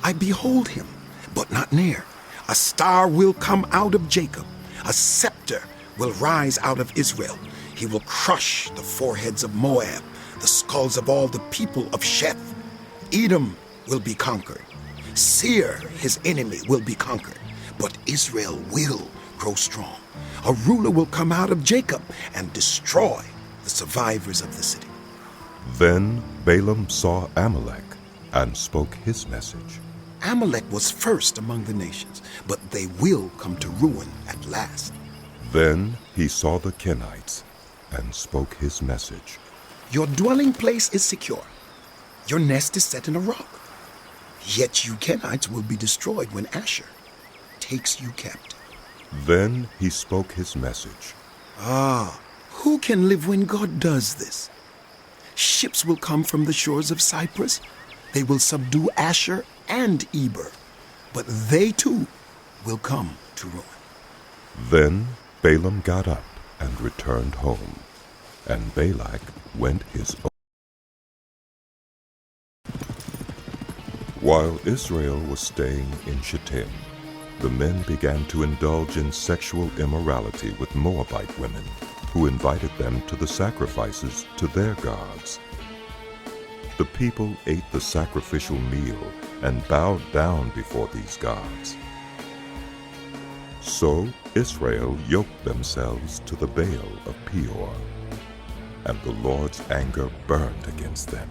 I behold him, but not near. A star will come out of Jacob. A scepter will rise out of Israel. He will crush the foreheads of Moab, the skulls of all the people of Sheth. Edom will be conquered. Seir, his enemy, will be conquered. But Israel will grow strong. A ruler will come out of Jacob and destroy the survivors of the city. Then Balaam saw Amalek and spoke his message. Amalek was first among the nations, but they will come to ruin at last. Then he saw the Kenites and spoke his message. Your dwelling place is secure. Your nest is set in a rock. Yet you Kenites will be destroyed when Asher takes you captive. Then he spoke his message. Who can live when God does this? Ships will come from the shores of Cyprus. They will subdue Asher and Eber, but they too will come to ruin. Then Balaam got up and returned home, and Balak went his own. While Israel was staying in Shittim, the men began to indulge in sexual immorality with Moabite women, who invited them to the sacrifices to their gods. The people ate the sacrificial meal and bowed down before these gods. So Israel yoked themselves to the Baal of Peor, and the Lord's anger burned against them.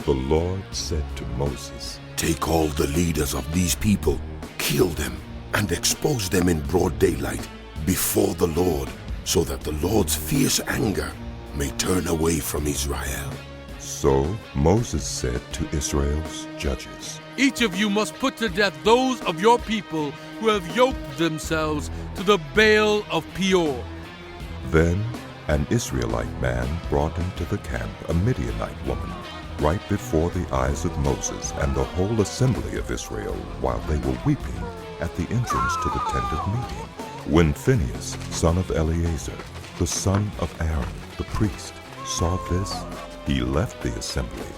The Lord said to Moses, "Take all the leaders of these people, kill them, and expose them in broad daylight before the Lord, so that the Lord's fierce anger may turn away from Israel." So Moses said to Israel's judges, "Each of you must put to death those of your people who have yoked themselves to the Baal of Peor." Then an Israelite man brought into the camp a Midianite woman, right before the eyes of Moses and the whole assembly of Israel, while they were weeping at the entrance to the tent of meeting. When Phinehas, son of Eleazar, the son of Aaron, the priest, saw this, he left the assembly,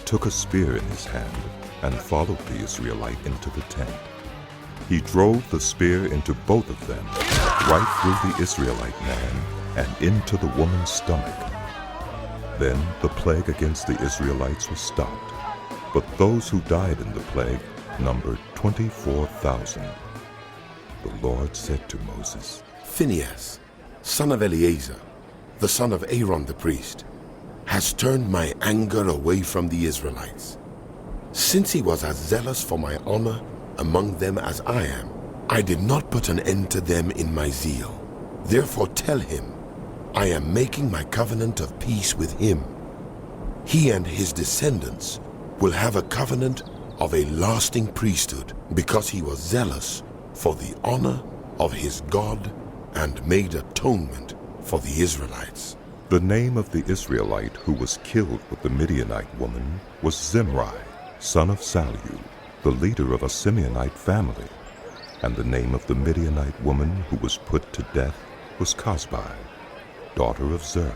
took a spear in his hand, and followed the Israelite into the tent. He drove the spear into both of them, right through the Israelite man and into the woman's stomach. Then the plague against the Israelites was stopped, but those who died in the plague numbered 24,000. The Lord said to Moses, "Phinehas, son of Eleazar, the son of Aaron the priest, has turned my anger away from the Israelites. Since he was as zealous for my honor among them as I am, I did not put an end to them in my zeal. Therefore tell him, I am making my covenant of peace with him. He and his descendants will have a covenant of a lasting priesthood, because he was zealous for the honor of his God and made atonement for the Israelites." The name of the Israelite who was killed with the Midianite woman was Zimri, son of Salu, the leader of a Simeonite family. And the name of the Midianite woman who was put to death was Cosbi, daughter of Zer,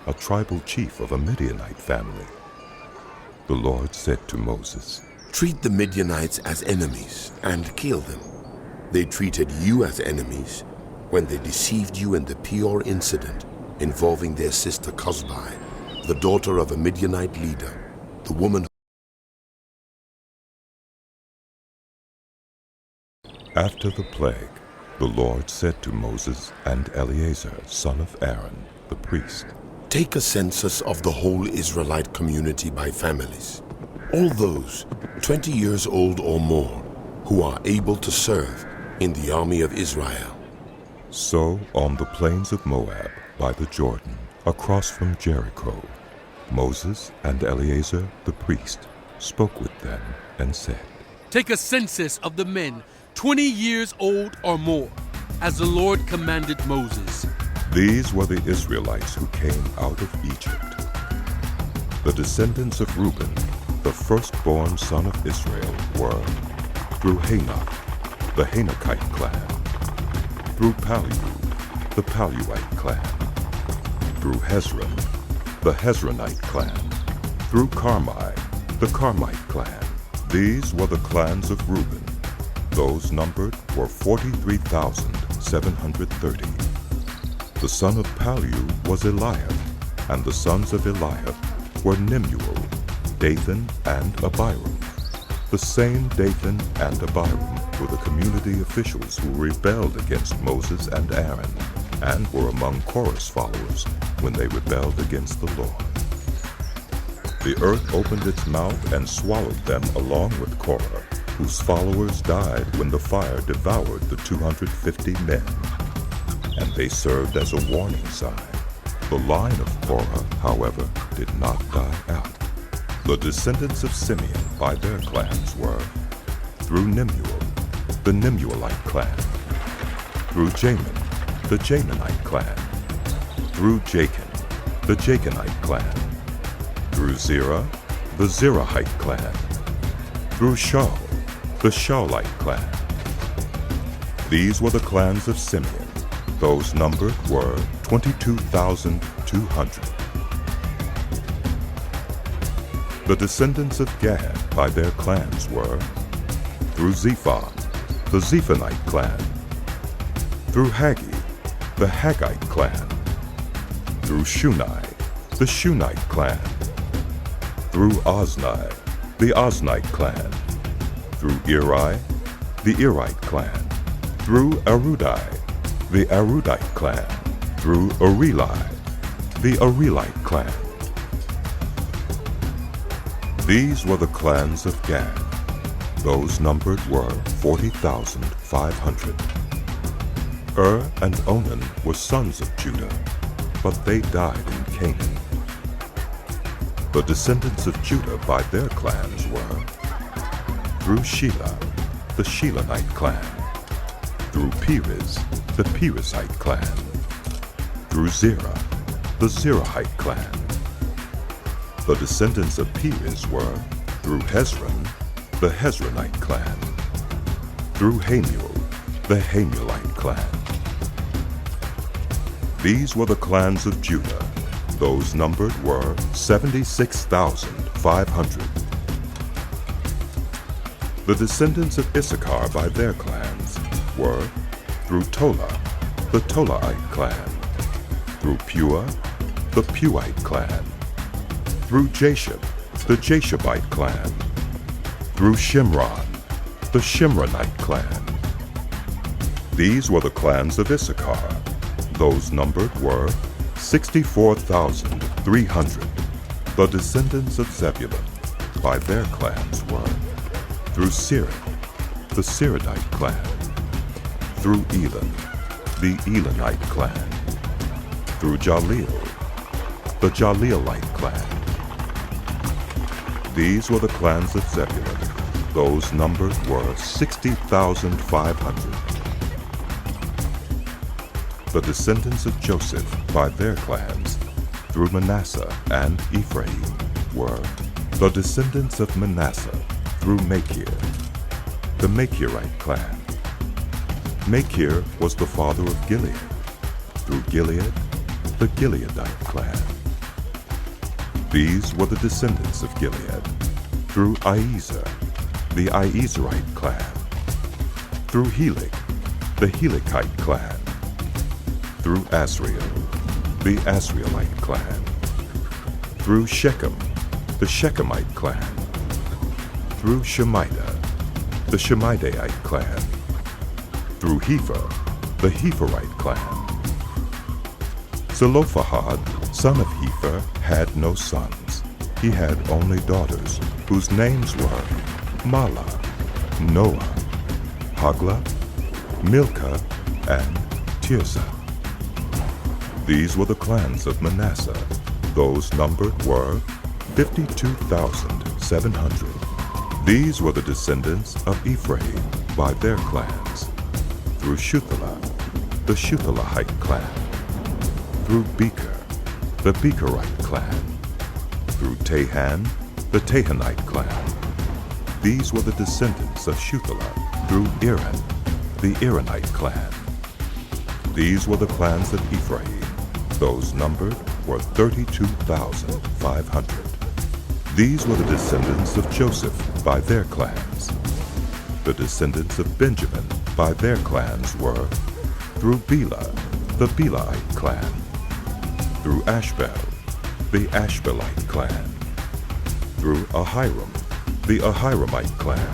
a tribal chief of a Midianite family. The Lord said to Moses, "Treat the Midianites as enemies and kill them. They treated you as enemies when they deceived you in the Peor incident involving their sister Cosbi, the daughter of a Midianite leader, the woman." After the plague, the Lord said to Moses and Eleazar, son of Aaron, the priest, "Take a census of the whole Israelite community by families, all those 20 years old or more who are able to serve in the army of Israel." So on the plains of Moab, by the Jordan, across from Jericho, Moses and Eleazar the priest spoke with them and said, "Take a census of the men 20 years old or more, as the Lord commanded Moses." These were the Israelites who came out of Egypt. The descendants of Reuben, the firstborn son of Israel, were through Hanok, the Hanokite clan, through Palu, the Paluite clan, through Hezron, the Hezronite clan, through Carmi, the Carmite clan. These were the clans of Reuben. Those numbered were 43,730. The son of Palu was Eliab, and the sons of Eliab were Nemuel, Dathan, and Abiram. The same Dathan and Abiram were the community officials who rebelled against Moses and Aaron, and were among Korah's followers when they rebelled against the Lord. The earth opened its mouth and swallowed them along with Korah, whose followers died when the fire devoured the 250 men. And they served as a warning sign. The line of Korah, however, did not die out. The descendants of Simeon by their clans were through Nemuel, the Nemuelite clan, through Jamin, the Jaminite clan, through Jachin, the Jachinite clan, through Zerah, the Zerahite clan, through Shaul, the Shaulite clan, These were the clans of Simeon. Those numbered were 22,200. The descendants of Gad by their clans were, through Zephon, the Zephonite clan; through Haggi, the Haggite clan; through Shunai, the Shunite clan; through Ozni, the Oznite clan; through Eri, the Erite clan; through Arudai, the Arudite clan; through Areli, the Arelite clan. These were the clans of Gad. Those numbered were 40,500. And Onan were sons of Judah, but they died in Canaan. The descendants of Judah by their clans were, through Shelah, the Shelahite clan; through Perez, the Perezite clan; through Zerah, the Zerahite clan. The descendants of Perez were, through Hezron, the Hezronite clan; through Hamuel, the Hamulite clan. These were the clans of Judah. Those numbered were 76,500. The descendants of Issachar by their clans were, through Tola, the Tolaite clan; through Pua, the Puite clan; through Jashub, the Jashabite clan; through Shimron, the Shimronite clan. These were the clans of Issachar. Those numbered were 64,300. The descendants of Zebulun by their clans were, through Sirid, the Siridite clan; through Elon, the Elonite clan; through Jaleel, the Jaleelite clan. These were the clans of Zebulun. Those numbered were 60,500. The descendants of Joseph by their clans, through Manasseh and Ephraim, were, the descendants of Manasseh through Machir, the Machirite clan. Machir was the father of Gilead; through Gilead, the Gileadite clan. These were the descendants of Gilead, through Iezer, the Iezerite clan; through Helik, the Helikite clan; through Asriel, the Asrielite clan; through Shechem, the Shechemite clan; through Shemida, the Shemidaite clan; through Hepher, the Hepherite clan. Zelophehad, son of Hepher, had no sons. He had only daughters, whose names were Mahlah, Noah, Hagla, Milcah, and Tirzah. These were the clans of Manasseh. Those numbered were 52,700. These were the descendants of Ephraim by their clans, through Shuthelah, the Shuthelahite clan; through Becher, the Becherite clan; through Tahan, the Tahanite clan. These were the descendants of Shuthelah through Iran, the Iranite clan. These were the clans of Ephraim. Those numbered were 32,500. These were the descendants of Joseph by their clans. The descendants of Benjamin by their clans were, through Bela, the Belite clan; through Ashbel, the Ashbelite clan; through Ahiram, the Ahiramite clan;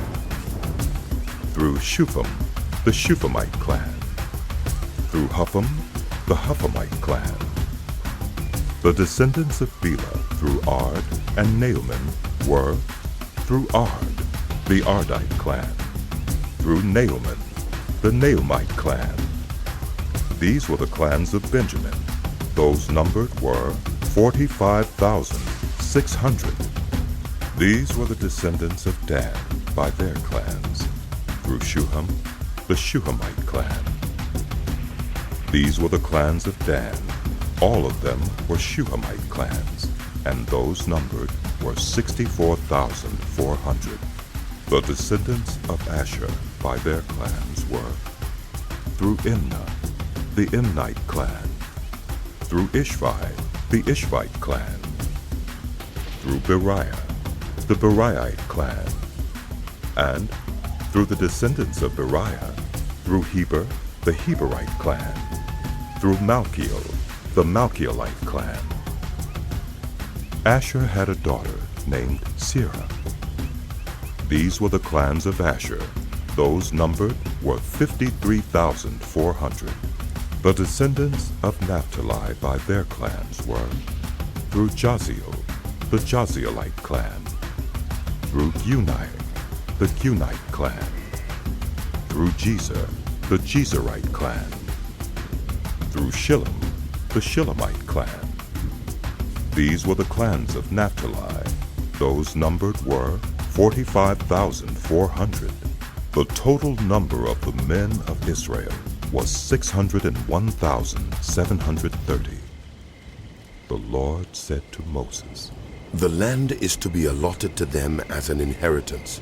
through Shupham, the Shuphamite clan; through Hupham, the Huphamite clan. The descendants of Bela through Ard and Naaman were, through Ard, the Ardite clan; through Naaman, the Naamite clan. These were the clans of Benjamin. Those numbered were 45,600. These were the descendants of Dan by their clans, through Shuham, the Shuhamite clan. These were the clans of Dan. All of them were Shuhamite clans, and those numbered were 64,400. The descendants of Asher by their clans were, through Imnah, the Imnite clan, through Ishvi, the Ishvite clan, through Beriah, the Beriahite clan, and through the descendants of Beriah, through Heber, the Heberite clan, through Malchiel, the Malchielite clan. Asher had a daughter named Serah. These were the clans of Asher. Those numbered were 53,400. The descendants of Naphtali by their clans were through Jaziel, the Jazielite clan, through Guni, the Gunite clan, through Jezer, the Jezerite clan, through Shillem, the Shillemite clan. These were the clans of Naphtali. Those numbered were 45,400. The total number of the men of Israel was 601,730. The Lord said to Moses, "The land is to be allotted to them as an inheritance,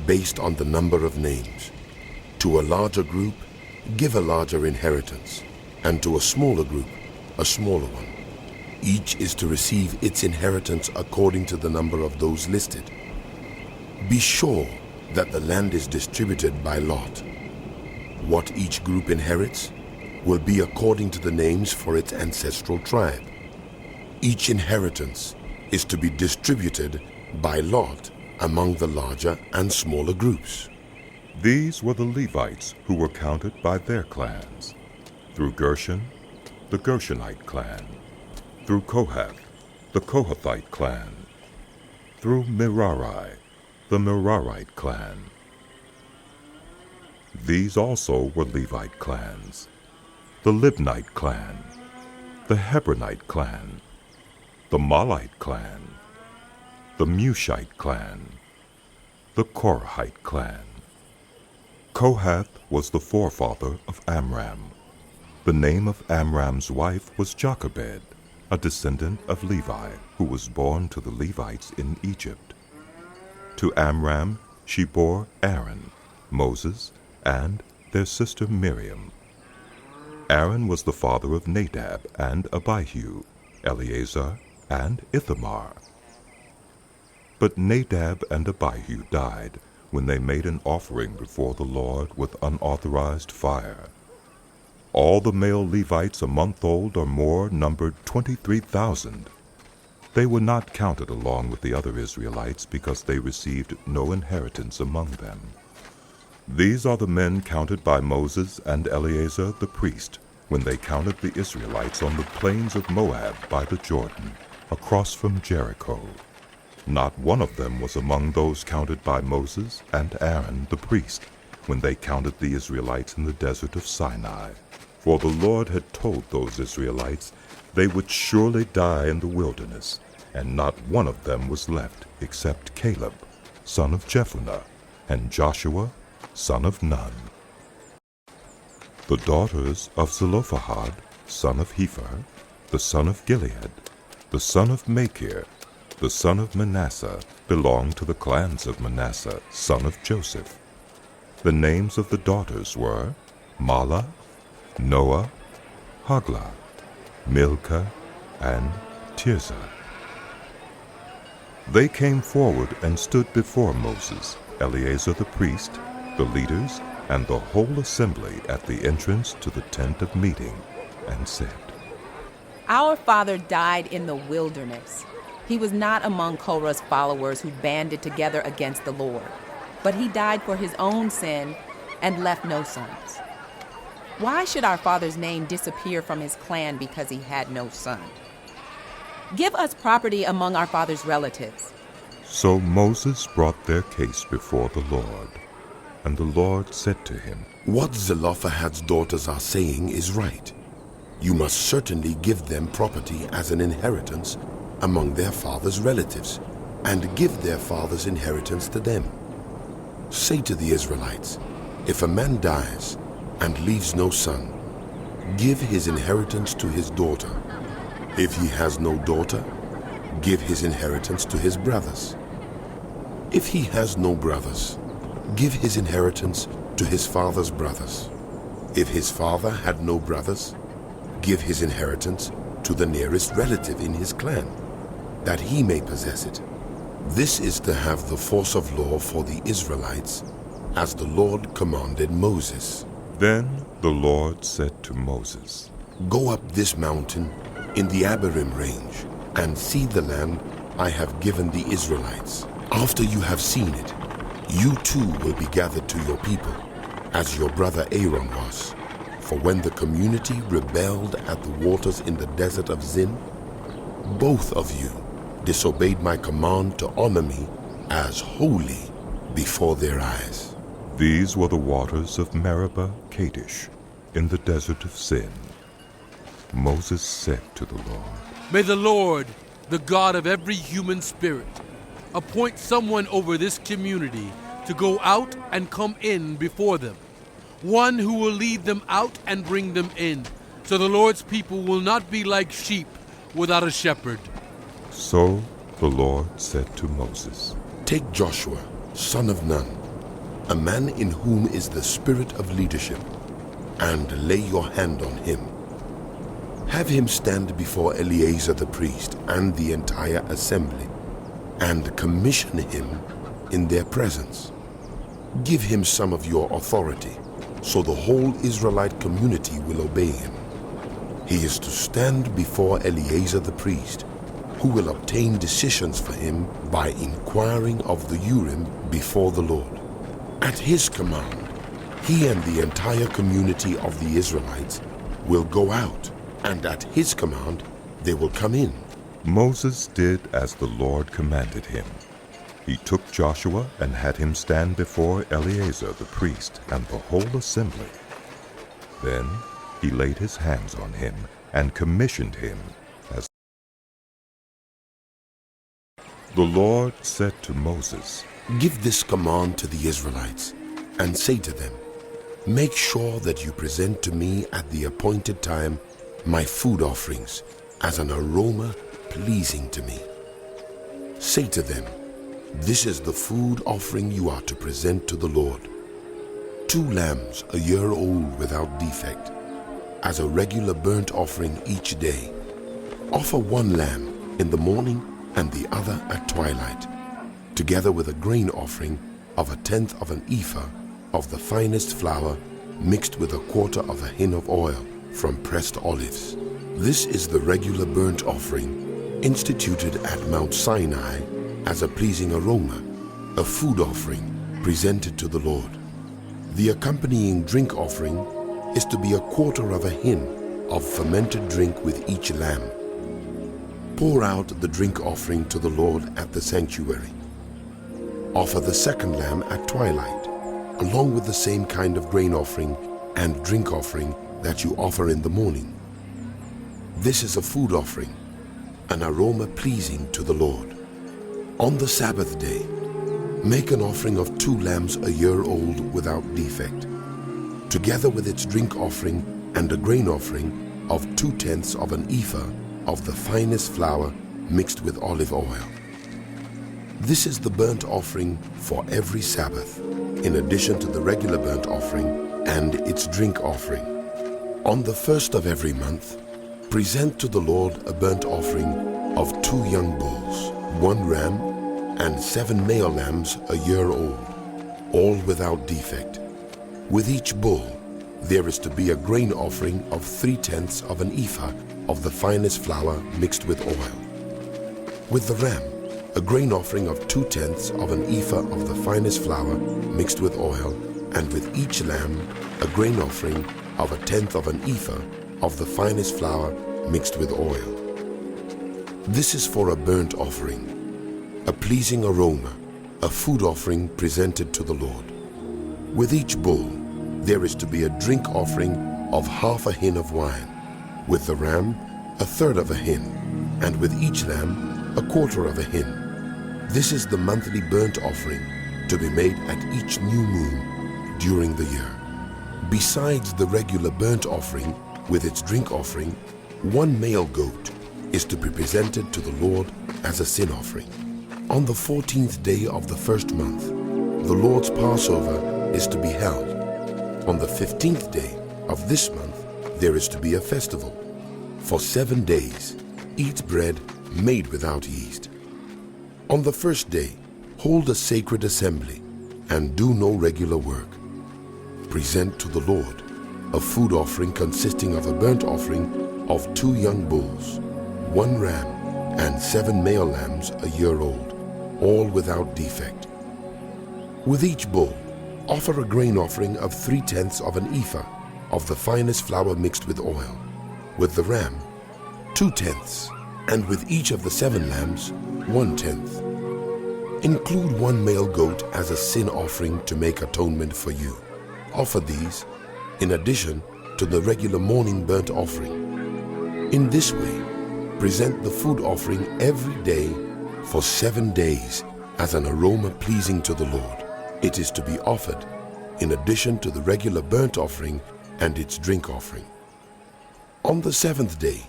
based on the number of names. To a larger group, give a larger inheritance, and to a smaller group, a smaller one. Each is to receive its inheritance according to the number of those listed. Be sure that the land is distributed by lot. What each group inherits will be according to the names for its ancestral tribe. Each inheritance is to be distributed by lot among the larger and smaller groups." These were the Levites who were counted by their clans. Through Gershon, the Gershonite clan. Through Kohath, the Kohathite clan. Through Merari, the Merarite clan. These also were Levite clans. The Libnite clan, the Hebronite clan, the Malite clan, the Mushite clan, the Korahite clan. Kohath was the forefather of Amram. The name of Amram's wife was Jochebed, a descendant of Levi, who was born to the Levites in Egypt. To Amram she bore Aaron, Moses, and their sister Miriam. Aaron was the father of Nadab and Abihu, Eleazar, and Ithamar. But Nadab and Abihu died when they made an offering before the Lord with unauthorized fire. All the male Levites a month old or more numbered 23,000. They were not counted along with the other Israelites because they received no inheritance among them. These are the men counted by Moses and Eleazar the priest when they counted the Israelites on the plains of Moab by the Jordan, across from Jericho. Not one of them was among those counted by Moses and Aaron the priest when they counted the Israelites in the desert of Sinai. For the Lord had told those Israelites they would surely die in the wilderness, and not one of them was left except Caleb, son of Jephunneh, and Joshua, son of Nun. The daughters of Zelophehad, son of Hepher, the son of Gilead, the son of Machir, the son of Manasseh, belonged to the clans of Manasseh, son of Joseph. The names of the daughters were Mahlah, Noah, Hoglah, Milcah, and Tirzah. They came forward and stood before Moses, Eleazar the priest, the leaders, and the whole assembly at the entrance to the tent of meeting, and said, Our father died in the wilderness. He was not among Korah's followers who banded together against the Lord, but he died for his own sin and left no sons. Why should our father's name disappear from his clan because he had no son? Give us property among our father's relatives. So Moses brought their case before the Lord, and the Lord said to him, "What Zelophehad's daughters are saying is right. You must certainly give them property as an inheritance among their father's relatives, and give their father's inheritance to them. Say to the Israelites, if a man dies and leaves no son, give his inheritance to his daughter. If he has no daughter, give his inheritance to his brothers. If he has no brothers, give his inheritance to his father's brothers. If his father had no brothers, give his inheritance to the nearest relative in his clan, that he may possess it. This is to have the force of law for the Israelites, as the Lord commanded Moses. Then the Lord said to Moses, Go up this mountain in the Abiram range, and see the land I have given the Israelites. After you have seen it, you too will be gathered to your people, as your brother Aaron was. For when the community rebelled at the waters in the desert of Zin, both of you disobeyed my command to honor me as holy before their eyes. These were the waters of Meribah Kadesh, in the desert of Sin. Moses said to the Lord, May the Lord, the God of every human spirit, appoint someone over this community to go out and come in before them, one who will lead them out and bring them in, so the Lord's people will not be like sheep without a shepherd. So the Lord said to Moses, Take Joshua, son of Nun, a man in whom is the spirit of leadership, and lay your hand on him. Have him stand before Eleazar the priest and the entire assembly, and commission him in their presence. Give him some of your authority, so the whole Israelite community will obey him. He is to stand before Eleazar the priest, who will obtain decisions for him by inquiring of the Urim before the Lord. At his command, he and the entire community of the Israelites will go out, and at his command they will come in. Moses did as the Lord commanded him. He took Joshua and had him stand before Eleazar the priest and the whole assembly. Then he laid his hands on him and commissioned him as the Lord said to Moses, Give this command to the Israelites, and say to them, Make sure that you present to me at the appointed time my food offerings as an aroma pleasing to me. Say to them, This is the food offering you are to present to the Lord. 2 lambs a year old without defect, as a regular burnt offering each day. Offer 1 lamb in the morning and the other at twilight, together with a grain offering of 1/10 of an ephah of the finest flour mixed with 1/4 of a hin of oil from pressed olives. This is the regular burnt offering instituted at Mount Sinai as a pleasing aroma, a food offering presented to the Lord. The accompanying drink offering is to be 1/4 of a hin of fermented drink with each lamb. Pour out the drink offering to the Lord at the sanctuary. Offer the 2nd lamb at twilight, along with the same kind of grain offering and drink offering that you offer in the morning. This is a food offering, an aroma pleasing to the Lord. On the Sabbath day, make an offering of 2 lambs a year old without defect, together with its drink offering and a grain offering of 2/10 of an ephah of the finest flour mixed with olive oil. This is the burnt offering for every Sabbath, in addition to the regular burnt offering and its drink offering. On the 1st of every month, present to the Lord a burnt offering of 2 young bulls, 1 ram, and 7 male lambs a year old, all without defect. With each bull, there is to be a grain offering of 3/10 of an ephah of the finest flour mixed with oil. With the ram, a grain offering of 2/10 of an ephah of the finest flour mixed with oil, and with each lamb, a grain offering of 1/10 of an ephah of the finest flour mixed with oil. This is for a burnt offering, a pleasing aroma, a food offering presented to the Lord. With each bull, there is to be a drink offering of 1/2 a hin of wine. With the ram, 1/3 of a hin, and with each lamb, 1/4 of a hin. This is the monthly burnt offering to be made at each new moon during the year. Besides the regular burnt offering with its drink offering, 1 male goat is to be presented to the Lord as a sin offering. On the 14th day of the 1st month, the Lord's Passover is to be held. On the 15th day, of this month there is to be a festival. For 7 days, eat bread made without yeast. On the first day, hold a sacred assembly and do no regular work. Present to the Lord a food offering consisting of a burnt offering of 2 young bulls, 1 ram, and 7 male lambs a year old, all without defect. With each bull, offer a grain offering of 3/10 of an ephah of the finest flour mixed with oil. With the ram, 2/10, and with each of the 7 lambs, 1/10. Include 1 male goat as a sin offering to make atonement for you. Offer these in addition to the regular morning burnt offering. In this way, present the food offering every day for 7 days as an aroma pleasing to the Lord. It is to be offered in addition to the regular burnt offering and its drink offering. On the 7th day,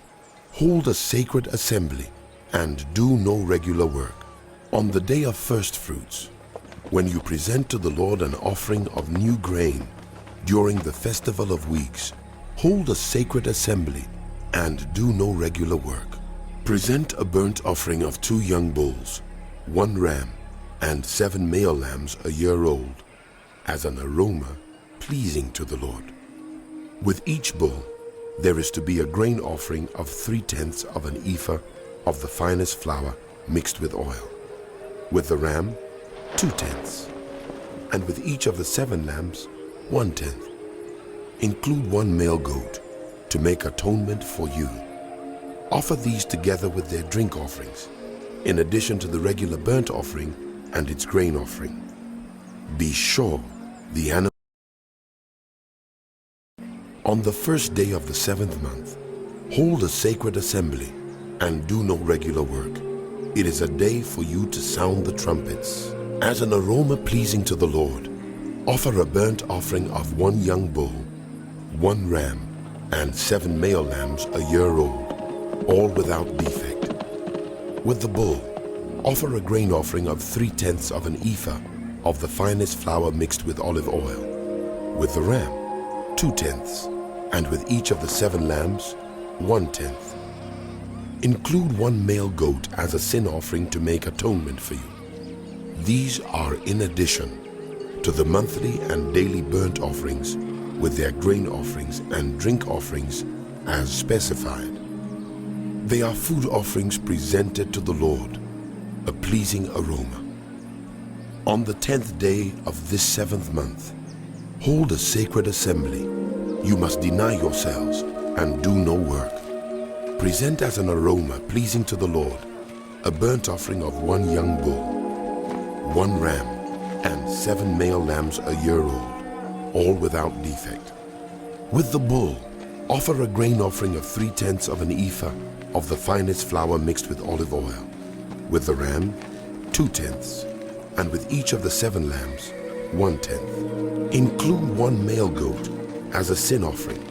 hold a sacred assembly and do no regular work. On the day of first fruits, when you present to the Lord an offering of new grain during the festival of weeks, hold a sacred assembly and do no regular work. Present a burnt offering of 2 young bulls, 1 ram, and 7 male lambs a year old, as an aroma pleasing to the Lord. With each bull, there is to be a grain offering of 3/10 of an ephah of the finest flour mixed with oil. With the ram, 2/10, and with each of the 7 lambs, 1/10. Include 1 male goat to make atonement for you. Offer these together with their drink offerings, in addition to the regular burnt offering and its grain offering. Be sure the animal. On the first day of the 7th month, hold a sacred assembly and do no regular work. It is a day for you to sound the trumpets. As an aroma pleasing to the Lord, offer a burnt offering of 1 young bull, 1 ram, and 7 male lambs a year old, all without defect. With the bull, offer a grain offering of 3/10 of an ephah of the finest flour mixed with olive oil. With the ram, 2/10, and with each of the 7 lambs, 1/10. Include 1 male goat as a sin offering to make atonement for you. These are in addition to the monthly and daily burnt offerings with their grain offerings and drink offerings as specified. They are food offerings presented to the Lord, a pleasing aroma. On the 10th day of this 7th month, hold a sacred assembly. You must deny yourselves and do no work. Present as an aroma pleasing to the Lord a burnt offering of 1 young bull, 1 ram, and 7 male lambs a year old, all without defect. With the bull, offer a grain offering of 3/10 of an ephah of the finest flour mixed with olive oil. With the ram, 2/10, and with each of the 7 lambs, 1/10. Include 1 male goat as a sin offering,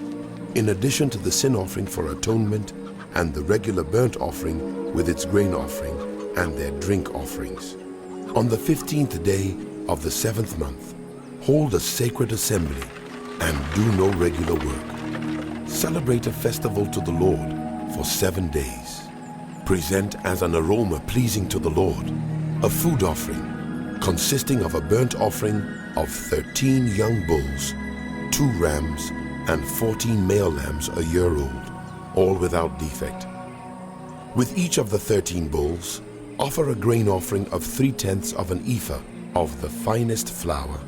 in addition to the sin offering for atonement and the regular burnt offering with its grain offering and their drink offerings. On the 15th day of the 7th month, hold a sacred assembly and do no regular work. Celebrate a festival to the Lord for 7 days. Present as an aroma pleasing to the Lord a food offering consisting of a burnt offering of 13 young bulls, 2 rams, and 14 male lambs a year old, all without defect. With each of the 13 bulls, offer a grain offering of 3/10 of an ephah of the finest flour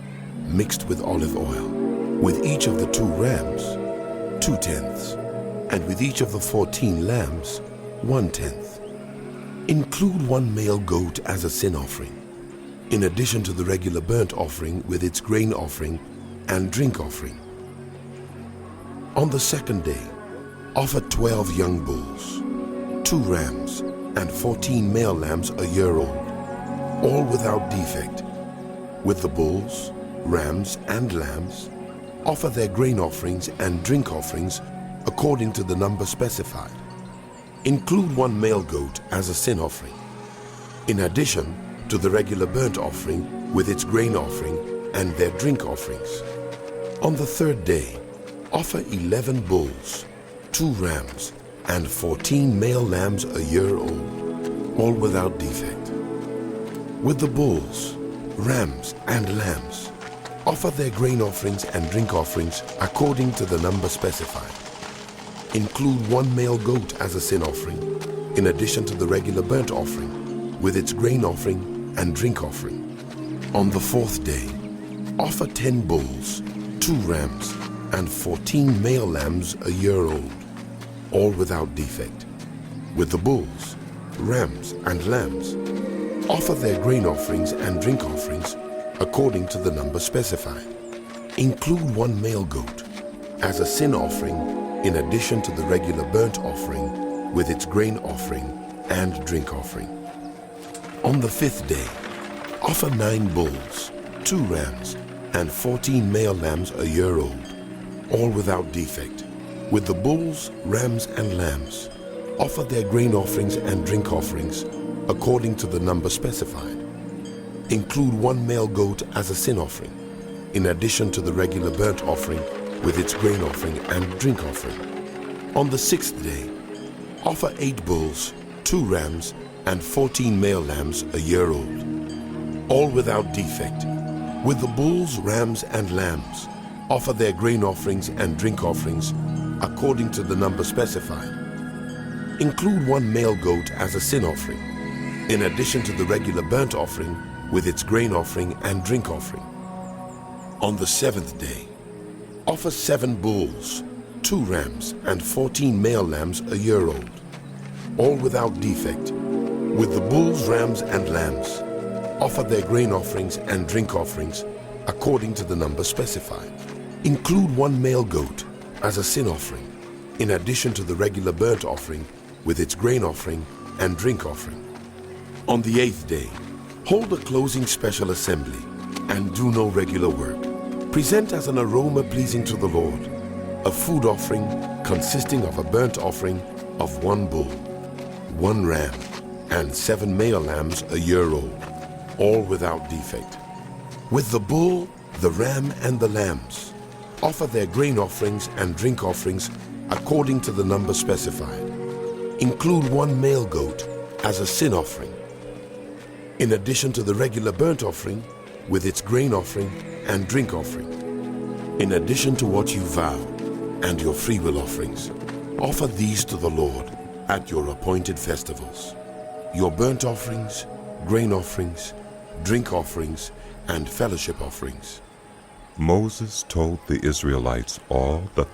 mixed with olive oil. With each of the 2 rams, 2/10, and with each of the 14 lambs, 1/10. Include 1 male goat as a sin offering, in addition to the regular burnt offering with its grain offering and drink offering. On the 2nd day, offer 12 young bulls, 2 rams, and 14 male lambs a year old, all without defect. With the bulls, rams, and lambs, offer their grain offerings and drink offerings according to the number specified. Include 1 male goat as a sin offering, in addition to the regular burnt offering with its grain offering and their drink offerings. On the 3rd day, offer 11 bulls, 2 rams, and 14 male lambs a year old, all without defect. With the bulls, rams, and lambs, offer their grain offerings and drink offerings according to the number specified. Include 1 male goat as a sin offering, in addition to the regular burnt offering, with its grain offering and drink offering. On the 4th day, offer 10 bulls, 2 rams, and 14 male lambs a year old, all without defect. With the bulls, rams, and lambs, offer their grain offerings and drink offerings according to the number specified. Include 1 male goat as a sin offering in addition to the regular burnt offering with its grain offering and drink offering. On the 5th day, offer 9 bulls, 2 rams, and 14 male lambs a year old, all without defect. With the bulls, rams, and lambs, offer their grain offerings and drink offerings according to the number specified. Include 1 male goat as a sin offering, in addition to the regular burnt offering with its grain offering and drink offering. On the 6th day, offer 8 bulls, 2 rams, and 14 male lambs a year old, all without defect. With the bulls, rams, and lambs, offer their grain offerings and drink offerings according to the number specified. Include 1 male goat as a sin offering, in addition to the regular burnt offering with its grain offering and drink offering. On the 7th day, offer 7 bulls, 2 rams, and 14 male lambs a year old, all without defect. With the bulls, rams, and lambs, offer their grain offerings and drink offerings according to the number specified. Include 1 male goat as a sin offering, in addition to the regular burnt offering with its grain offering and drink offering. On the 8th day, hold a closing special assembly and do no regular work. Present as an aroma pleasing to the Lord a food offering consisting of a burnt offering of 1 bull, 1 ram, and 7 male lambs a year old, all without defect. With the bull, the ram, and the lambs, offer their grain offerings and drink offerings according to the number specified. Include 1 male goat as a sin offering, in addition to the regular burnt offering with its grain offering and drink offering. In addition to what you vow and your freewill offerings, offer these to the Lord at your appointed festivals. Your burnt offerings, grain offerings, drink offerings, and fellowship offerings. Moses told the Israelites all that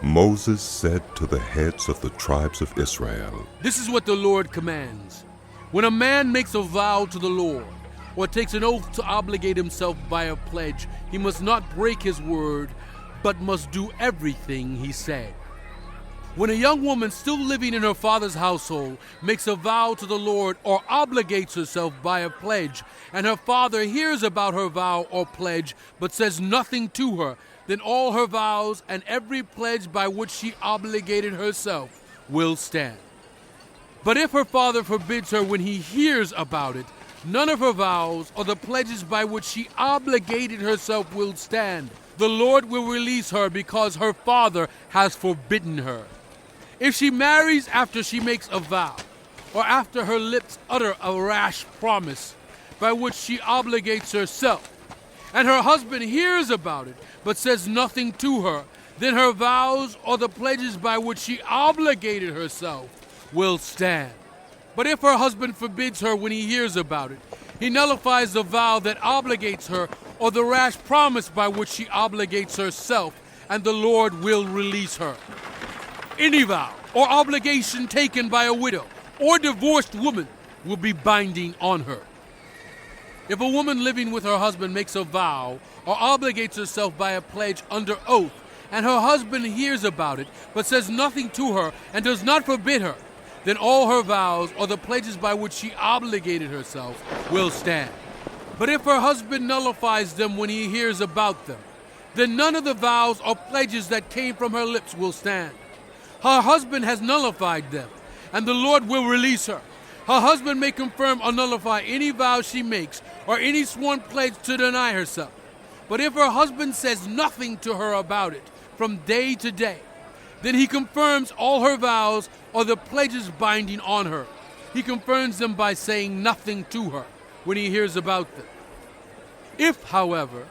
Moses said to the heads of the tribes of Israel, "This is what the Lord commands. When a man makes a vow to the Lord, or takes an oath to obligate himself by a pledge, he must not break his word, but must do everything he said. When a young woman still living in her father's household makes a vow to the Lord or obligates herself by a pledge, and her father hears about her vow or pledge but says nothing to her, then all her vows and every pledge by which she obligated herself will stand. But if her father forbids her when he hears about it, none of her vows or the pledges by which she obligated herself will stand. The Lord will release her because her father has forbidden her. If she marries after she makes a vow, or after her lips utter a rash promise by which she obligates herself, and her husband hears about it but says nothing to her, then her vows or the pledges by which she obligated herself will stand. But if her husband forbids her when he hears about it, he nullifies the vow that obligates her or the rash promise by which she obligates herself, and the Lord will release her. Any vow or obligation taken by a widow or divorced woman will be binding on her. If a woman living with her husband makes a vow or obligates herself by a pledge under oath, and her husband hears about it but says nothing to her and does not forbid her, then all her vows or the pledges by which she obligated herself will stand. But if her husband nullifies them when he hears about them, then none of the vows or pledges that came from her lips will stand. Her husband has nullified them, and the Lord will release her. Her husband may confirm or nullify any vow she makes or any sworn pledge to deny herself. But if her husband says nothing to her about it from day to day, then he confirms all her vows or the pledges binding on her. He confirms them by saying nothing to her when he hears about them. If, however,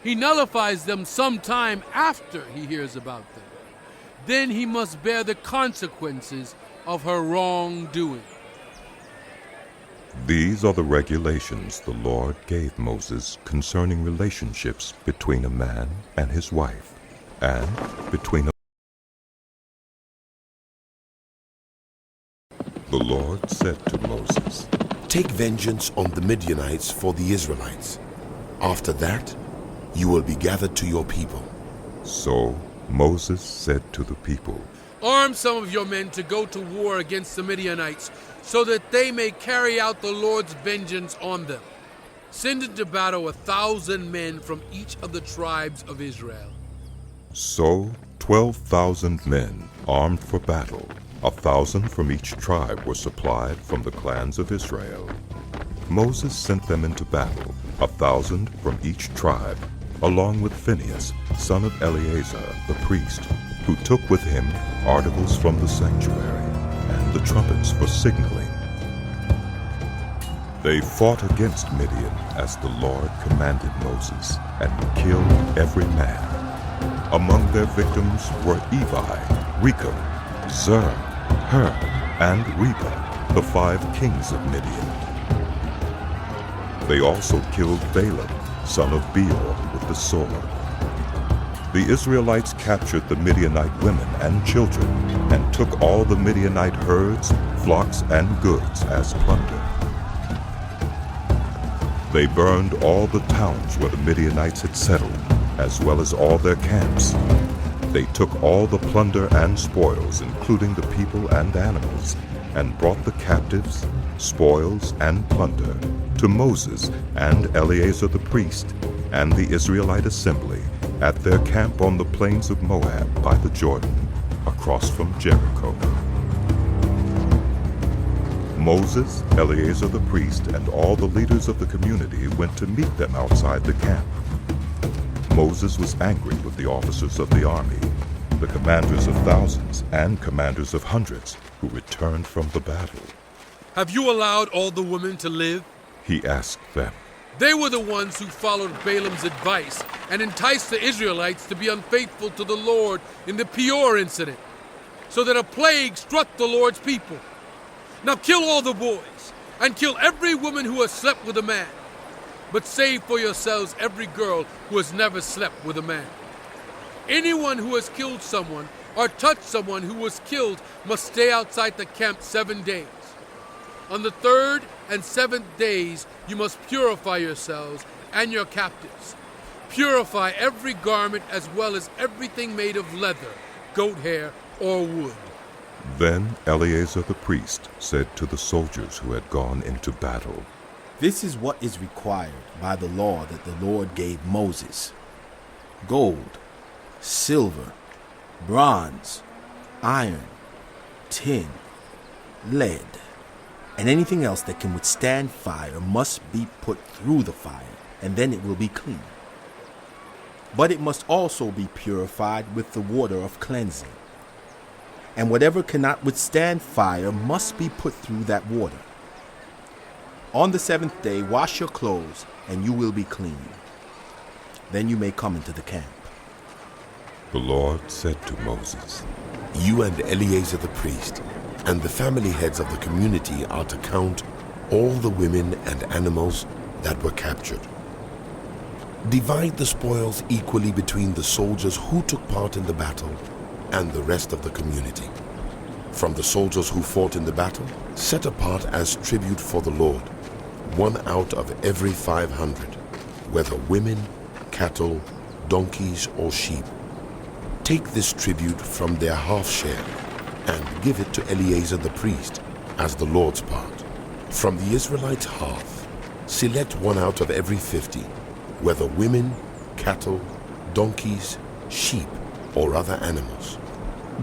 he nullifies them sometime after he hears about them, then he must bear the consequences of her wrongdoing. These are the regulations the Lord gave Moses concerning relationships between a man and his wife, and between a... The Lord said to Moses, "Take vengeance on the Midianites for the Israelites. After that, you will be gathered to your people." So Moses said to the people, Arm some of your men to go to war against the Midianites, so that they may carry out the Lord's vengeance on them. Send into battle 1,000 men from each of the tribes of Israel. So 12,000 men armed for battle, 1,000 from each tribe, were supplied from the clans of Israel. Moses sent them into battle, 1,000 from each tribe, along with Phinehas, son of Eleazar, the priest, who took with him articles from the sanctuary and the trumpets for signaling. They fought against Midian as the Lord commanded Moses, and killed every man. Among their victims were Evi, Rechem, Zur, Hur, and Reba, the 5 kings of Midian. They also killed Balaam, son of Beor, with the sword. The Israelites captured the Midianite women and children, and took all the Midianite herds, flocks, and goods as plunder. They burned all the towns where the Midianites had settled, as well as all their camps. They took all the plunder and spoils, including the people and animals, and brought the captives, spoils, and plunder to Moses and Eleazar the priest and the Israelite assembly at their camp on the plains of Moab by the Jordan, across from Jericho. Moses, Eleazar the priest, and all the leaders of the community went to meet them outside the camp. Moses was angry with the officers of the army, the commanders of thousands and commanders of hundreds, who returned from the battle. Have you allowed all the women to live? He asked them. They were the ones who followed Balaam's advice and enticed the Israelites to be unfaithful to the Lord in the Peor incident, so that a plague struck the Lord's people. Now kill all the boys, and kill every woman who has slept with a man, but save for yourselves every girl who has never slept with a man. Anyone who has killed someone or touched someone who was killed must stay outside the camp 7 days. On the 3rd and 7th days you must purify yourselves and your captives. Purify every garment as well as everything made of leather, goat hair, or wood. Then Eleazar the priest said to the soldiers who had gone into battle, "This is what is required by the law that the Lord gave Moses: gold, silver, bronze, iron, tin, lead, and anything else that can withstand fire must be put through the fire, and then it will be clean. But it must also be purified with the water of cleansing. And whatever cannot withstand fire must be put through that water. On the 7th day, wash your clothes, and you will be clean. Then you may come into the camp." The Lord said to Moses, "You and Eleazar the priest and the family heads of the community are to count all the women and animals that were captured. Divide the spoils equally between the soldiers who took part in the battle and the rest of the community. From the soldiers who fought in the battle, set apart as tribute for the Lord 1 out of every 500, whether women, cattle, donkeys, or sheep. Take this tribute from their half share and give it to Eleazar the priest as the Lord's part. From the Israelites' half, select 1 out of every 50, whether women, cattle, donkeys, sheep, or other animals.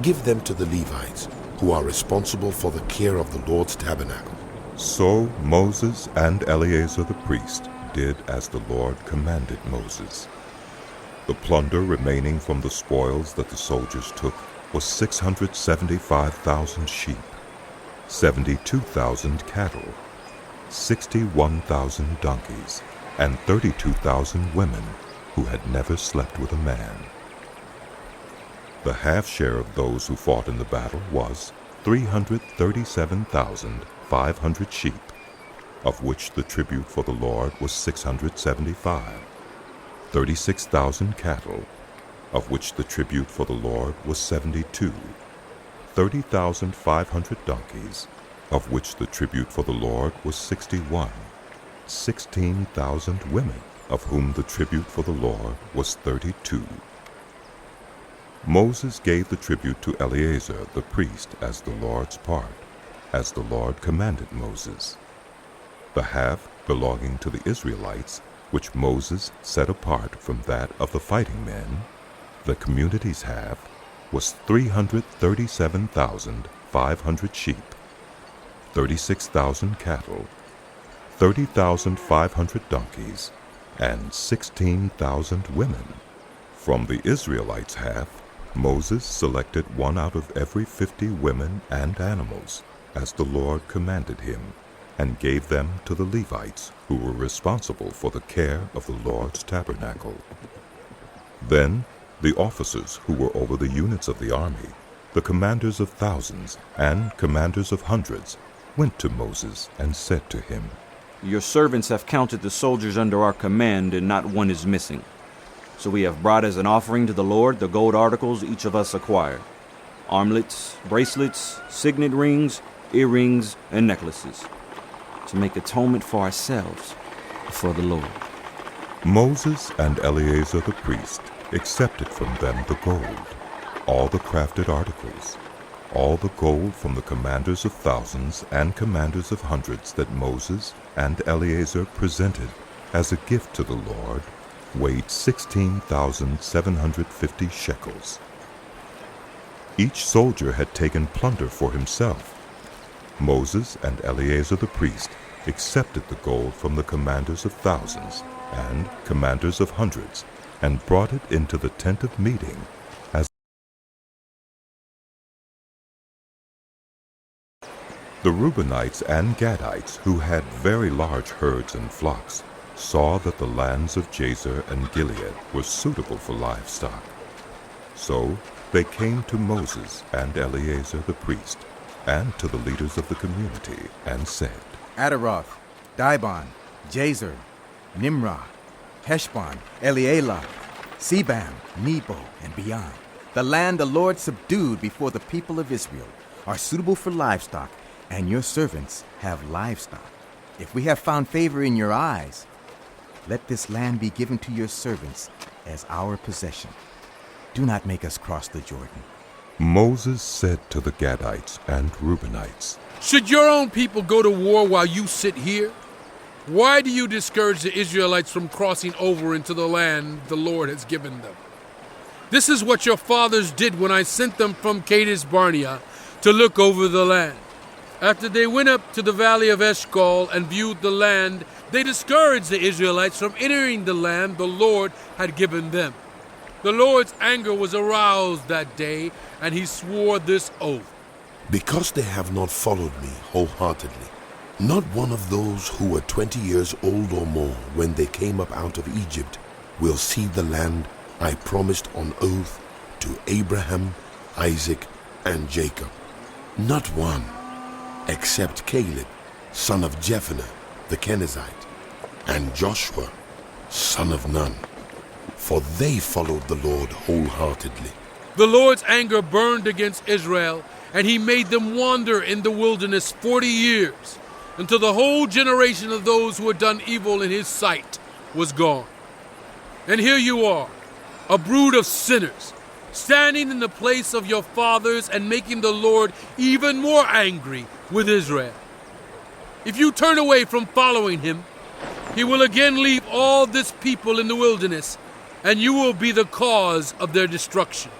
Give them to the Levites, who are responsible for the care of the Lord's tabernacle." So Moses and Eleazar the priest did as the Lord commanded Moses. The plunder remaining from the spoils that the soldiers took was 675,000 sheep, 72,000 cattle, 61,000 donkeys, and 32,000 women who had never slept with a man. The half share of those who fought in the battle was 337,500 sheep, of which the tribute for the Lord was 675, 36,000 cattle, of which the tribute for the Lord was 72, 30,500 donkeys, of which the tribute for the Lord was 61, 16,000 women, of whom the tribute for the Lord was 32. Moses gave the tribute to Eleazar the priest as the Lord's part, as the Lord commanded Moses. The half belonging to the Israelites, which Moses set apart from that of the fighting men, the community's half, was 337,500 sheep, 36,000 cattle, 30,500 donkeys, and 16,000 women. From the Israelites' half, Moses selected one out of every 50 women and animals, as the Lord commanded him, and gave them to the Levites, who were responsible for the care of the Lord's tabernacle. Then the officers who were over the units of the army, the commanders of thousands and commanders of hundreds, went to Moses and said to him, "Your servants have counted the soldiers under our command, and not one is missing. So we have brought as an offering to the Lord the gold articles each of us acquired: armlets, bracelets, signet rings, earrings, and necklaces, to make atonement for ourselves before the Lord." Moses and Eleazar the priest accepted from them the gold, all the crafted articles, all the gold from the commanders of thousands and commanders of hundreds that Moses and Eleazar presented as a gift to the Lord, weighed 16,750 shekels. Each soldier had taken plunder for himself. Moses and Eleazar the priest accepted the gold from the commanders of thousands and commanders of hundreds, and brought it into the tent of meeting as the Reubenites and Gadites, who had very large herds and flocks, saw that the lands of Jazer and Gilead were suitable for livestock. So they came to Moses and Eleazar the priest, and to the leaders of the community, and said, Adaroth, Dibon, Jazer, Nimrah, Heshbon, Elealeh, Sebam, Nebo, and beyond. The land the Lord subdued before the people of Israel are suitable for livestock, and your servants have livestock. If we have found favor in your eyes, let this land be given to your servants as our possession. Do not make us cross the Jordan. Moses said to the Gadites and Reubenites, "Should your own people go to war while you sit here? Why do you discourage the Israelites from crossing over into the land the Lord has given them? This is what your fathers did when I sent them from Kadesh Barnea to look over the land. After they went up to the valley of Eshcol and viewed the land, they discouraged the Israelites from entering the land the Lord had given them. The Lord's anger was aroused that day, and he swore this oath: Because they have not followed me wholeheartedly, not one of those who were 20 years old or more when they came up out of Egypt will see the land I promised on oath to Abraham, Isaac, and Jacob. Not one, except Caleb, son of Jephunneh the Kenizzite, and Joshua, son of Nun, for they followed the Lord wholeheartedly. The Lord's anger burned against Israel, and he made them wander in the wilderness 40 years, until the whole generation of those who had done evil in his sight was gone. And here you are, a brood of sinners, standing in the place of your fathers and making the Lord even more angry with Israel. If you turn away from following him, he will again leave all this people in the wilderness, and you will be the cause of their destruction."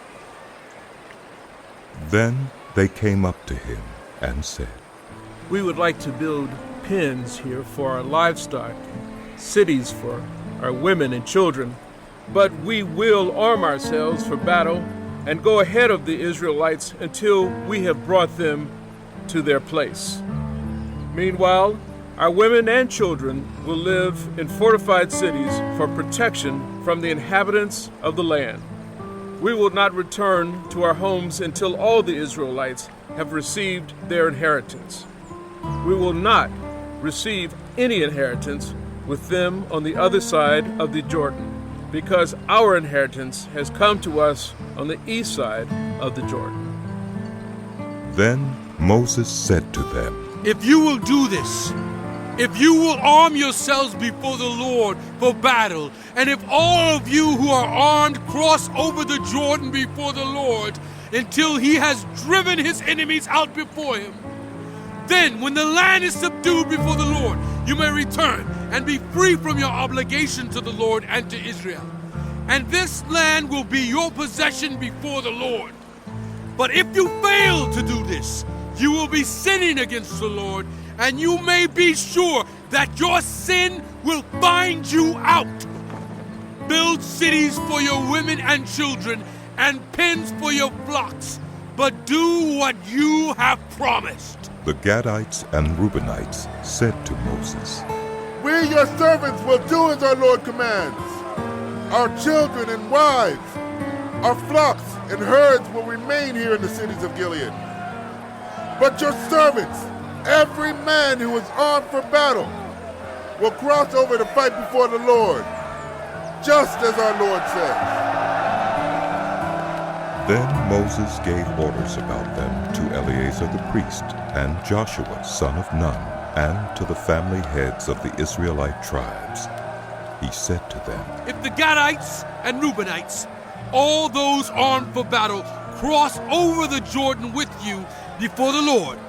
Then they came up to him and said, "We would like to build pens here for our livestock, cities for our women and children, But we will arm ourselves for battle and go ahead of the Israelites until we have brought them to their place. Meanwhile, our women and children will live in fortified cities for protection from the inhabitants of the land. We will not return to our homes until all the Israelites have received their inheritance. We will not receive any inheritance with them on the other side of the Jordan, because our inheritance has come to us on the east side of the Jordan. Then Moses said to them, If you will do this, if you will arm yourselves before the Lord for battle, and if all of you who are armed cross over the Jordan before the Lord until he has driven his enemies out before him, then when the land is subdued before the Lord, you may return and be free from your obligation to the Lord and to Israel. And this land will be your possession before the Lord. But if you fail to do this, you will be sinning against the Lord, and you may be sure that your sin will find you out. Build cities for your women and children, and pens for your flocks, but do what you have promised. The Gadites and Reubenites said to Moses, We, your servants, will do as our Lord commands. Our children and wives, our flocks and herds will remain here in the cities of Gilead. But your servants, every man who is armed for battle, will cross over to fight before the Lord, just as our Lord says. Then Moses gave orders about them to Eleazar the priest and Joshua son of Nun, and to the family heads of the Israelite tribes. He said to them, If the Gadites and Reubenites, all those armed for battle, cross over the Jordan with you before the Lord,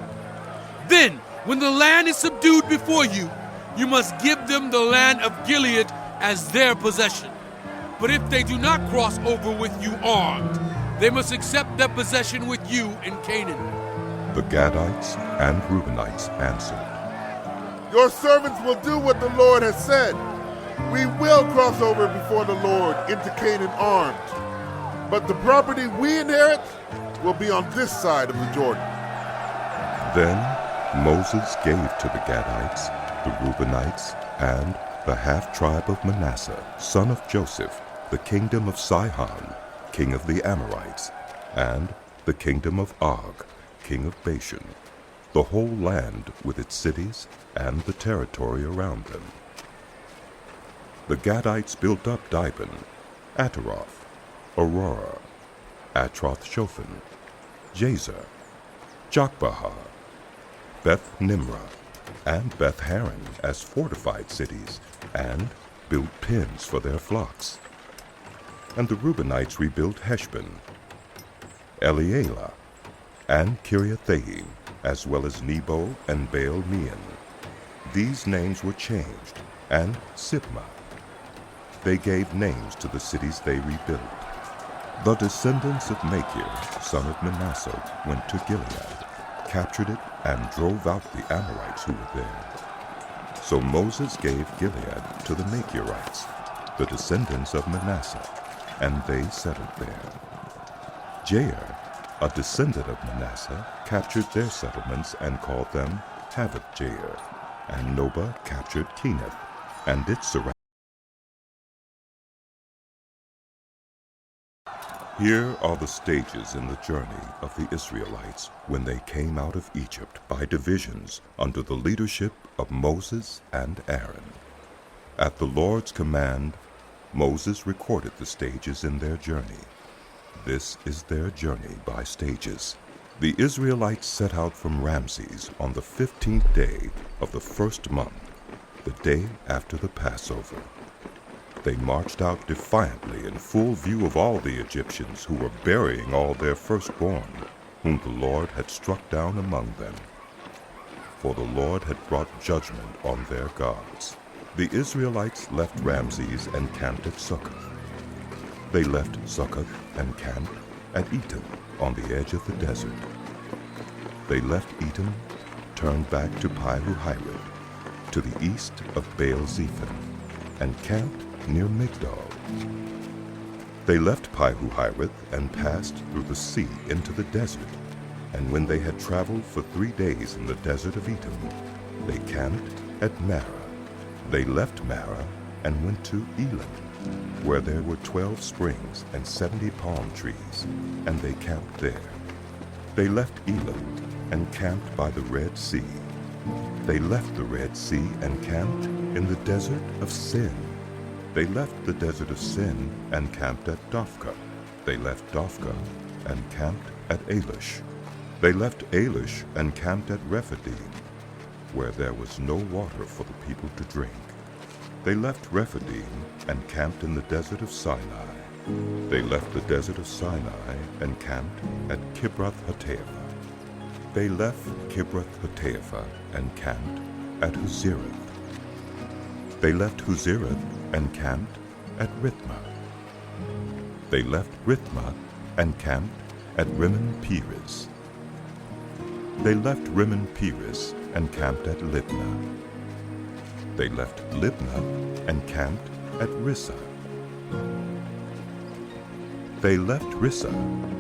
then when the land is subdued before you, you must give them the land of Gilead as their possession. But if they do not cross over with you armed, they must accept their possession with you in Canaan. The Gadites and Reubenites answered, Your servants will do what the Lord has said. We will cross over before the Lord into Canaan armed. But the property we inherit will be on this side of the Jordan. Then Moses gave to the Gadites, the Reubenites, and the half-tribe of Manasseh, son of Joseph, the kingdom of Sihon, king of the Amorites, and the kingdom of Og, king of Bashan, the whole land with its cities and the territory around them. The Gadites built up Dibon, Ataroth, Aurora, Atroth-Shophan, Jazer, Jokbahar, Beth-Nimrah, and Beth-Haran as fortified cities, and built pens for their flocks. And the Reubenites rebuilt Heshbon, Elealeh, and Kiriathaim, as well as Nebo and Baal-Meon. These names were changed, and Sibmah. They gave names to the cities they rebuilt. The descendants of Machir, son of Manasseh, went to Gilead, captured it, and drove out the Amorites who were there. So Moses gave Gilead to the Machirites, the descendants of Manasseh, and they settled there. Jair, a descendant of Manasseh, captured their settlements and called them Havoth-Jair, and Nobah captured Kenath and its surroundings. Here are the stages in the journey of the Israelites when they came out of Egypt by divisions under the leadership of Moses and Aaron. At the Lord's command, Moses recorded the stages in their journey. This is their journey by stages. The Israelites set out from Ramses on the 15th day of the first month, the day after the Passover. They marched out defiantly in full view of all the Egyptians who were burying all their firstborn, whom the Lord had struck down among them. For the Lord had brought judgment on their gods. The Israelites left Ramses and camped at Succoth. They left Succoth and camped at Etam on the edge of the desert. They left Etam, turned back to Pi-hahiroth, to the east of Baal-zephon, and camped near Migdol. They left Pi-hahiroth and passed through the sea into the desert. And when they had traveled for 3 days in the desert of Edom, they camped at Marah. They left Marah and went to Elim, where there were 12 springs and 70 palm trees, and they camped there. They left Elim and camped by the Red Sea. They left the Red Sea and camped in the desert of Sin. They left the desert of Sin and camped at Dophkah. They left Dophkah and camped at Elish. They left Elish and camped at Rephidim, where there was no water for the people to drink. They left Rephidim and camped in the desert of Sinai. They left the desert of Sinai and camped at Kibroth-hattaavah. They left Kibroth-hattaavah and camped at Huzirath. They left Huzirath and camped at Rithmah. They left Rithmah and camped at Rimmon-Perez. They left Rimmon-Perez and camped at Libnah. They left Libnah and camped at Rissah. They left Rissah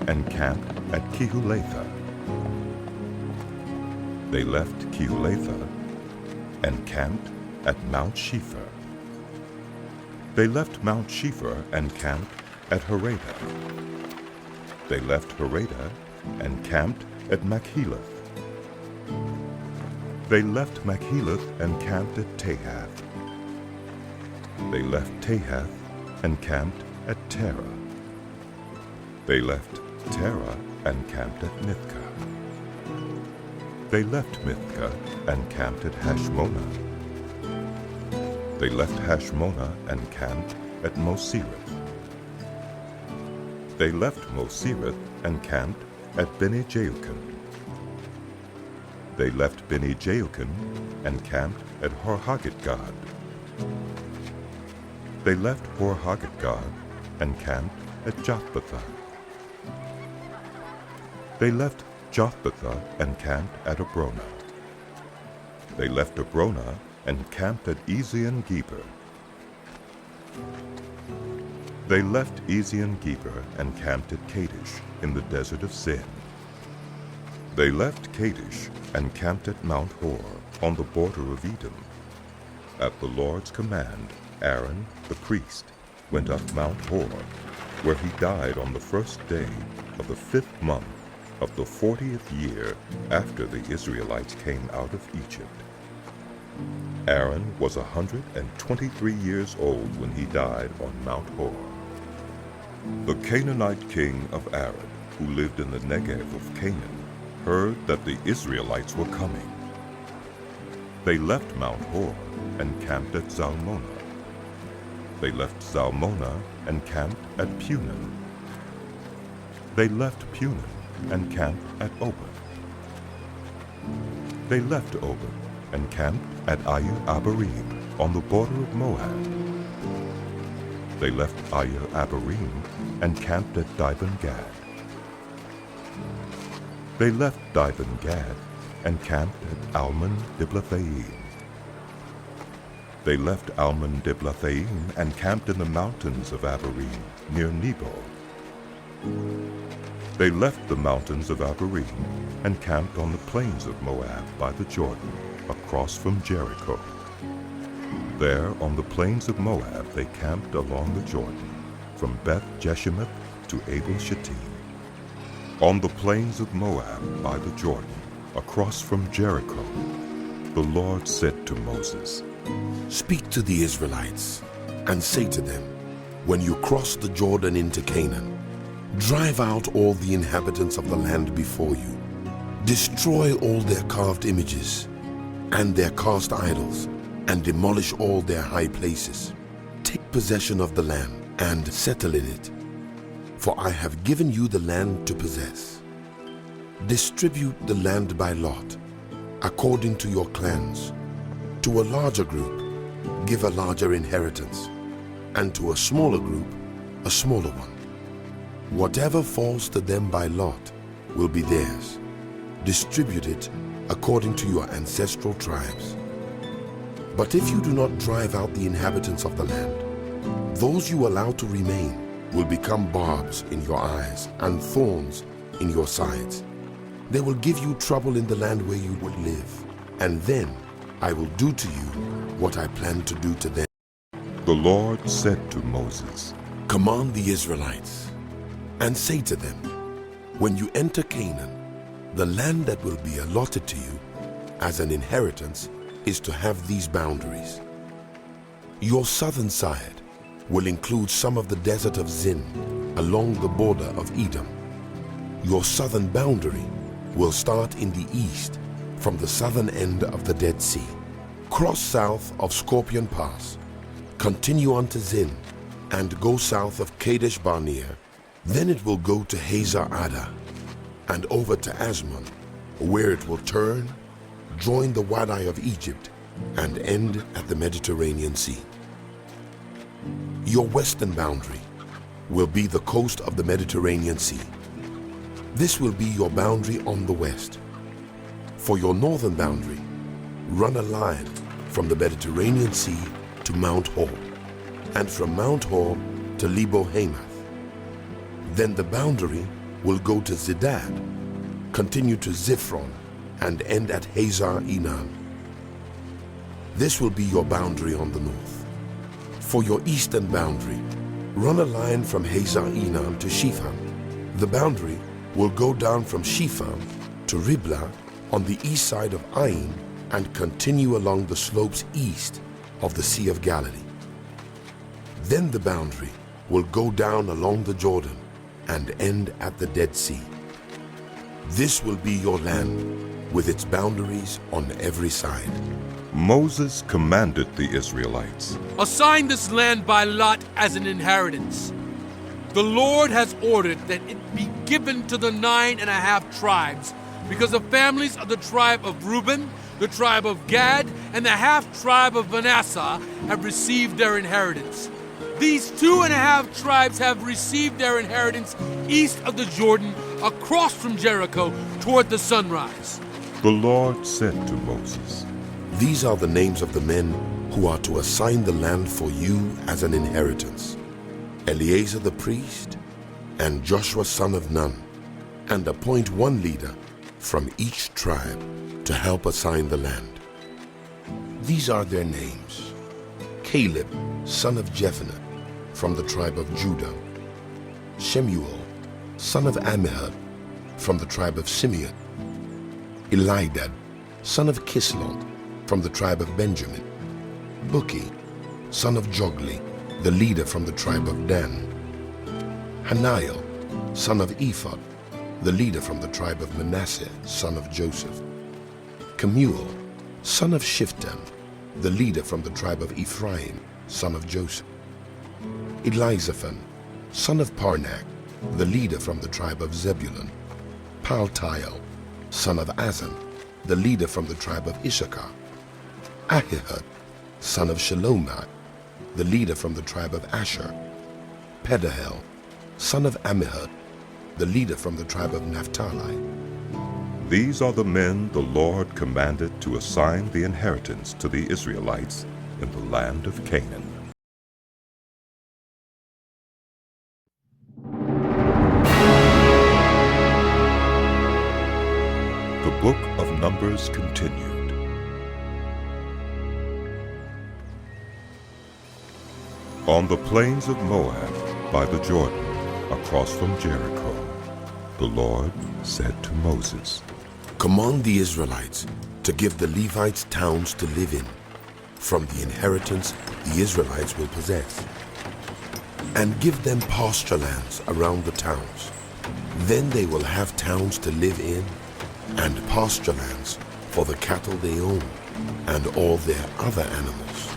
and camped at Kehulatha. They left Kehulatha and camped at Mount Shephar. They left Mount Shephar and camped at Harada. They left Harada and camped at Machelath. They left Machelath and camped at Tahath. They left Tahath and camped at Terah. They left Terah and camped at Mithkah. They left Mithkah and camped at Hashmonah. They left Hashmonah and camped at Moserath. They left Moserath and camped at Bene-Jaokan. They left Bene-Jaokan and camped at Hor-Haggidgad. They left Hor-Haggidgad and camped at Jotbathah. They left Jotbathah and camped at Abronah. They left Abronah and camped at Ezion-Geber. They left Ezion-Geber and camped at Kadesh in the desert of Sin. They left Kadesh and camped at Mount Hor on the border of Edom. At the Lord's command, Aaron, the priest, went up Mount Hor, where he died on the first day of the 5th month of the 40th year after the Israelites came out of Egypt. Aaron was 123 years old when he died on Mount Hor. The Canaanite king of Arad, who lived in the Negev of Canaan, heard that the Israelites were coming. They left Mount Hor and camped at Zalmonah. They left Zalmonah and camped at Punon. They left Punon and camped at Obed. They left Obed and camped at Abarim on the border of Moab. They left Abarim and camped at Dibon-Gad. They left Dibon-Gad and camped at Almon-Diblathaim. They left Almon-Diblathaim and camped in the mountains of Abarim near Nebo. They left the mountains of Abarim and camped on the plains of Moab by the Jordan, across from Jericho. There on the plains of Moab they camped along the Jordan, from Beth-Jeshimoth to Abel-Shittim. On the plains of Moab by the Jordan, across from Jericho, the Lord said to Moses, "Speak to the Israelites and say to them, when you cross the Jordan into Canaan, drive out all the inhabitants of the land before you. Destroy all their carved images and their cast idols, and demolish all their high places. Take possession of the land and settle in it, for I have given you the land to possess. Distribute the land by lot, according to your clans. To a larger group, give a larger inheritance, and to a smaller group, a smaller one. Whatever falls to them by lot will be theirs. Distribute it according to your ancestral tribes. But if you do not drive out the inhabitants of the land, those you allow to remain, will become barbs in your eyes and thorns in your sides. They will give you trouble in the land where you will live, and then I will do to you what I plan to do to them. The Lord said to Moses, Command the Israelites and say to them, when you enter Canaan, the land that will be allotted to you as an inheritance is to have these boundaries. Your southern side will include some of the desert of Zin along the border of Edom. Your southern boundary will start in the east from the southern end of the Dead Sea. Cross south of Scorpion Pass, continue on to Zin, and go south of Kadesh Barnea. Then it will go to Hazar Ada and over to Asmon, where it will turn, join the Wadi of Egypt, and end at the Mediterranean Sea. Your western boundary will be the coast of the Mediterranean Sea. This will be your boundary on the west. For your northern boundary, run a line from the Mediterranean Sea to Mount Hor, and from Mount Hor to Lebo Hamath. Then the boundary will go to Zedad, continue to Ziphron, and end at Hazar Enan. This will be your boundary on the north. For your eastern boundary, run a line from Hazar Enan to Shifam. The boundary will go down from Shifam to Riblah on the east side of Ain and continue along the slopes east of the Sea of Galilee. Then the boundary will go down along the Jordan and end at the Dead Sea. This will be your land with its boundaries on every side. Moses commanded the Israelites, Assign this land by lot as an inheritance. The Lord has ordered that it be given to the 9.5 tribes, because the families of the tribe of Reuben, the tribe of Gad, and the half-tribe of Manasseh have received their inheritance. These 2.5 tribes have received their inheritance east of the Jordan, across from Jericho, toward the sunrise. The Lord said to Moses, These are the names of the men who are to assign the land for you as an inheritance: Eleazar the priest, and Joshua son of Nun, and appoint one leader from each tribe to help assign the land. These are their names: Caleb, son of Jephunneh, from the tribe of Judah; Shemuel, son of Ammihud, from the tribe of Simeon; Elidad, son of Kislon, from the tribe of Benjamin; Bukki, son of Jogli, the leader from the tribe of Dan; Hananiel, son of Ephod, the leader from the tribe of Manasseh, son of Joseph; Kemuel, son of Shiftan, the leader from the tribe of Ephraim, son of Joseph; Elizaphan, son of Parnak, the leader from the tribe of Zebulun; Paltiel, son of Azan, the leader from the tribe of Issachar; Ahihud, son of Shelomith, the leader from the tribe of Asher; Pedahel, son of Ammihud, the leader from the tribe of Naphtali. These are the men the Lord commanded to assign the inheritance to the Israelites in the land of Canaan. The book of Numbers continued. On the plains of Moab, by the Jordan, across from Jericho, the Lord said to Moses, Command the Israelites to give the Levites towns to live in, from the inheritance the Israelites will possess, and give them pasture lands around the towns. Then they will have towns to live in, and pasture lands for the cattle they own, and all their other animals.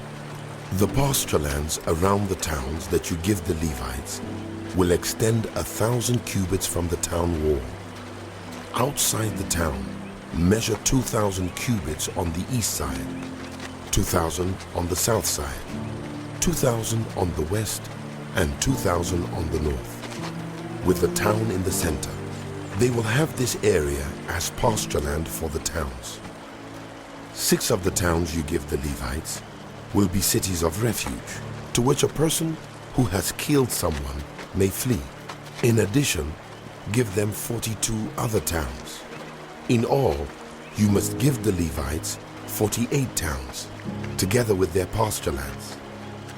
The pasture lands around the towns that you give the Levites will extend 1,000 cubits from the town wall. Outside the town, measure 2,000 cubits on the east side, 2,000 on the south side, 2,000 on the west, and 2,000 on the north, with the town in the center. They will have this area as pasture land for the towns. 6 of the towns you give the Levites will be cities of refuge, to which a person who has killed someone may flee. In addition, give them 42 other towns. In all, you must give the Levites 48 towns, together with their pasture lands.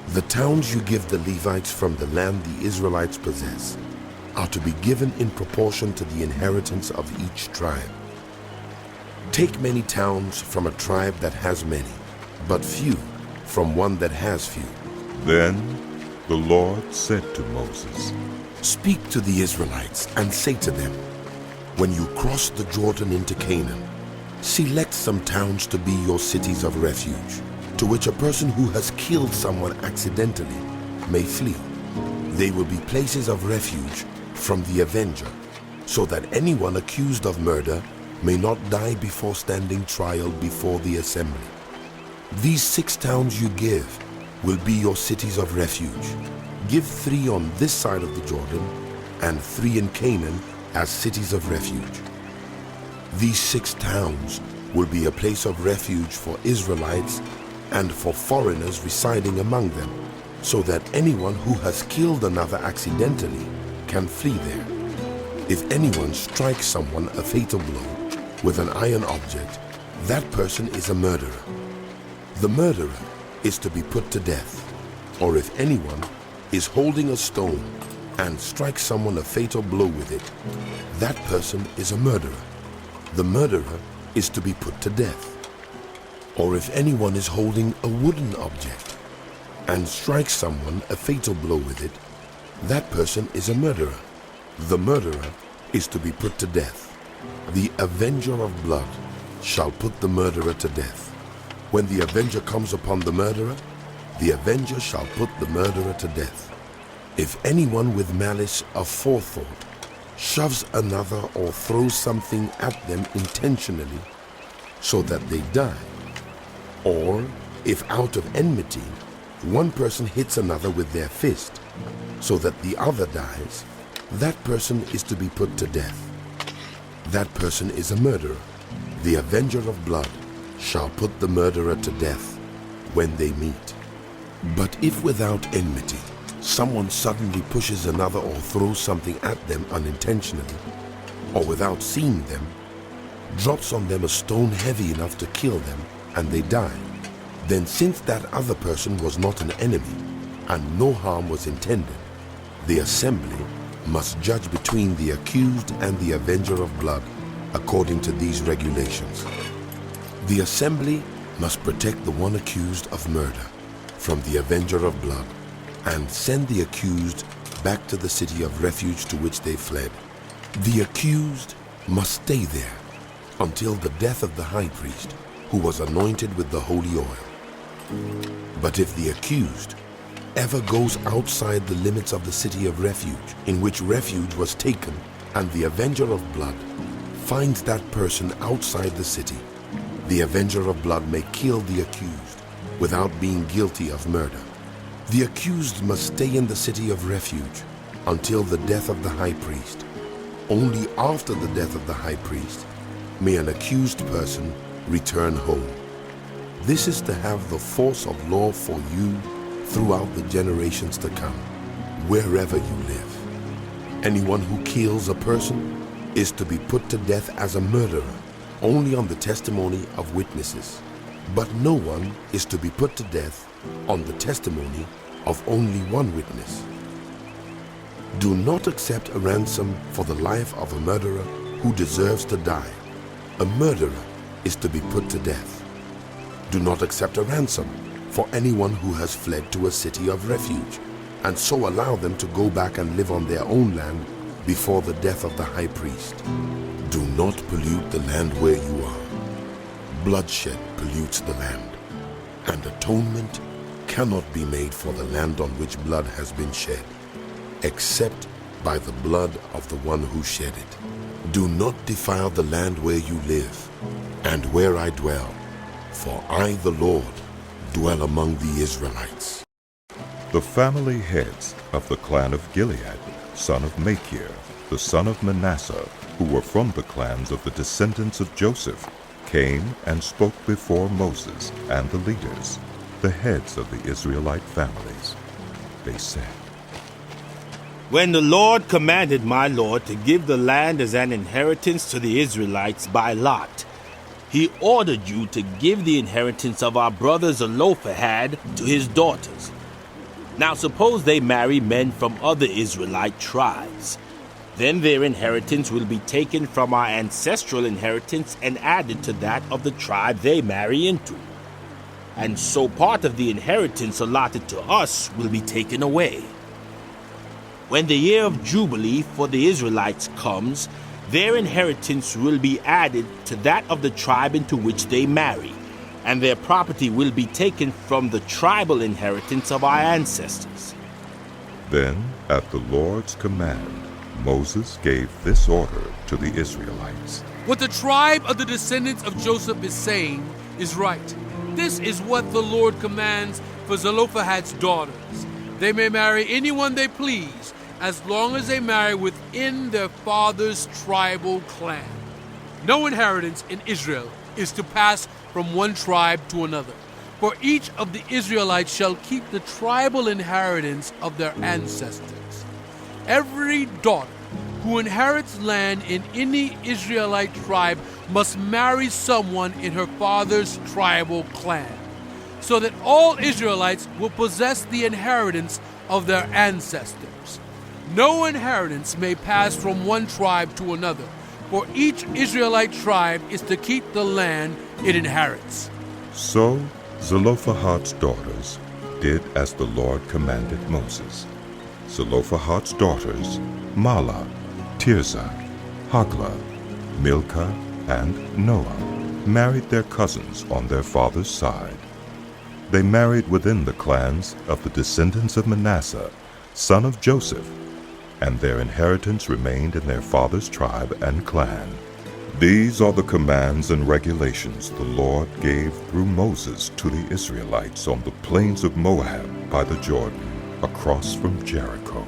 The towns you give the Levites from the land the Israelites possess are to be given in proportion to the inheritance of each tribe. Take many towns from a tribe that has many, but few from one that has few. Then the Lord said to Moses, Speak to the Israelites and say to them, when you cross the Jordan into Canaan, select some towns to be your cities of refuge, to which a person who has killed someone accidentally may flee. They will be places of refuge from the avenger, so that anyone accused of murder may not die before standing trial before the assembly. These 6 towns you give will be your cities of refuge. Give 3 on this side of the Jordan, and 3 in Canaan as cities of refuge. These 6 towns will be a place of refuge for Israelites and for foreigners residing among them, so that anyone who has killed another accidentally can flee there. If anyone strikes someone a fatal blow with an iron object, that person is a murderer. The murderer is to be put to death. Or if anyone is holding a stone and strikes someone a fatal blow with it, that person is a murderer. The murderer is to be put to death. Or if anyone is holding a wooden object and strikes someone a fatal blow with it, that person is a murderer. The murderer is to be put to death. The avenger of blood shall put the murderer to death. When the avenger comes upon the murderer, the avenger shall put the murderer to death. If anyone with malice aforethought shoves another or throws something at them intentionally so that they die, or if out of enmity one person hits another with their fist so that the other dies, that person is to be put to death. That person is a murderer. The avenger of blood shall put the murderer to death when they meet. But if without enmity someone suddenly pushes another or throws something at them unintentionally, or without seeing them, drops on them a stone heavy enough to kill them, and they die, then since that other person was not an enemy, and no harm was intended, the assembly must judge between the accused and the avenger of blood according to these regulations. The assembly must protect the one accused of murder from the avenger of blood, and send the accused back to the city of refuge to which they fled. The accused must stay there until the death of the high priest, who was anointed with the holy oil. But if the accused ever goes outside the limits of the city of refuge in which refuge was taken, and the avenger of blood finds that person outside the city, the avenger of blood may kill the accused without being guilty of murder. The accused must stay in the city of refuge until the death of the high priest. Only after the death of the high priest may an accused person return home. This is to have the force of law for you throughout the generations to come, wherever you live. Anyone who kills a person is to be put to death as a murderer, only on the testimony of witnesses. But no one is to be put to death on the testimony of only one witness. Do not accept a ransom for the life of a murderer who deserves to die. A murderer is to be put to death. Do not accept a ransom for anyone who has fled to a city of refuge, and so allow them to go back and live on their own land before the death of the high priest. Do not pollute the land where you are. Bloodshed pollutes the land, and atonement cannot be made for the land on which blood has been shed, except by the blood of the one who shed it. Do not defile the land where you live, and where I dwell, for I, the Lord, dwell among the Israelites. The family heads of the clan of Gilead, son of Machir, the son of Manasseh, who were from the clans of the descendants of Joseph, came and spoke before Moses and the leaders, the heads of the Israelite families. They said, When the Lord commanded my Lord to give the land as an inheritance to the Israelites by lot, he ordered you to give the inheritance of our brother Zelophehad to his daughters. Now suppose they marry men from other Israelite tribes. Then their inheritance will be taken from our ancestral inheritance and added to that of the tribe they marry into. And so part of the inheritance allotted to us will be taken away. When the year of Jubilee for the Israelites comes, their inheritance will be added to that of the tribe into which they marry, and their property will be taken from the tribal inheritance of our ancestors. Then, at the Lord's command, Moses gave this order to the Israelites. What the tribe of the descendants of Joseph is saying is right. This is what the Lord commands for Zelophehad's daughters. They may marry anyone they please, as long as they marry within their father's tribal clan. No inheritance in Israel is to pass from one tribe to another, for each of the Israelites shall keep the tribal inheritance of their ancestors. Every daughter who inherits land in any Israelite tribe must marry someone in her father's tribal clan, so that all Israelites will possess the inheritance of their ancestors. No inheritance may pass from one tribe to another, for each Israelite tribe is to keep the land it inherits. So Zelophehad's daughters did as the Lord commanded Moses. Zelophehad's daughters, Mahlah, Tirzah, Hoglah, Milcah, and Noah, married their cousins on their father's side. They married within the clans of the descendants of Manasseh, son of Joseph, and their inheritance remained in their father's tribe and clan. These are the commands and regulations the Lord gave through Moses to the Israelites on the plains of Moab by the Jordan, across from Jericho.